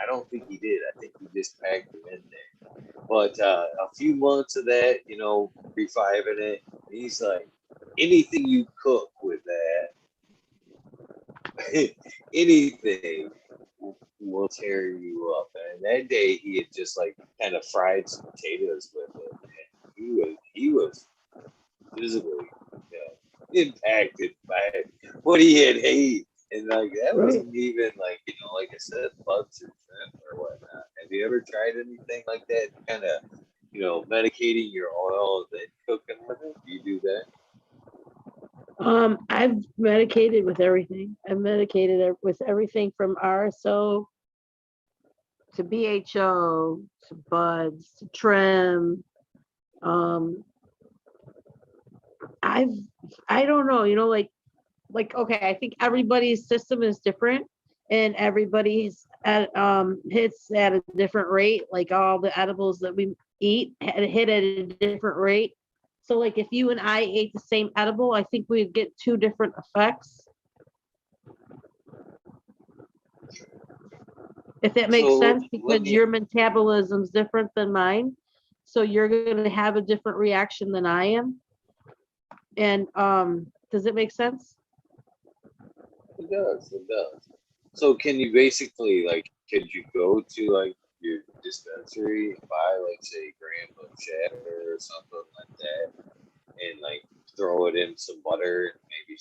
I don't think he did. I think he just packed them in there. But a few months of that, reviving it. He's like, anything you cook with that, anything will tear you up. And that day he had just like kind of fried some potatoes with it. And he was physically impacted by what he had ate. And like that wasn't even like, like I said, bugs or shrimp or whatnot. Have you ever tried anything like that? Kind of, medicating your oil and then cooking with it? Do you do that? I've medicated with everything. I've medicated with everything from RSO to BHO to buds to trim. I don't know, like okay, I think everybody's system is different and everybody's at hits at a different rate. Like all the edibles that we eat hit at a different rate. So like if you and I ate the same edible, I think we'd get two different effects. If that makes sense, because your metabolism's different than mine. So you're gonna have a different reaction than I am. And does it make sense? It does. So can you basically could you go to like your dispensary and buy like say a gram of shatter or something like that and like throw it in some butter and maybe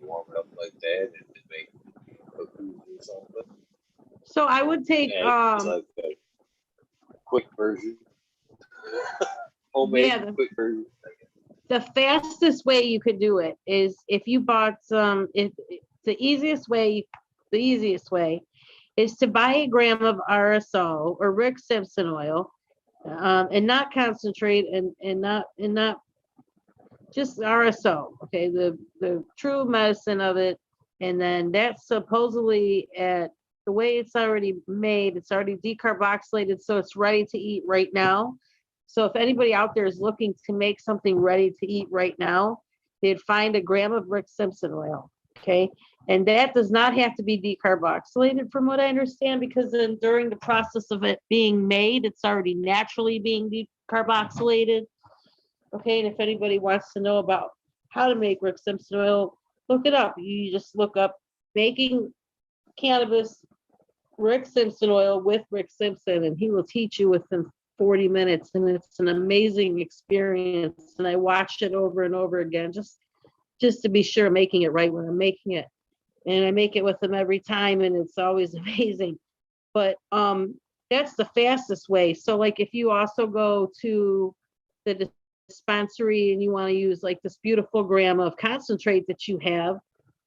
warm it up like that and then make cookies or something? So I would take it's like a quick version. Homemade quick version. The fastest way you could do it is if you bought some, the easiest way is to buy a gram of RSO or Rick Simpson oil, and not concentrate and not just RSO. Okay, the true medicine of it, and then that's supposedly at the way it's already made. It's already decarboxylated, so it's ready to eat right now. So if anybody out there is looking to make something ready to eat right now, they'd find a gram of Rick Simpson oil, okay? And that does not have to be decarboxylated from what I understand, because then during the process of it being made, it's already naturally being decarboxylated, okay? And if anybody wants to know about how to make Rick Simpson oil, look it up. You just look up making cannabis Rick Simpson oil with Rick Simpson, and he will teach you within 40 minutes, and it's an amazing experience. And I watch it over and over again, just to be sure I'm making it right when I'm making it. And I make it with them every time, and it's always amazing. But that's the fastest way. So like if you also go to the dispensary and you want to use like this beautiful gram of concentrate that you have,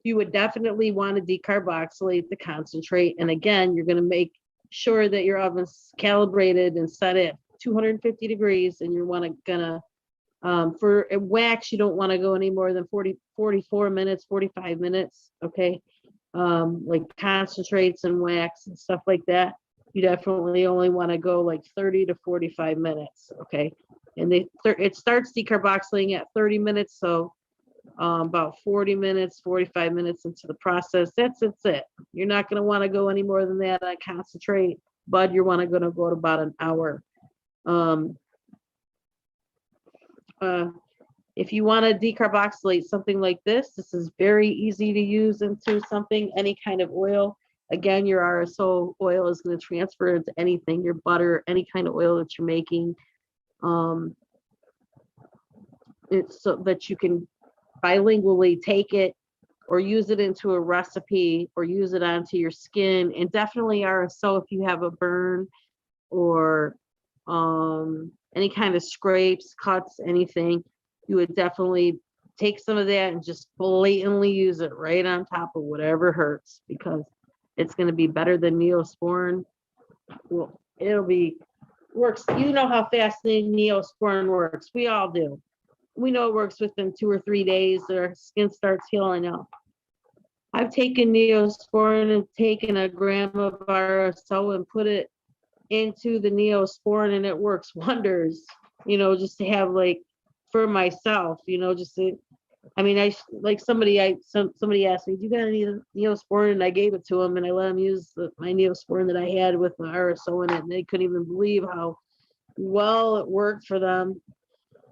you would definitely want to decarboxylate the concentrate. And again, you're going to make sure that your oven's calibrated and set at 250 degrees, and you're gonna for wax, you don't want to go any more than 44 minutes, 45 minutes, okay? Like concentrates and wax and stuff like that, you definitely only want to go like 30 to 45 minutes, okay? And it starts decarboxylating at 30 minutes, so about 40 minutes, 45 minutes into the process, that's it. You're not going to want to go any more than that on concentrate, bud. You're going to go to about an hour. If you want to decarboxylate something like this is very easy to use into something, any kind of oil. Again, your RSO oil is going to transfer into anything, your butter, any kind of oil that you're making. It's so that you can bilingually take it or use it into a recipe or use it onto your skin. And definitely RSO if you have a burn or any kind of scrapes, cuts, anything, you would definitely take some of that and just blatantly use it right on top of whatever hurts, because it's going to be better than Neosporin. Well, works. You know how fast the Neosporin works. We all do. We know it works within 2 or 3 days. Our skin starts healing up. I've taken Neosporin and taken a gram of RSO and put it into the Neosporin, and it works wonders. just to have like for myself, just to, I mean, like somebody asked me, do you got any Neosporin? And I gave it to them, and I let them use my Neosporin that I had with the RSO in it, and they couldn't even believe how well it worked for them.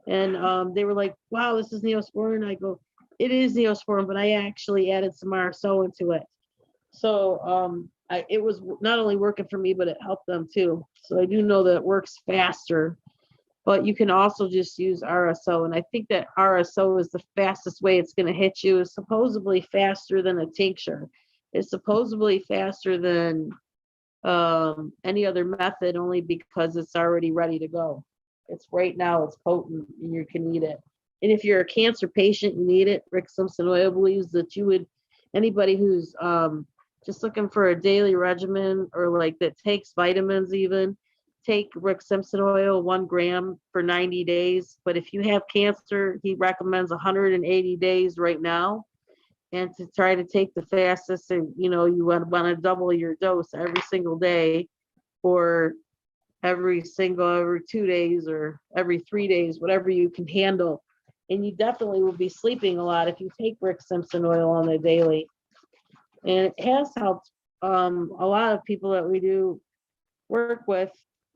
And they were like, wow, this is Neosporin. I go, it is Neosporin, but I actually added some RSO into it. So it was not only working for me, but it helped them too. So I do know that it works faster, but you can also just use RSO. And I think that RSO is the fastest way it's going to hit you. It's supposedly faster than a tincture. It's supposedly faster than any other method, only because it's already ready to go. It's right now, it's potent and you can eat it. And if you're a cancer patient, you need it. Rick Simpson Oil believes that anybody who's just looking for a daily regimen or like that takes vitamins even, take Rick Simpson oil 1 gram for 90 days. But if you have cancer, he recommends 180 days right now. And to try to take the fastest, and you want to double your dose every single day, or every 2 days, or every 3 days, whatever you can handle. And you definitely will be sleeping a lot if you take Rick Simpson oil on the daily. And it has helped a lot of people that we do work with,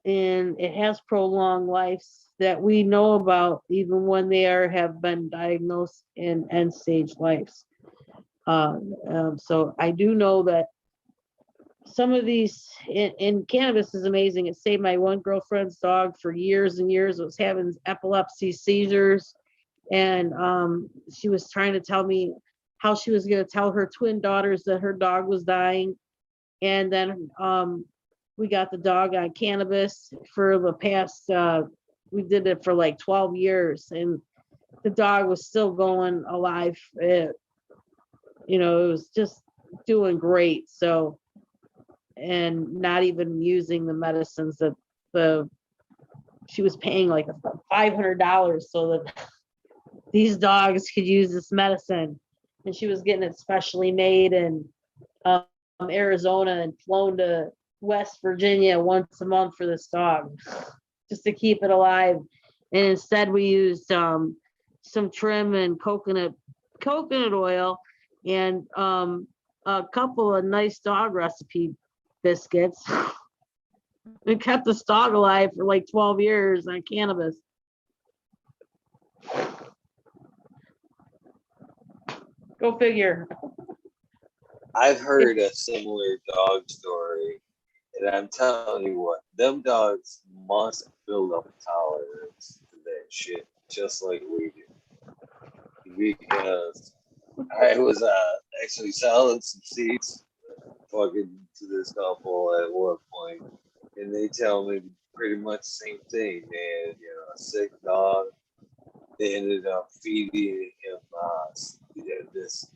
and it has prolonged lives that we know about, even when they have been diagnosed in end stage lives. So I do know that some of these in cannabis is amazing. It saved my one girlfriend's dog for years and years. It was having epilepsy seizures, and she was trying to tell me how she was going to tell her twin daughters that her dog was dying. And then we got the dog on cannabis for the past, we did it for like 12 years, and the dog was still going alive. It was just doing great. So, and not even using the medicines that she was paying like $500 so that these dogs could use this medicine. And she was getting it specially made in Arizona and flown to West Virginia once a month for this dog, just to keep it alive. And instead we used some trim and coconut oil, and a couple of nice dog recipe biscuits. We kept this dog alive for like 12 years on cannabis. Go figure. I've heard a similar dog story, and I'm telling you what, them dogs must build up a tolerance to that shit, just like we do. Because I was actually selling some seeds, talking to this couple at one point, and they tell me pretty much the same thing. They had, a sick dog. They ended up feeding him this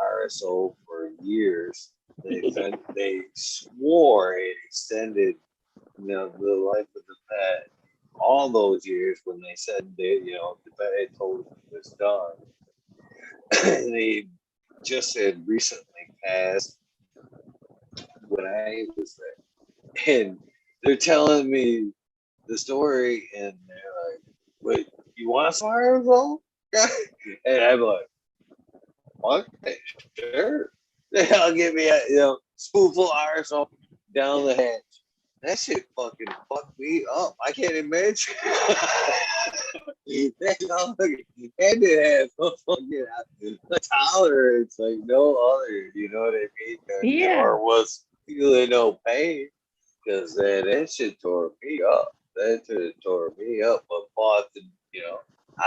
RSO for years. They swore it extended, the life of the pet all those years when they said the vet had told him he was done. And they just had recently passed when I was there. And they're telling me the story, and they're like, wait, you want some RSO? And I'm like, okay, sure. I'll give me a spoonful of RSO down the hatch. That shit fucking fucked me up. I can't imagine. That dog had to have a fucking tolerance like no other. You know what I mean? Yeah. Or was feeling no pain, because that shit tore me up. That shit tore me up. But fought,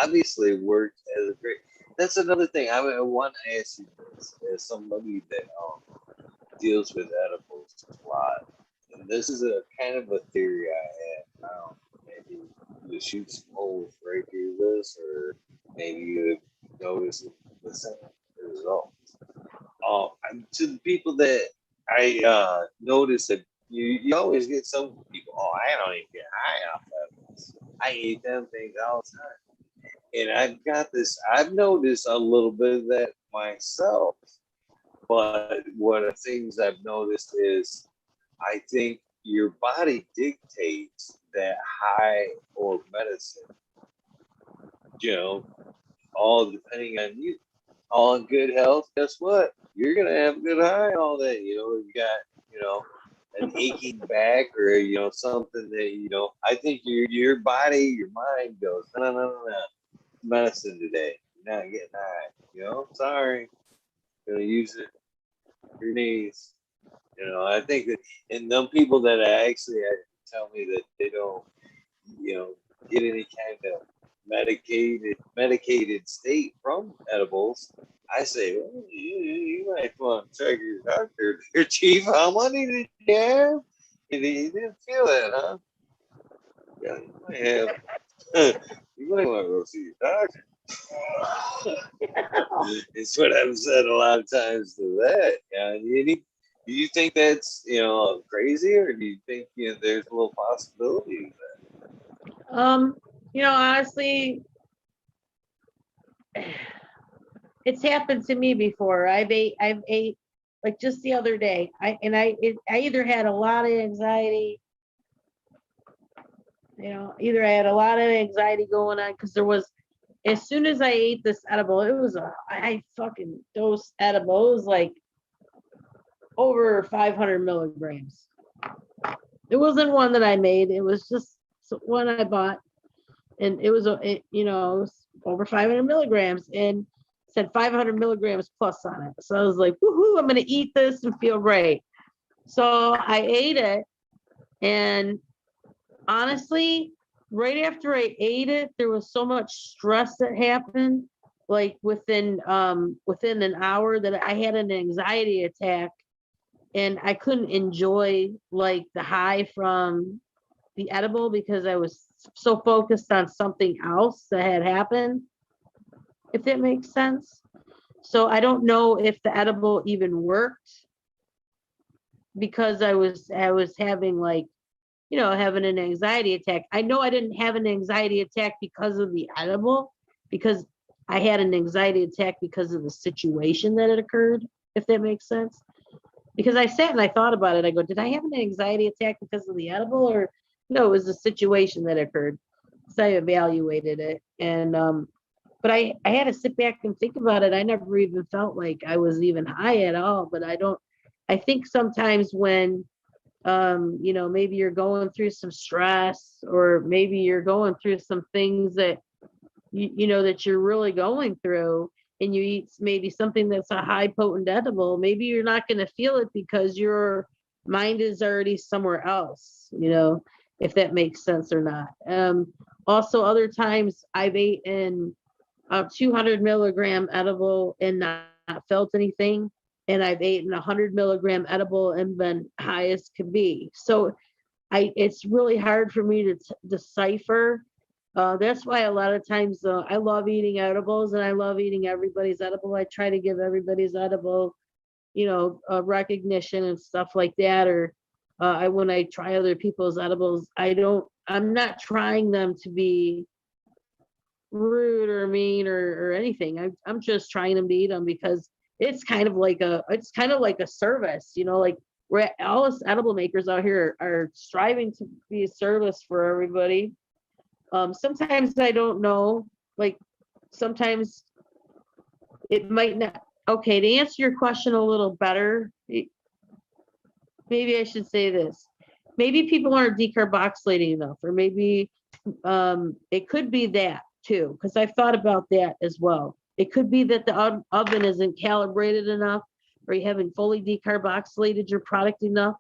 obviously worked as a great. That's another thing. I want to ask you this as somebody that deals with edibles a lot. And this is a kind of a theory I have. Maybe you shoot some holes right through this, or maybe you notice the same results. To the people that I notice that you always get some people, I don't even get high off edibles. I eat them things all the time. And I've noticed a little bit of that myself. But one of the things I've noticed is I think your body dictates that high or medicine, all depending on you, all in good health, guess what? You're going to have a good high all day. You got, an aching back or, something that, I think your body, your mind goes, no. Medicine today. You're not getting high. Sorry. Going to use it for your knees. I think that, and them people that actually tell me that they don't, get any kind of medicated state from edibles, I say, well, you might want to check your doctor, your chief. How money did you have? And you didn't feel it, huh? Yeah, you might have. You might want to go see your doctor. It's what I've said a lot of times to that. Yeah, do you think that's crazy, or do you think there's a little possibility of that? Honestly, it's happened to me before. I've ate like just the other day. I either had a lot of anxiety, either I had a lot of anxiety going on because there was, as soon as I ate this edible, it was I fucking dose edible. It was like over 500 milligrams. It wasn't one that I made. It was just one I bought, and it was it was over 500 milligrams, and said 500 milligrams plus on it. So I was like, woohoo! I'm gonna eat this and feel great. So I ate it, and honestly, right after I ate it, there was so much stress that happened. Like within an hour, that I had an anxiety attack, and I couldn't enjoy like the high from the edible because I was so focused on something else that had happened, if that makes sense. So I don't know if the edible even worked because I was having like, having an anxiety attack. I know I didn't have an anxiety attack because of the edible, because I had an anxiety attack because of the situation that had occurred, if that makes sense. Because I sat and I thought about it. I go, did I have an anxiety attack because of the edible, or no, it was the situation that occurred. So I evaluated it. And but I had to sit back and think about it. I never even felt like I was even high at all. But I think sometimes when maybe you're going through some stress, or maybe you're going through some things that that you're really going through, and you eat maybe something that's a high potent edible, maybe you're not going to feel it because your mind is already somewhere else, if that makes sense or not. Also, other times I've eaten a 200 milligram edible and not felt anything. And I've eaten 100 milligram edible and been high as could be. So it's really hard for me to decipher. That's why a lot of times I love eating edibles, and I love eating everybody's edible. I try to give everybody's edible, recognition and stuff like that. Or when I try other people's edibles, I'm not trying them to be rude or mean or anything. I'm just trying them to eat them because it's kind of like a service, like we're all us edible makers out here are striving to be a service for everybody. Sometimes I don't know, like sometimes it might not. Okay, to answer your question a little better, maybe I should say this. Maybe people aren't decarboxylating enough, or maybe it could be that too, because I've thought about that as well. It could be that the oven isn't calibrated enough, or you haven't fully decarboxylated your product enough,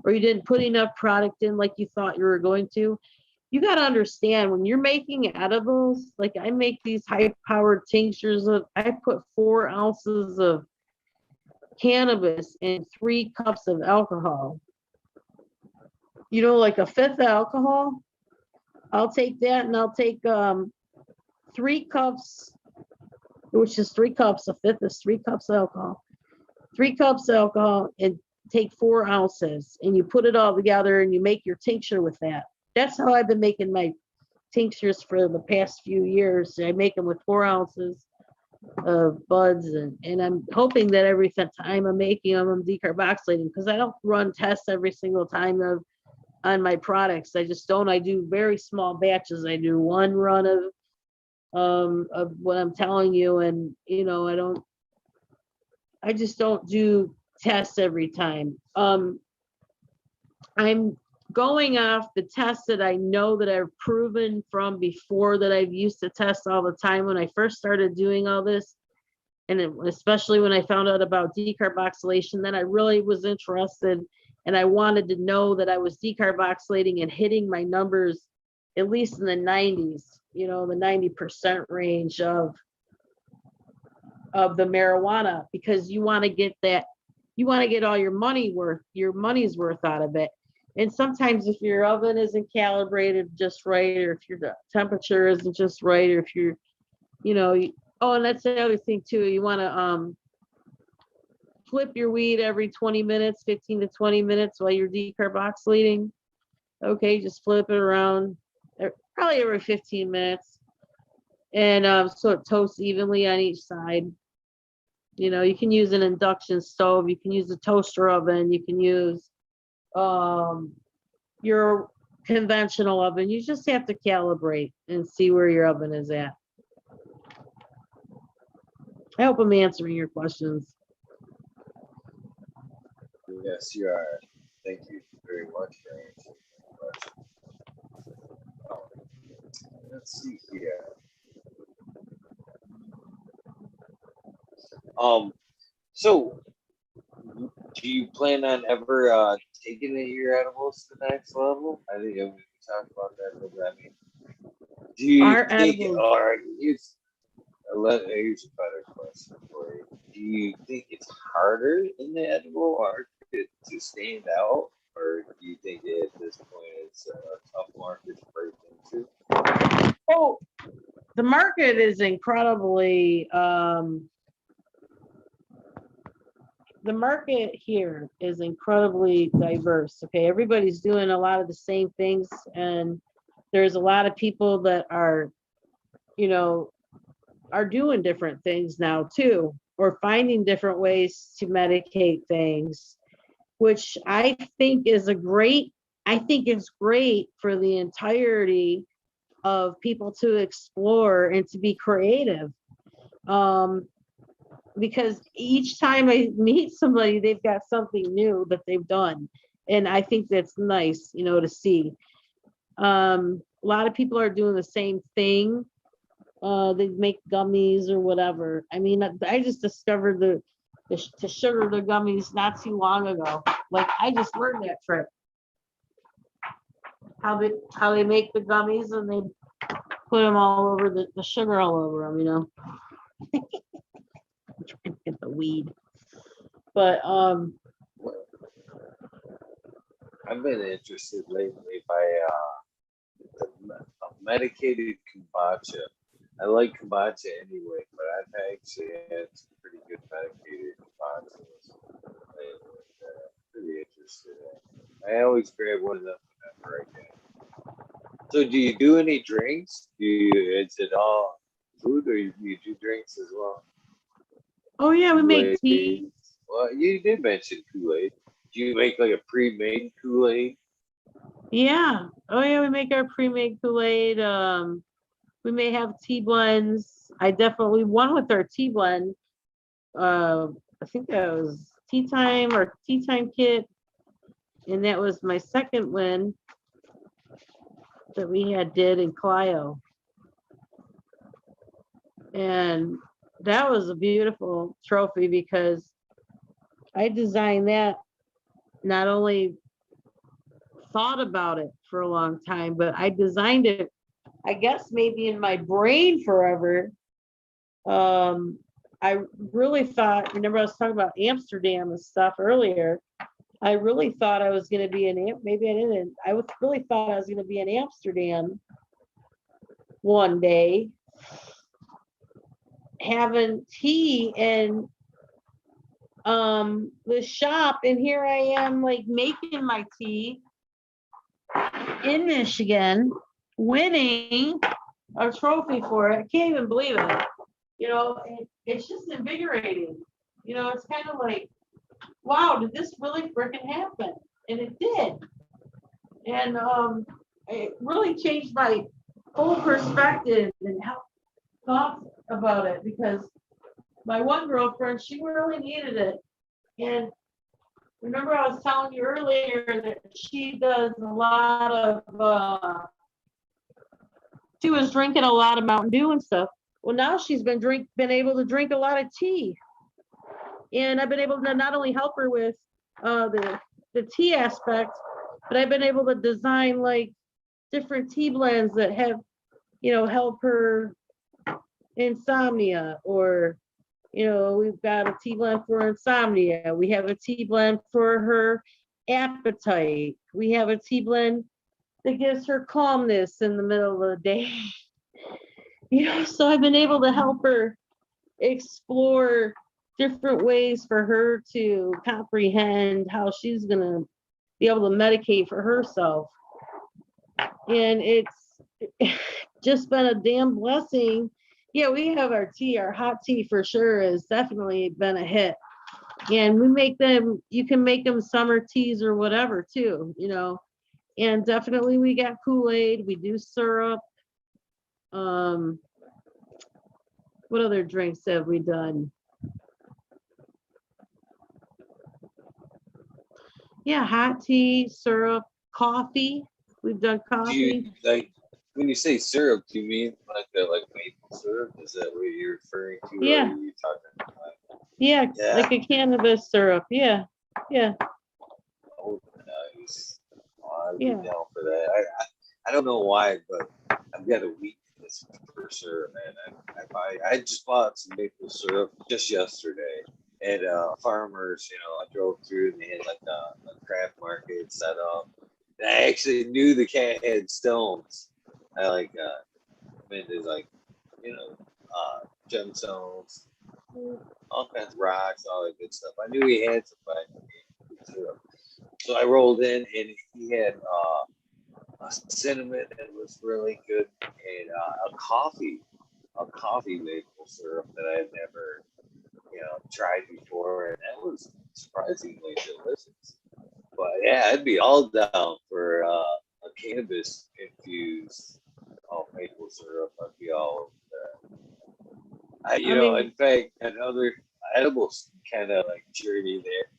or you didn't put enough product in like you thought you were going to. You got to understand, when you're making edibles, like I make these high-powered tinctures I put 4 ounces of cannabis in 3 cups of alcohol. Like a fifth of alcohol. I'll take that, and I'll take 3 cups, which is 3 cups. A fifth is 3 cups of alcohol. 3 cups of alcohol, and take 4 ounces, and you put it all together, and you make your tincture with that. That's how I've been making my tinctures for the past few years. I make them with 4 ounces of buds, and I'm hoping that every time I'm making them, I'm decarboxylating, because I don't run tests every single time of on my products. I just don't. I do very small batches. I do one run of what I'm telling you, and I just don't do tests every time. I'm going off the tests that I know that I've proven from before, that I've used to test all the time when I first started doing all this. And especially when I found out about decarboxylation, then I really was interested, and I wanted to know that I was decarboxylating and hitting my numbers at least in the 90s, the 90% range of the marijuana, because you want to get all your money's worth out of it. And sometimes if your oven isn't calibrated just right, or if your temperature isn't just right, or if you're, oh, and that's the other thing too. You want to flip your weed every 20 minutes, 15 to 20 minutes while you're decarboxylating. Okay, just flip it around probably every 15 minutes. And so it toasts evenly on each side. You can use an induction stove, you can use a toaster oven, you can use your conventional oven. You just have to calibrate and see where your oven is at. I hope I'm answering your questions. Yes, you are. Thank you very much for answering the question. Let's see here. So do you plan on ever taking your edibles to the next level? I think we talked about that a little bit. I mean, do you think, or here's a better question for you. Do you think it's harder in the edible market to stand out, or do you think at this point it's a tough market to break into? Oh, the market is incredibly, the market here is incredibly diverse. Okay, everybody's doing a lot of the same things, and there's a lot of people that are doing different things now too, or finding different ways to medicate things, which I think is great for the entirety of people to explore and to be creative. Because each time I meet somebody, they've got something new that they've done. And I think that's nice, to see. A lot of people are doing the same thing. They make gummies or whatever. I mean, I just discovered to sugar the gummies not too long ago. Like, I just learned that trick. How they make the gummies, and they put them all over the sugar all over them, I'm trying to get the weed. But I've been interested lately by a medicated kombucha. I like kombucha anyway, but I've actually had some pretty good medicated kombuchas. Pretty interested in. I always grab one of them whenever I can. So, do you do any drinks? Is it all food, or you do drinks as well? Oh yeah, we make tea. Well, you did mention Kool-Aid. Do you make like a pre-made Kool-Aid? Yeah. Oh yeah, we make our pre-made Kool-Aid. We may have tea blends. I definitely won with our tea blend. I think that was tea time kit, and that was my second win that we did in Clio. And that was a beautiful trophy because I designed that, not only thought about it for a long time, but I designed it, I guess maybe in my brain forever. I really thought, remember I was talking about Amsterdam and stuff earlier. I really thought I was going to be maybe I didn't. Really thought I was going to be in Amsterdam one day, having tea in the shop, and here I am, like, making my tea in Michigan, winning a trophy for it. I can't even believe it. It's just invigorating. It's kind of like, wow, did this really freaking happen? And it did. And it really changed my whole perspective and how thoughts about it, because my one girlfriend, she really needed it. And remember I was telling you earlier that she does a lot of she was drinking a lot of Mountain Dew and stuff. Well, now she's been able to drink a lot of tea. And I've been able to not only help her with the tea aspect, but I've been able to design like different tea blends that have, help her insomnia, or, we've got a tea blend for insomnia. We have a tea blend for her appetite. We have a tea blend that gives her calmness in the middle of the day. So I've been able to help her explore different ways for her to comprehend how she's going to be able to medicate for herself. And it's just been a damn blessing. Yeah, we have our tea, our hot tea for sure has definitely been a hit. And we make them, you can make them summer teas or whatever too, And definitely we got Kool-Aid, we do syrup. What other drinks have we done? Yeah, hot tea, syrup, coffee. We've done Do coffee. you like when you say syrup? Do you mean like maple syrup? Is that what you're referring to? Yeah. Or are you talking about? Yeah, Yeah. like a cannabis syrup. Yeah. Oh, nice. Oh, I'd be Yeah. down for that. I don't know why, but I've got a weakness for syrup, man. I just bought some maple syrup just yesterday at farmers. I drove through and they had like a craft market set up. And I actually knew the cat had stones. I meant there's gemstones, all kinds of rocks, all that good stuff. I knew he had some maple syrup. So I rolled in and he had a cinnamon that was really good, and a coffee maple syrup that I had never, tried before, and that was surprisingly delicious. But yeah, I'd be all down for a cannabis infused maple syrup. I'd be all over that. In fact, another edible kind of like journey there.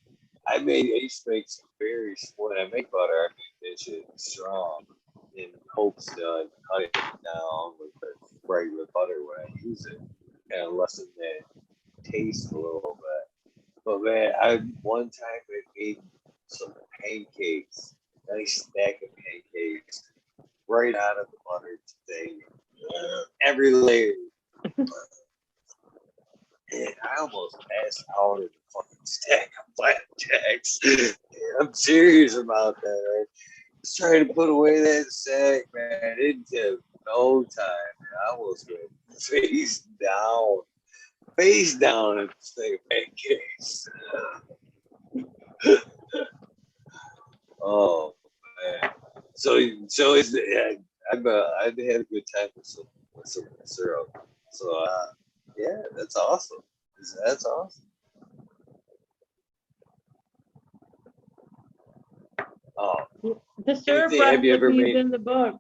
I used to make some berries when I make butter. I make that shit strong in hopes to cut it down with the regular butter when I use it, kind of lessen that taste a little bit. But man, one time I made some pancakes, nice stack of pancakes, right out of the butter thing, every layer. And I almost passed out in the fucking stack of blackjacks. I'm serious about that, right? Just trying to put away that sack, man. It took no time. Man. I almost went face down in the stack of pancakes. Oh man! So is I've had a good time with some syrup. So yeah, that's awesome. That's awesome. Oh, The syrup have you ever recipe is made? in the book.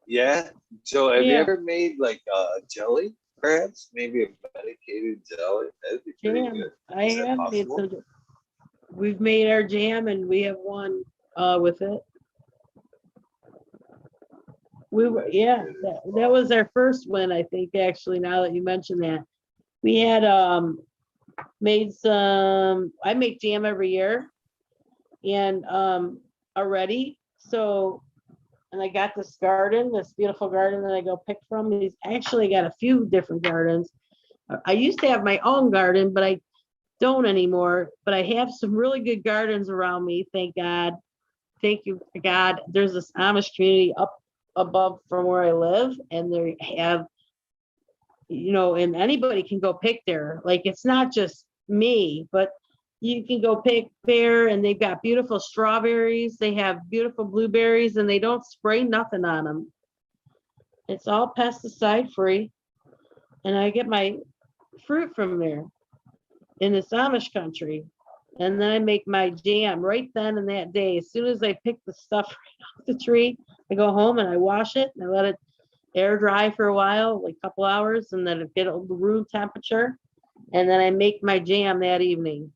Yeah. So have you Yeah. ever made like a jelly? Perhaps maybe a medicated jelly. That'd be pretty Jam. good. I Is that have made possible? some. We've made our jam and we have one with it. That was our first one, I think, actually, now that you mention that. We had made some, I make jam every year and already. So, and I got this beautiful garden that I go pick from. He's actually got a few different gardens. I used to have my own garden, but I don't anymore. But I have some really good gardens around me, thank God. Thank you, God. There's this Amish community up above from where I live, and they have, and anybody can go pick there. Like, it's not just me, but you can go pick there, and they've got beautiful strawberries. They have beautiful blueberries, and they don't spray nothing on them. It's all pesticide free, and I get my fruit from there in this Amish country. And then I make my jam right then and that day. As soon as I pick the stuff right off the tree, I go home and I wash it and I let it air dry for a while, like a couple hours, and then it get the room temperature. And then I make my jam that evening.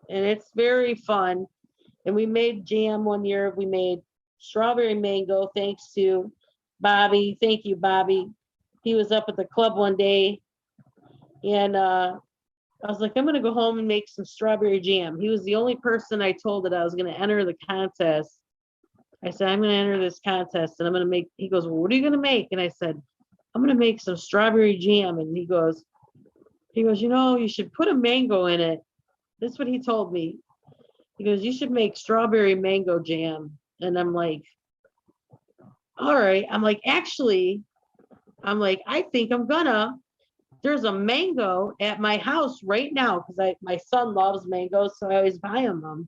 And it's very fun. And we made jam one year. We made strawberry mango, thanks to Bobby. Thank you, Bobby. He was up at the club one day and I was like, I'm gonna go home and make some strawberry jam. He was the only person I told that I was gonna enter the contest. I said, I'm gonna enter this contest and I'm gonna make, he goes, well, what are you gonna make? And I said, I'm gonna make some strawberry jam. And he goes, you know, you should put a mango in it. This is what he told me. He goes, you should make strawberry mango jam. And I'm like, all right. I'm like, actually, I think I'm gonna. There's a mango at my house right now because my son loves mangoes, so I always buy him them.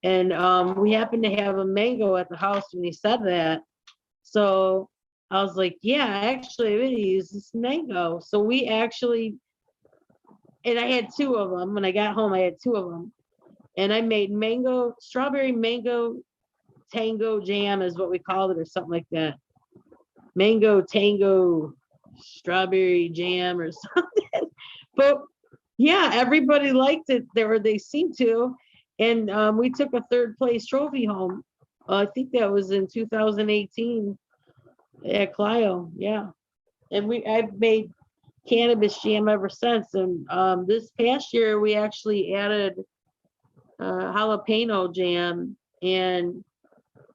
And we happen to have a mango at the house when he said that. So I was like, yeah, actually, I'm gonna use this mango. So we actually, and I had two of them. When I got home, I had two of them. And I made strawberry mango tango jam is what we called it or something like that. Mango tango strawberry jam or something. But yeah, everybody liked it there, or they seemed to. And we took a third place trophy home. I think that was in 2018 at Clio. Yeah. And I've made cannabis jam ever since. And this past year, we actually added jalapeno jam, and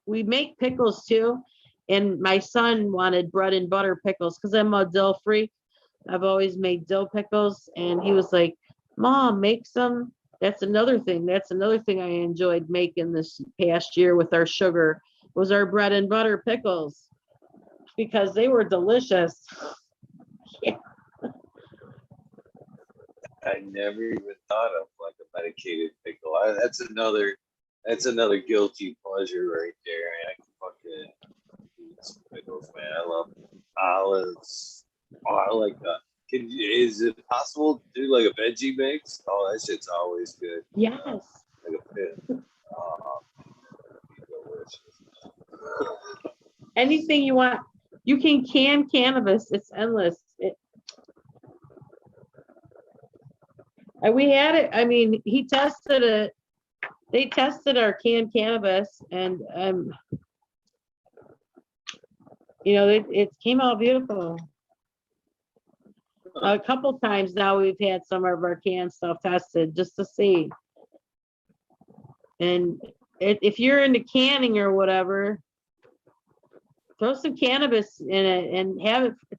we make pickles too. And my son wanted bread and butter pickles because I'm a dill freak. I've always made dill pickles, and he was like, Mom, make some. That's another thing I enjoyed making this past year with our sugar was our bread and butter pickles because they were delicious. Yeah. I never even thought of like a medicated pickle. That's another guilty pleasure right there. I can fucking eat some pickles, man. I love olives. Oh, I like that. Is it possible to do like a veggie mix? Oh, that shit's always good. Yes. Like a pit. Oh, delicious. Anything you want. You can can cannabis. It's endless. And we had it. I mean, he tested it. They tested our canned cannabis, and you know, it came out beautiful. A couple times now we've had some of our canned stuff tested just to see. And if you're into canning or whatever, throw some cannabis in it and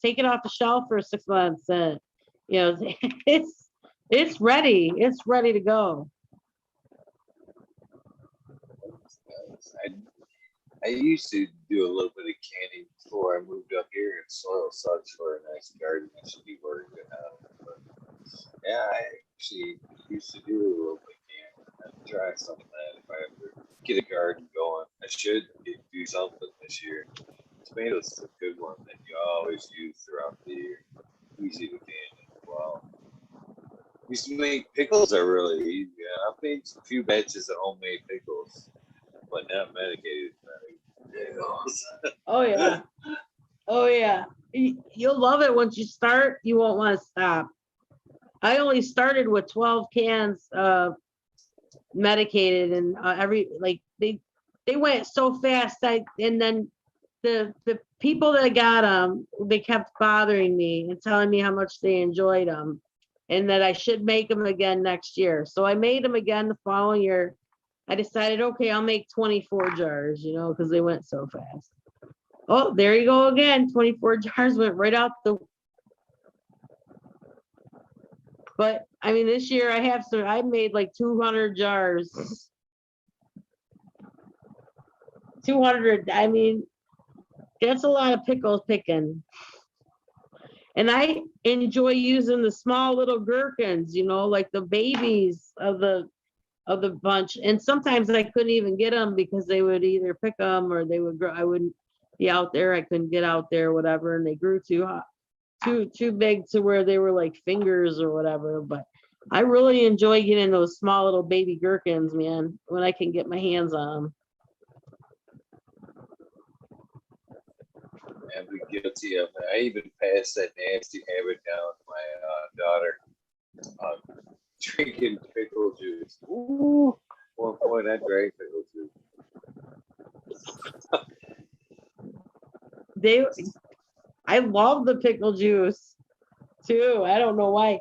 take it off the shelf for 6 months. And you know, it's ready. It's ready to go. I used to do a little bit of canning before I moved up here, and soil sucks for a nice garden. I should be working out. But yeah, I actually used to do a little bit of canning. I'd try something if I ever get a garden going. I should do something this year. Tomatoes is a good one that you always use throughout the year. Easy to can as well. Used to make pickles are really easy. Yeah, I've made a few batches of homemade pickles, but not medicated pickles. Oh yeah. Oh yeah. You'll love it once you start. You won't want to stop. I only started with 12 cans medicated, and they went so fast. And then the people that got them, they kept bothering me and telling me how much they enjoyed them, and that I should make them again next year. So I made them again the following year. I decided, okay, I'll make 24 jars, you know, because they went so fast. Oh, there you go again. 24 jars went right out the. But I mean, this year I made like 200 jars. 200. I mean, that's a lot of pickles picking. And I enjoy using the small little gherkins, you know, like the babies of the bunch. And sometimes I couldn't even get them because they would either pick them or they would grow. I wouldn't be out there. I couldn't get out there, whatever. And they grew too big to where they were like fingers or whatever. But I really enjoy getting those small little baby gherkins, man, when I can get my hands on them. I'd be guilty of it. I even passed that nasty habit down to my daughter. Drinking pickle juice. Ooh. One point I drank pickle juice. I love the pickle juice too. I don't know why.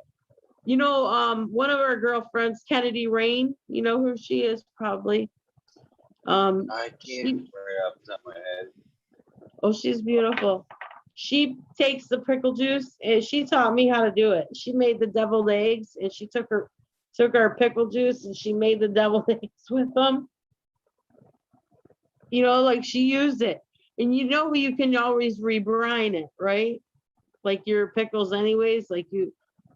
You know, one of our girlfriends, Kennedy Rain, you know who she is probably. I can't remember off the top of my head. Oh, she's beautiful. She takes the pickle juice and she taught me how to do it. She made the deviled eggs and she took our pickle juice and she made the deviled eggs with them. You know, like she used it. And you know, you can always rebrine it, right? Like your pickles anyways, like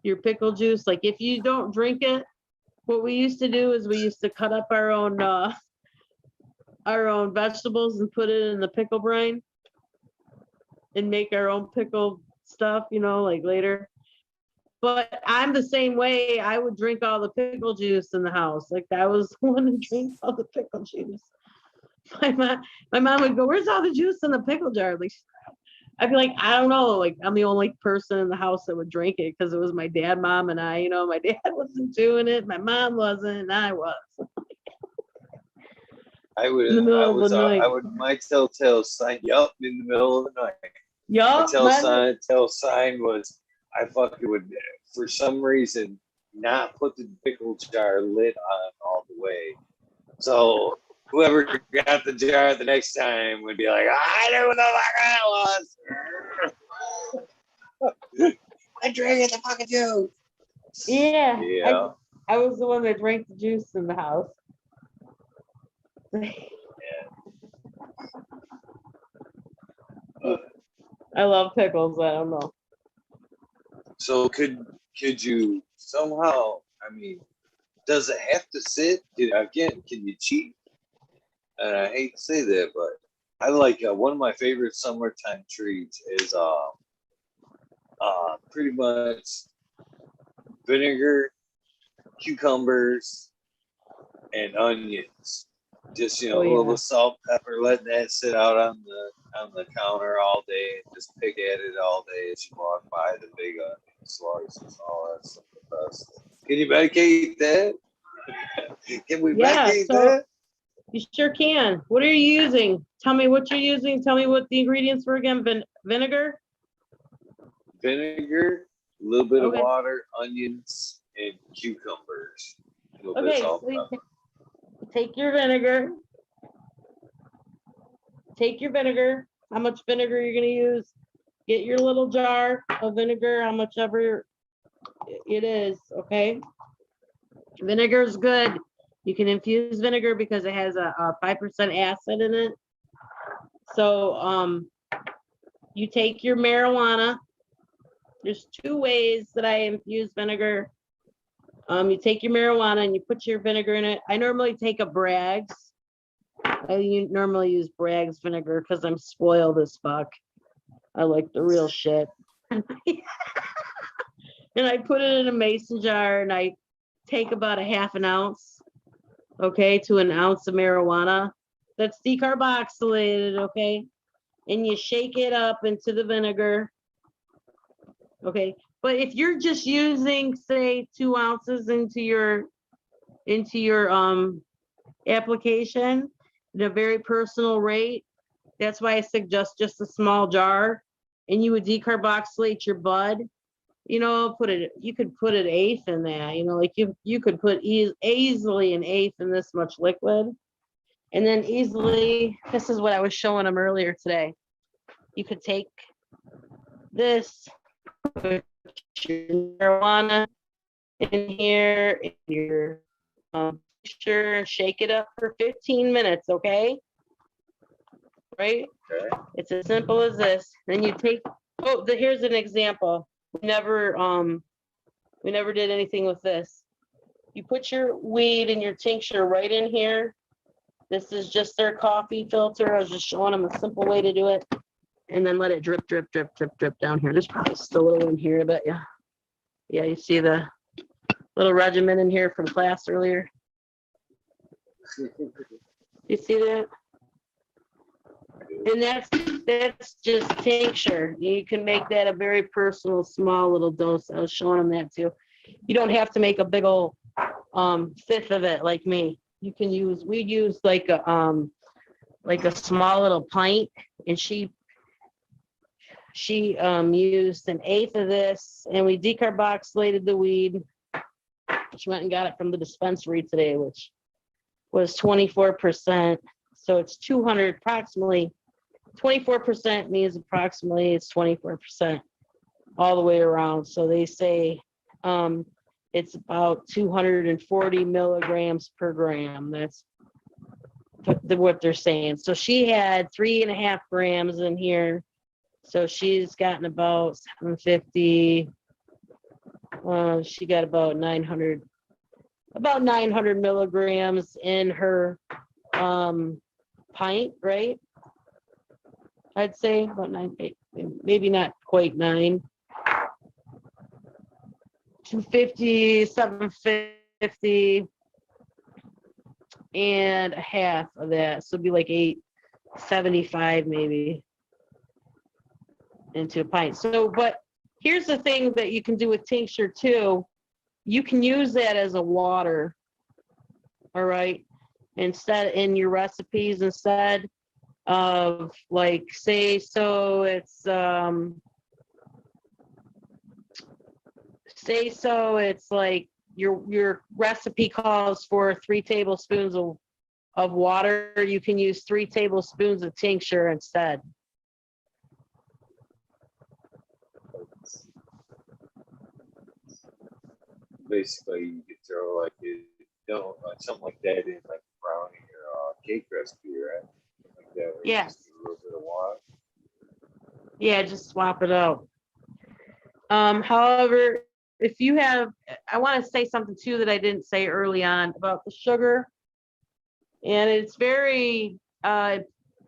your pickle juice. Like if you don't drink it, what we used to do is we used to cut up our own vegetables and put it in the pickle brine and make our own pickle stuff, you know, like later. But I'm the same way. I would drink all the pickle juice in the house. Like I was the one who drinks all the pickle juice. My mom would go, "Where's all the juice in the pickle jar?" Like I'd be like, I don't know. Like I'm the only person in the house that would drink it because it was my dad, mom, and I. You know, my dad wasn't doing it, my mom wasn't, and I was. I would my telltale sign, yup, in the middle of the night. Yup. My telltale sign was I fucking would, for some reason, not put the pickle jar lid on all the way. So whoever got the jar the next time would be like, I knew what the fuck that was. I drank the fucking juice. Yeah. Yeah. I was the one that drank the juice in the house. I love pickles. I don't know. So could you somehow? I mean, does it have to sit? Can you cheat? And I hate to say that, but I like one of my favorite summertime treats is pretty much vinegar, cucumbers, and onions. Just a little salt, pepper, letting that sit out on the counter all day, and just pick at it all day as you walk by the big onion slices, all that stuff. The best. Can you medicate that? Can we medicate that? You sure can. What are you using? Tell me what you're using. Tell me what the ingredients were again. Vinegar? Vinegar, a little bit of water, onions, and cucumbers. Okay, so take your vinegar. How much vinegar you're going to use? Get your little jar of vinegar, how much ever it is, okay? Vinegar is good. You can infuse vinegar because it has a 5% acid in it. So you take your marijuana. There's two ways that I infuse vinegar. You take your marijuana and you put your vinegar in it. I normally take a Bragg's. I normally use Bragg's vinegar because I'm spoiled as fuck. I like the real shit. And I put it in a mason jar and I take about a half an ounce, to an ounce of marijuana that's decarboxylated, and you shake it up into the vinegar, But if you're just using, say, 2 ounces into your application at a very personal rate, that's why I suggest just a small jar, and you would decarboxylate your bud. You could put an eighth in that. Like you could put easily an eighth in this much liquid, and then easily. This is what I was showing them earlier today. You could take this, put your marijuana in here, in your mixture, and shake it up for 15 minutes. Right? Okay. It's as simple as this. Then you take. Here's an example. We never did anything with this. You put your weed and your tincture right in here. This is just their coffee filter. I was just showing them a simple way to do it. And then let it drip, drip, drip, drip, drip down here. There's probably still a little in here, but yeah, you see the little regimen in here from class earlier. You see that? And that's just tincture. You can make that a very personal, small little dose. I was showing them that too. You don't have to make a big old fifth of it like me. You can use. We use like a small little pint, and she used an eighth of this, and we decarboxylated the weed. She went and got it from the dispensary today, which was 24%. So it's 200 approximately. 24% means approximately it's 24% all the way around. So they say it's about 240 milligrams per gram. That's what they're saying. So she had 3.5 grams in here. So she's gotten about 750. She got about 900 milligrams in her pint, right? I'd say about 9, maybe not quite 9. 250, 750, and a half of that. So it'd be like 875 maybe into a pint. So, but here's the thing that you can do with tincture too. You can use that as a water, all right? Instead, in your recipes, instead of like, say it's like your recipe calls for 3 tablespoons of water. You can use 3 tablespoons of tincture instead. Basically, you could throw like something like that in like a brownie or cake recipe, right? Like that. Yes. Just a little bit of water. Yeah, just swap it out. However, if you have, I want to say something too that I didn't say early on about the sugar. And it's very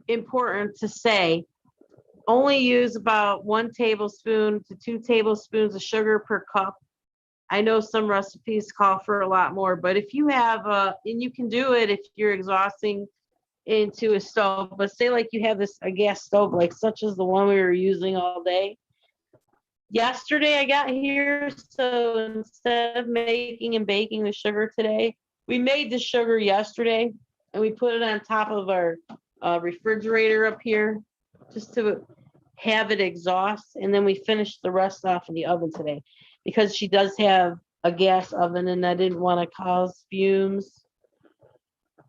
important to say, only use about 1 tablespoon to 2 tablespoons of sugar per cup. I know some recipes call for a lot more, but if you have, and you can do it if you're exhausting into a stove, but say like you have a gas stove, like such as the one we were using all day. Yesterday I got here, so instead of making and baking the sugar today, we made the sugar yesterday and we put it on top of our refrigerator up here just to have it exhaust, and then we finished the rest off in the oven today because she does have a gas oven and I didn't want to cause fumes,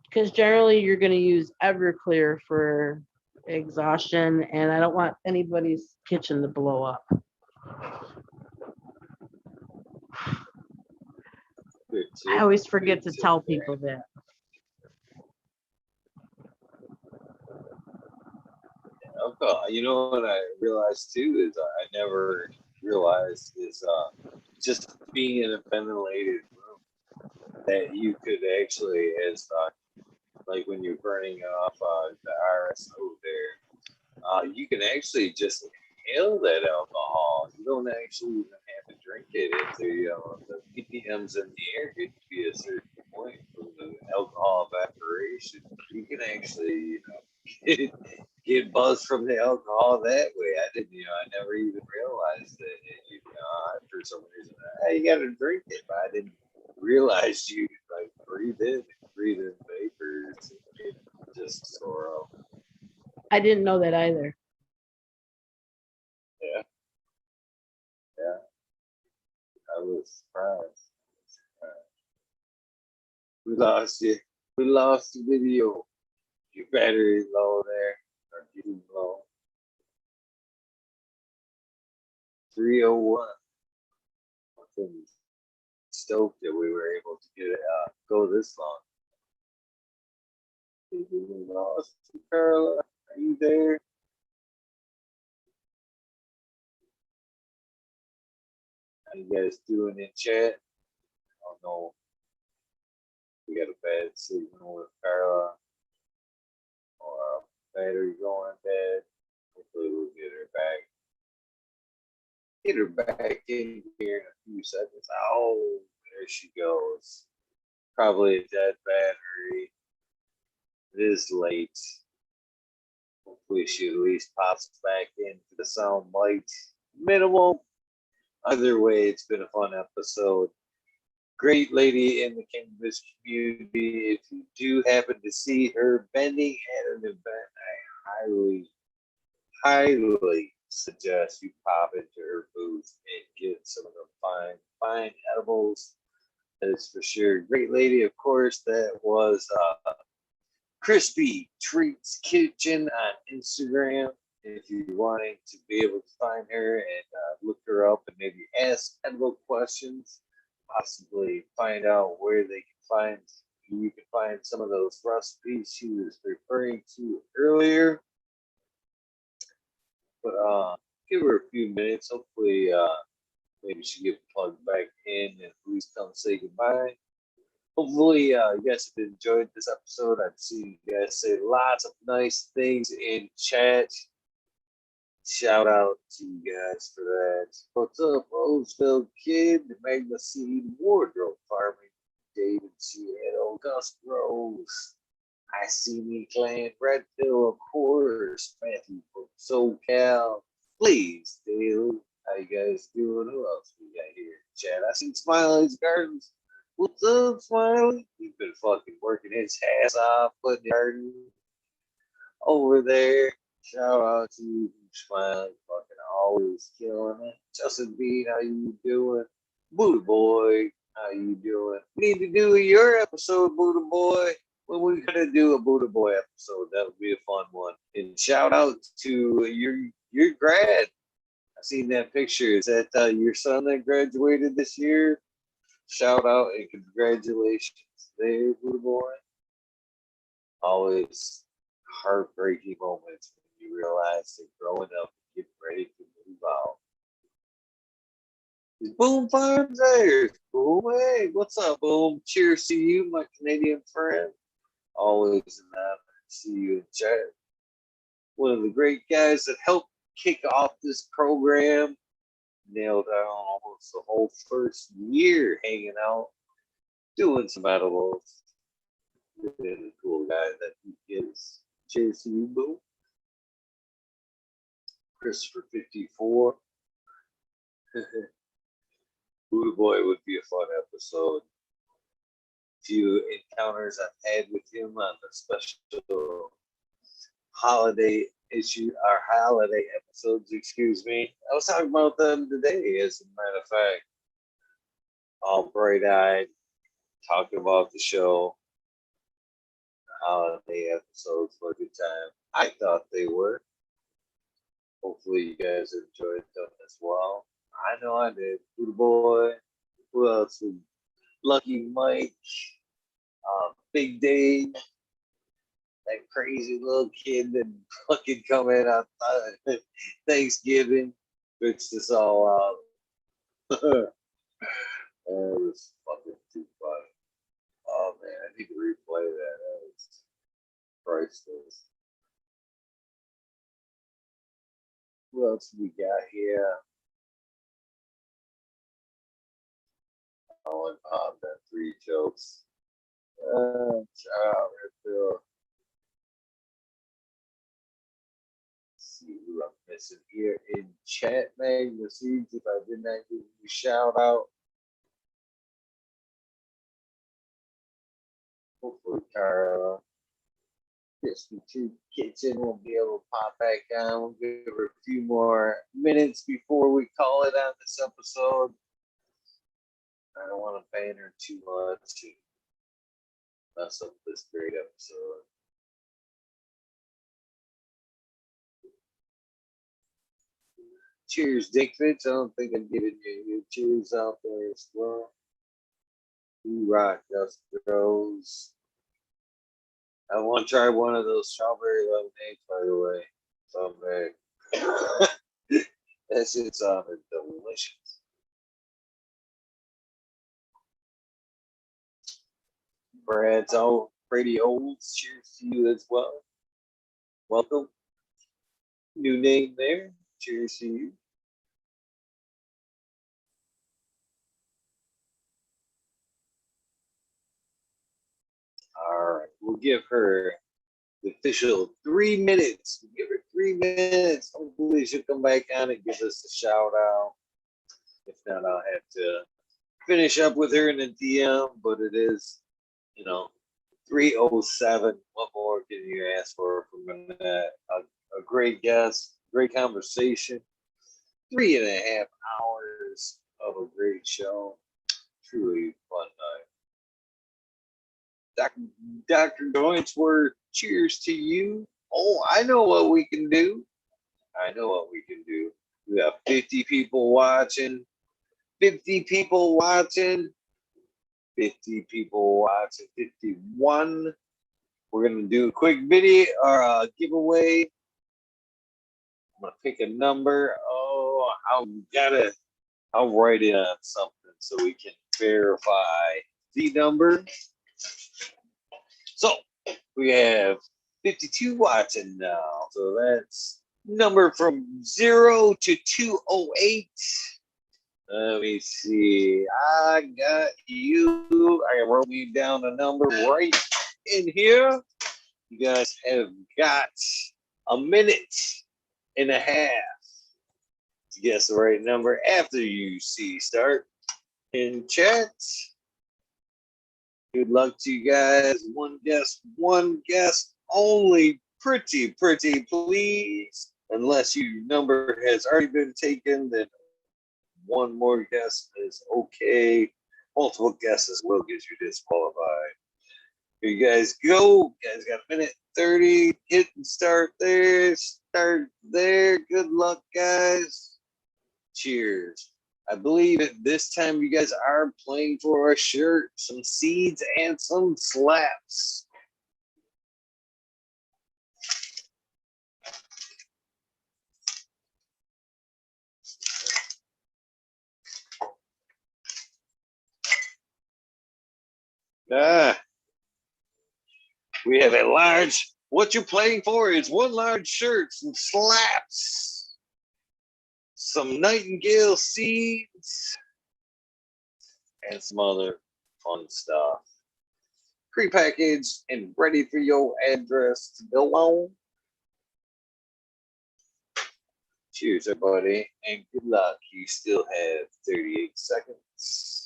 because generally you're going to use Everclear for exhaustion and I don't want anybody's kitchen to blow up. I always forget to tell people that. Okay, you know what I realized too is I never realized is just being in a ventilated room that you could actually, as like when you're burning off the RSO there, you can actually just inhale that alcohol. You don't actually even have to drink it. If the ppms in the air get to be a certain point from the alcohol evaporation, you can actually, get buzzed from the alcohol that way. I never even realized that. For some reason, hey, you got to drink it, but I didn't realize you like breathe in vapors and just soar up. I didn't know that either. Yeah. I was surprised. We lost you. We lost the video. Your battery's low there. Or getting low. 301. I'm stoked that we were able to get it go this long. We lost you, Carla. Are you there? How you guys doing in chat? I don't know. We got a bad signal with Carla. Or battery going bad. Hopefully we'll get her back. Get her back in here in a few seconds. Oh, There she goes. Probably a dead battery. It is late. Hopefully she at least pops back in for the sound bite. Minimal. Either way, it's been a fun episode. Great lady in the cannabis community. If you do happen to see her bending at an event, I highly suggest you pop into her booth and get some of the fine edibles. That is for sure. Great lady, of course. That was Krispy Treats Kitchen on Instagram. If you're wanting to be able to find her and look her up and maybe ask edible questions, possibly find out where you can find some of those recipes she was referring to earlier. But give her a few minutes. Hopefully, maybe she get plugged back in and please come say goodbye. Hopefully, you guys have enjoyed this episode. I've seen you guys say lots of nice things in chat. Shout out to you guys for that. What's up, Roseville Kid, the Magna Seed Wardrobe Farming, David Seattle, Gus Rose, I See Me Clan, Red Pill, of course, Matthew from SoCal, please, Daily. How you guys doing? Who else we got here in chat? I seen Smiley's Gardens. What's up, Smiley? He's been fucking working his ass off, putting the garden over there. Shout out to you, Smiley, fucking always killing it. Justin Bean, how you doing? Buddha Boy, how you doing? We need to do your episode, Buddha Boy. When we gonna do a Buddha Boy episode, that would be a fun one. And shout out to your grad. I seen that picture. Is that your son that graduated this year? Shout out and congratulations there, Buddha Boy. Always heartbreaking moments when you realize that growing up and getting ready to move out. Is Boom Farms there? Boom, hey, what's up, Boom? Cheers to you, my Canadian friend. Always an honor to see you in chat. One of the great guys that helped kick off this program. Nailed down almost the whole first year hanging out, doing some edibles. Really a cool guy that he is. Cheers to you, Boom. Christopher 54. Buddha Boy would be a fun episode. Few encounters I've had with him on the special holiday episodes, excuse me. I was talking about them today, as a matter of fact. All bright-eyed, talking about the show. Holiday episodes were a good time. I thought they were. Hopefully you guys enjoyed them as well. I know I did. Buddha Boy. Who else? Lucky Mike. Big Dave. That crazy little kid that fucking come in on Thanksgiving. Fixed this all out. It was fucking too funny. Oh man, I need to replay that. That was priceless. What else we got here? Oh, and that 3 jokes. Shout out Redfield. See who I'm missing here in chat, man. You'll see if I did not give you a shout out. Hopefully, Carla. Krispy Treat Kitchen will be able to pop back on. We'll give her a few more minutes before we call it on this episode. I don't want to ban her too much to mess up this great episode. Cheers, Dick Fitch. I don't think I'm giving you cheers out there as well. You rock, Dust Rose. I want to try one of those strawberry lemonades, by the way, someday. That shit sounded delicious. Brady Olds, cheers to you as well. Welcome. New name there. Cheers to you. we'll give her the official 3 minutes. We'll give her 3 minutes. Hopefully she'll come back on and give us a shout out. If not, I'll have to finish up with her in the DM, but it is, 3:07. What more can you ask for from that? A great guest, great conversation, 3.5 hours of a great show. Truly fun night. Dr. Doinsworth, cheers to you. Oh, I know what we can do. We got 50 people watching. 50 people watching. 50 people watching. 51. We're going to do a quick video or a giveaway. I'm going to pick a number. Oh, I'll write it on something so we can verify the number. So we have 52 watching now. So that's number from 0 to 208. Let me see. I got you. I wrote me down a number right in here. You guys have got a minute and a half to guess the right number after you see start in chat. Good luck to you guys. One guess only. Pretty, please. Unless your number has already been taken, then one more guess is okay. Multiple guesses will get you disqualified. Here you guys go. You guys got a minute 30. Hit and start there. Start there. Good luck, guys. Cheers. I believe at this time you guys are playing for a shirt, some seeds, and some slaps. We have a large, what you're playing for is one large shirt, some slaps, some nightingale seeds, and some other fun stuff. Pre-packaged and ready for your address to go on. Cheers, everybody, and good luck. You still have 38 seconds.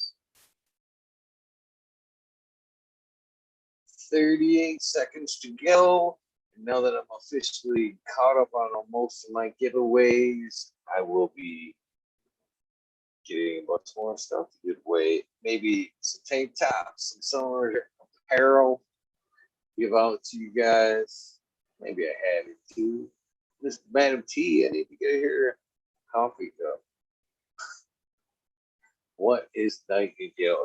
38 seconds to go. And now that I'm officially caught up on most of my giveaways, I will be getting a bunch more stuff to give away. Maybe some tank tops, some summer apparel, give out to you guys. Maybe I have it too. This Madam T, I need to get her a coffee cup. What is Nightingale?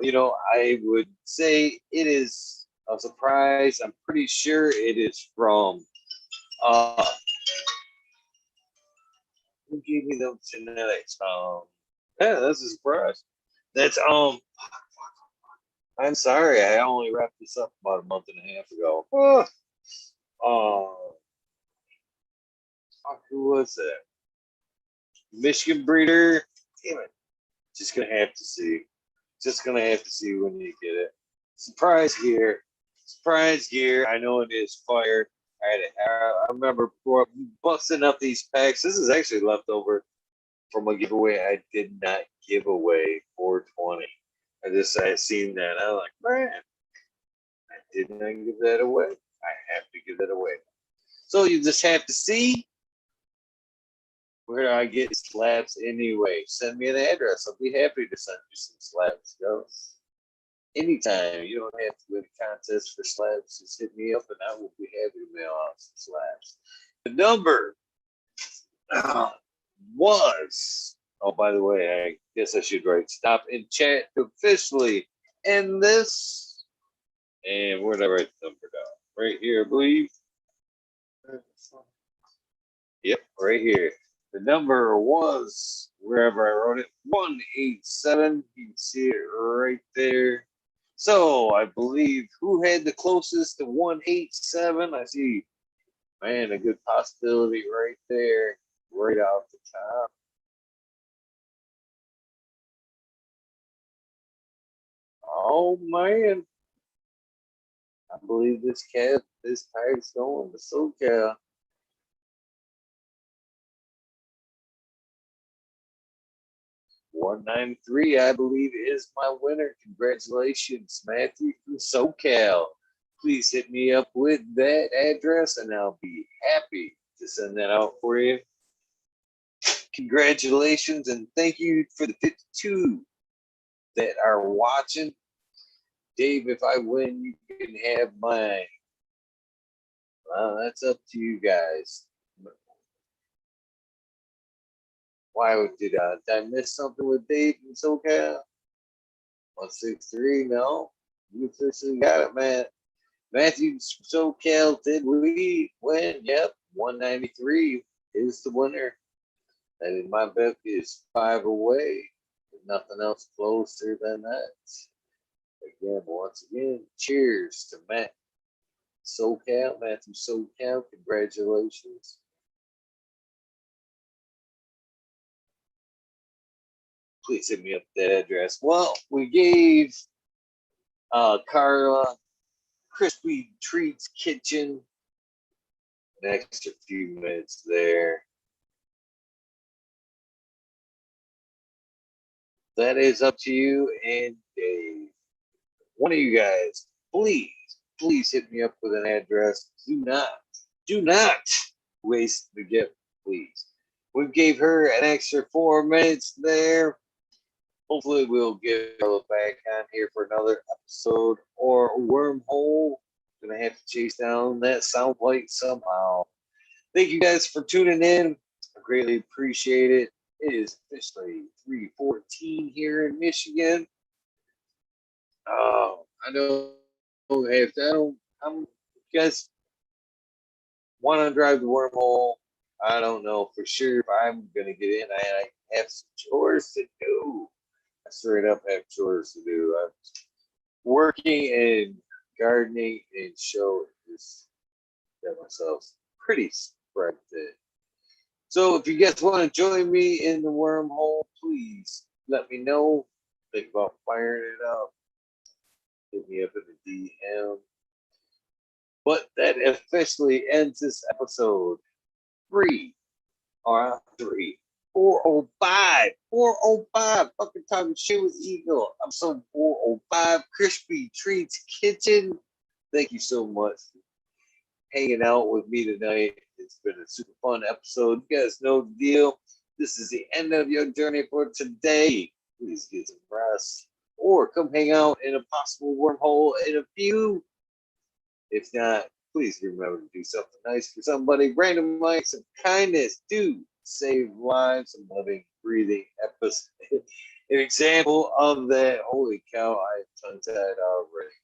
I would say it is a surprise. I'm pretty sure it is from who gave me those genetics? Yeah, that's a surprise. That's I'm sorry, I only wrapped this up about a month and a half ago. Who was that? Michigan breeder. Damn it. Just gonna have to see. Just gonna have to see when you get it. Surprise gear. Surprise gear. I know it is fire. I remember busting up these packs. This is actually leftover from a giveaway I did not give away 420. I seen that. I was like, man, I did not give that away. I have to give that away. So you just have to see where do I get slabs anyway. Send me an address. I'll be happy to send you some slabs. Anytime. You don't have to win a contest for slabs. Just hit me up and I will be happy to mail out some slabs. The number was, oh, by the way, I guess I should write stop in chat to officially end this. And where did I write the number down? Right here, I believe. Yep, right here. The number was, wherever I wrote it, 187. You can see it right there. So I believe who had the closest to 187? I see, man, a good possibility right there, right off the top. Oh, man. I believe this tire's going to SoCal. $193, I believe, is my winner. Congratulations, Matthew from SoCal. Please hit me up with that address, and I'll be happy to send that out for you. Congratulations, and thank you for the 52 that are watching. Dave, if I win, you can have mine. Well, that's up to you guys. Why did I miss something with Dave in SoCal? 163, no. You officially got it, man. Matthew SoCal, did we win? Yep, 193 is the winner. And in my book is 5 away. Nothing else closer than that. Again, once again, cheers to Matthew SoCal, congratulations. Please hit me up that address. Well, we gave Carla Krispy Treats Kitchen an extra few minutes there. That is up to you and Dave. One of you guys, please hit me up with an address. Do not waste the gift, please. We gave her an extra 4 minutes there. Hopefully we'll get her back on here for another episode or wormhole. Gonna have to chase down that sound plate somehow. Thank you guys for tuning in. I greatly appreciate it. It is officially 3:14 here in Michigan. I know if you guys want to drive the wormhole, I don't know for sure if I'm gonna get in. I have some chores to do. I straight up have chores to do. I'm working and gardening and show just got myself pretty spread thin. So if you guys want to join me in the wormhole, please let me know. Think about firing it up. Hit me up in the DM. But that officially ends this episode. 405. 405. Fucking talking shit with Eagle. Episode 405. Krispy Treats Kitchen. Thank you so much for hanging out with me tonight. It's been a super fun episode. You guys know the deal. This is the end of your journey for today. Please get some rest. Or come hang out in a possible wormhole in a few. If not, please remember to do something nice for somebody. Random acts of kindness do save lives. I'm living, breathing episode. An example of that. Holy cow, I'm tongue-tied already.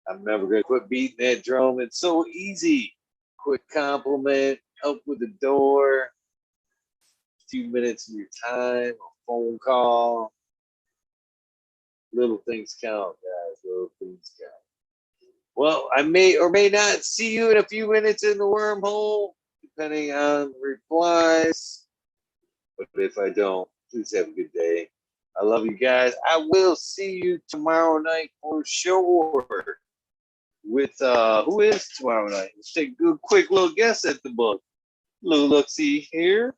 I'm never going to quit beating that drum. It's so easy. Quick compliment, help with the door, a few minutes of your time, a phone call. Little things count, guys. Little things count. Well, I may or may not see you in a few minutes in the wormhole, depending on replies. But if I don't, please have a good day. I love you guys. I will see you tomorrow night for sure. With who is tomorrow night? Let's take a quick little guess at the book. Little look-see here.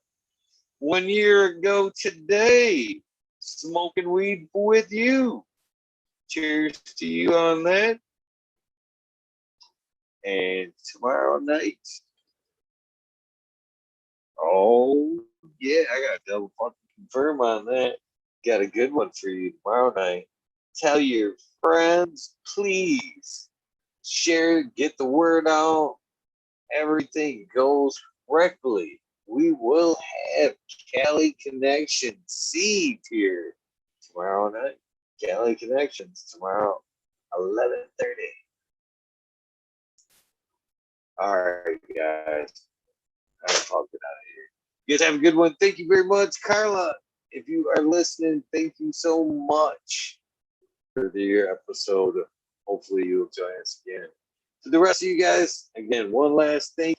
1 year ago today, smoking weed with you. Cheers to you on that. And tomorrow night, oh yeah, I got a double fucking confirm on that. Got a good one for you tomorrow night. Tell your friends, please. Share, get the word out. Everything goes correctly. We will have Cali Connection seed here tomorrow night. Cali Connections tomorrow, 11:30. All right, guys. I'll get out of here. You guys have a good one. Thank you very much, Carla. If you are listening, thank you so much for your episode. Hopefully you'll join us again. To the rest of you guys, again, one last thank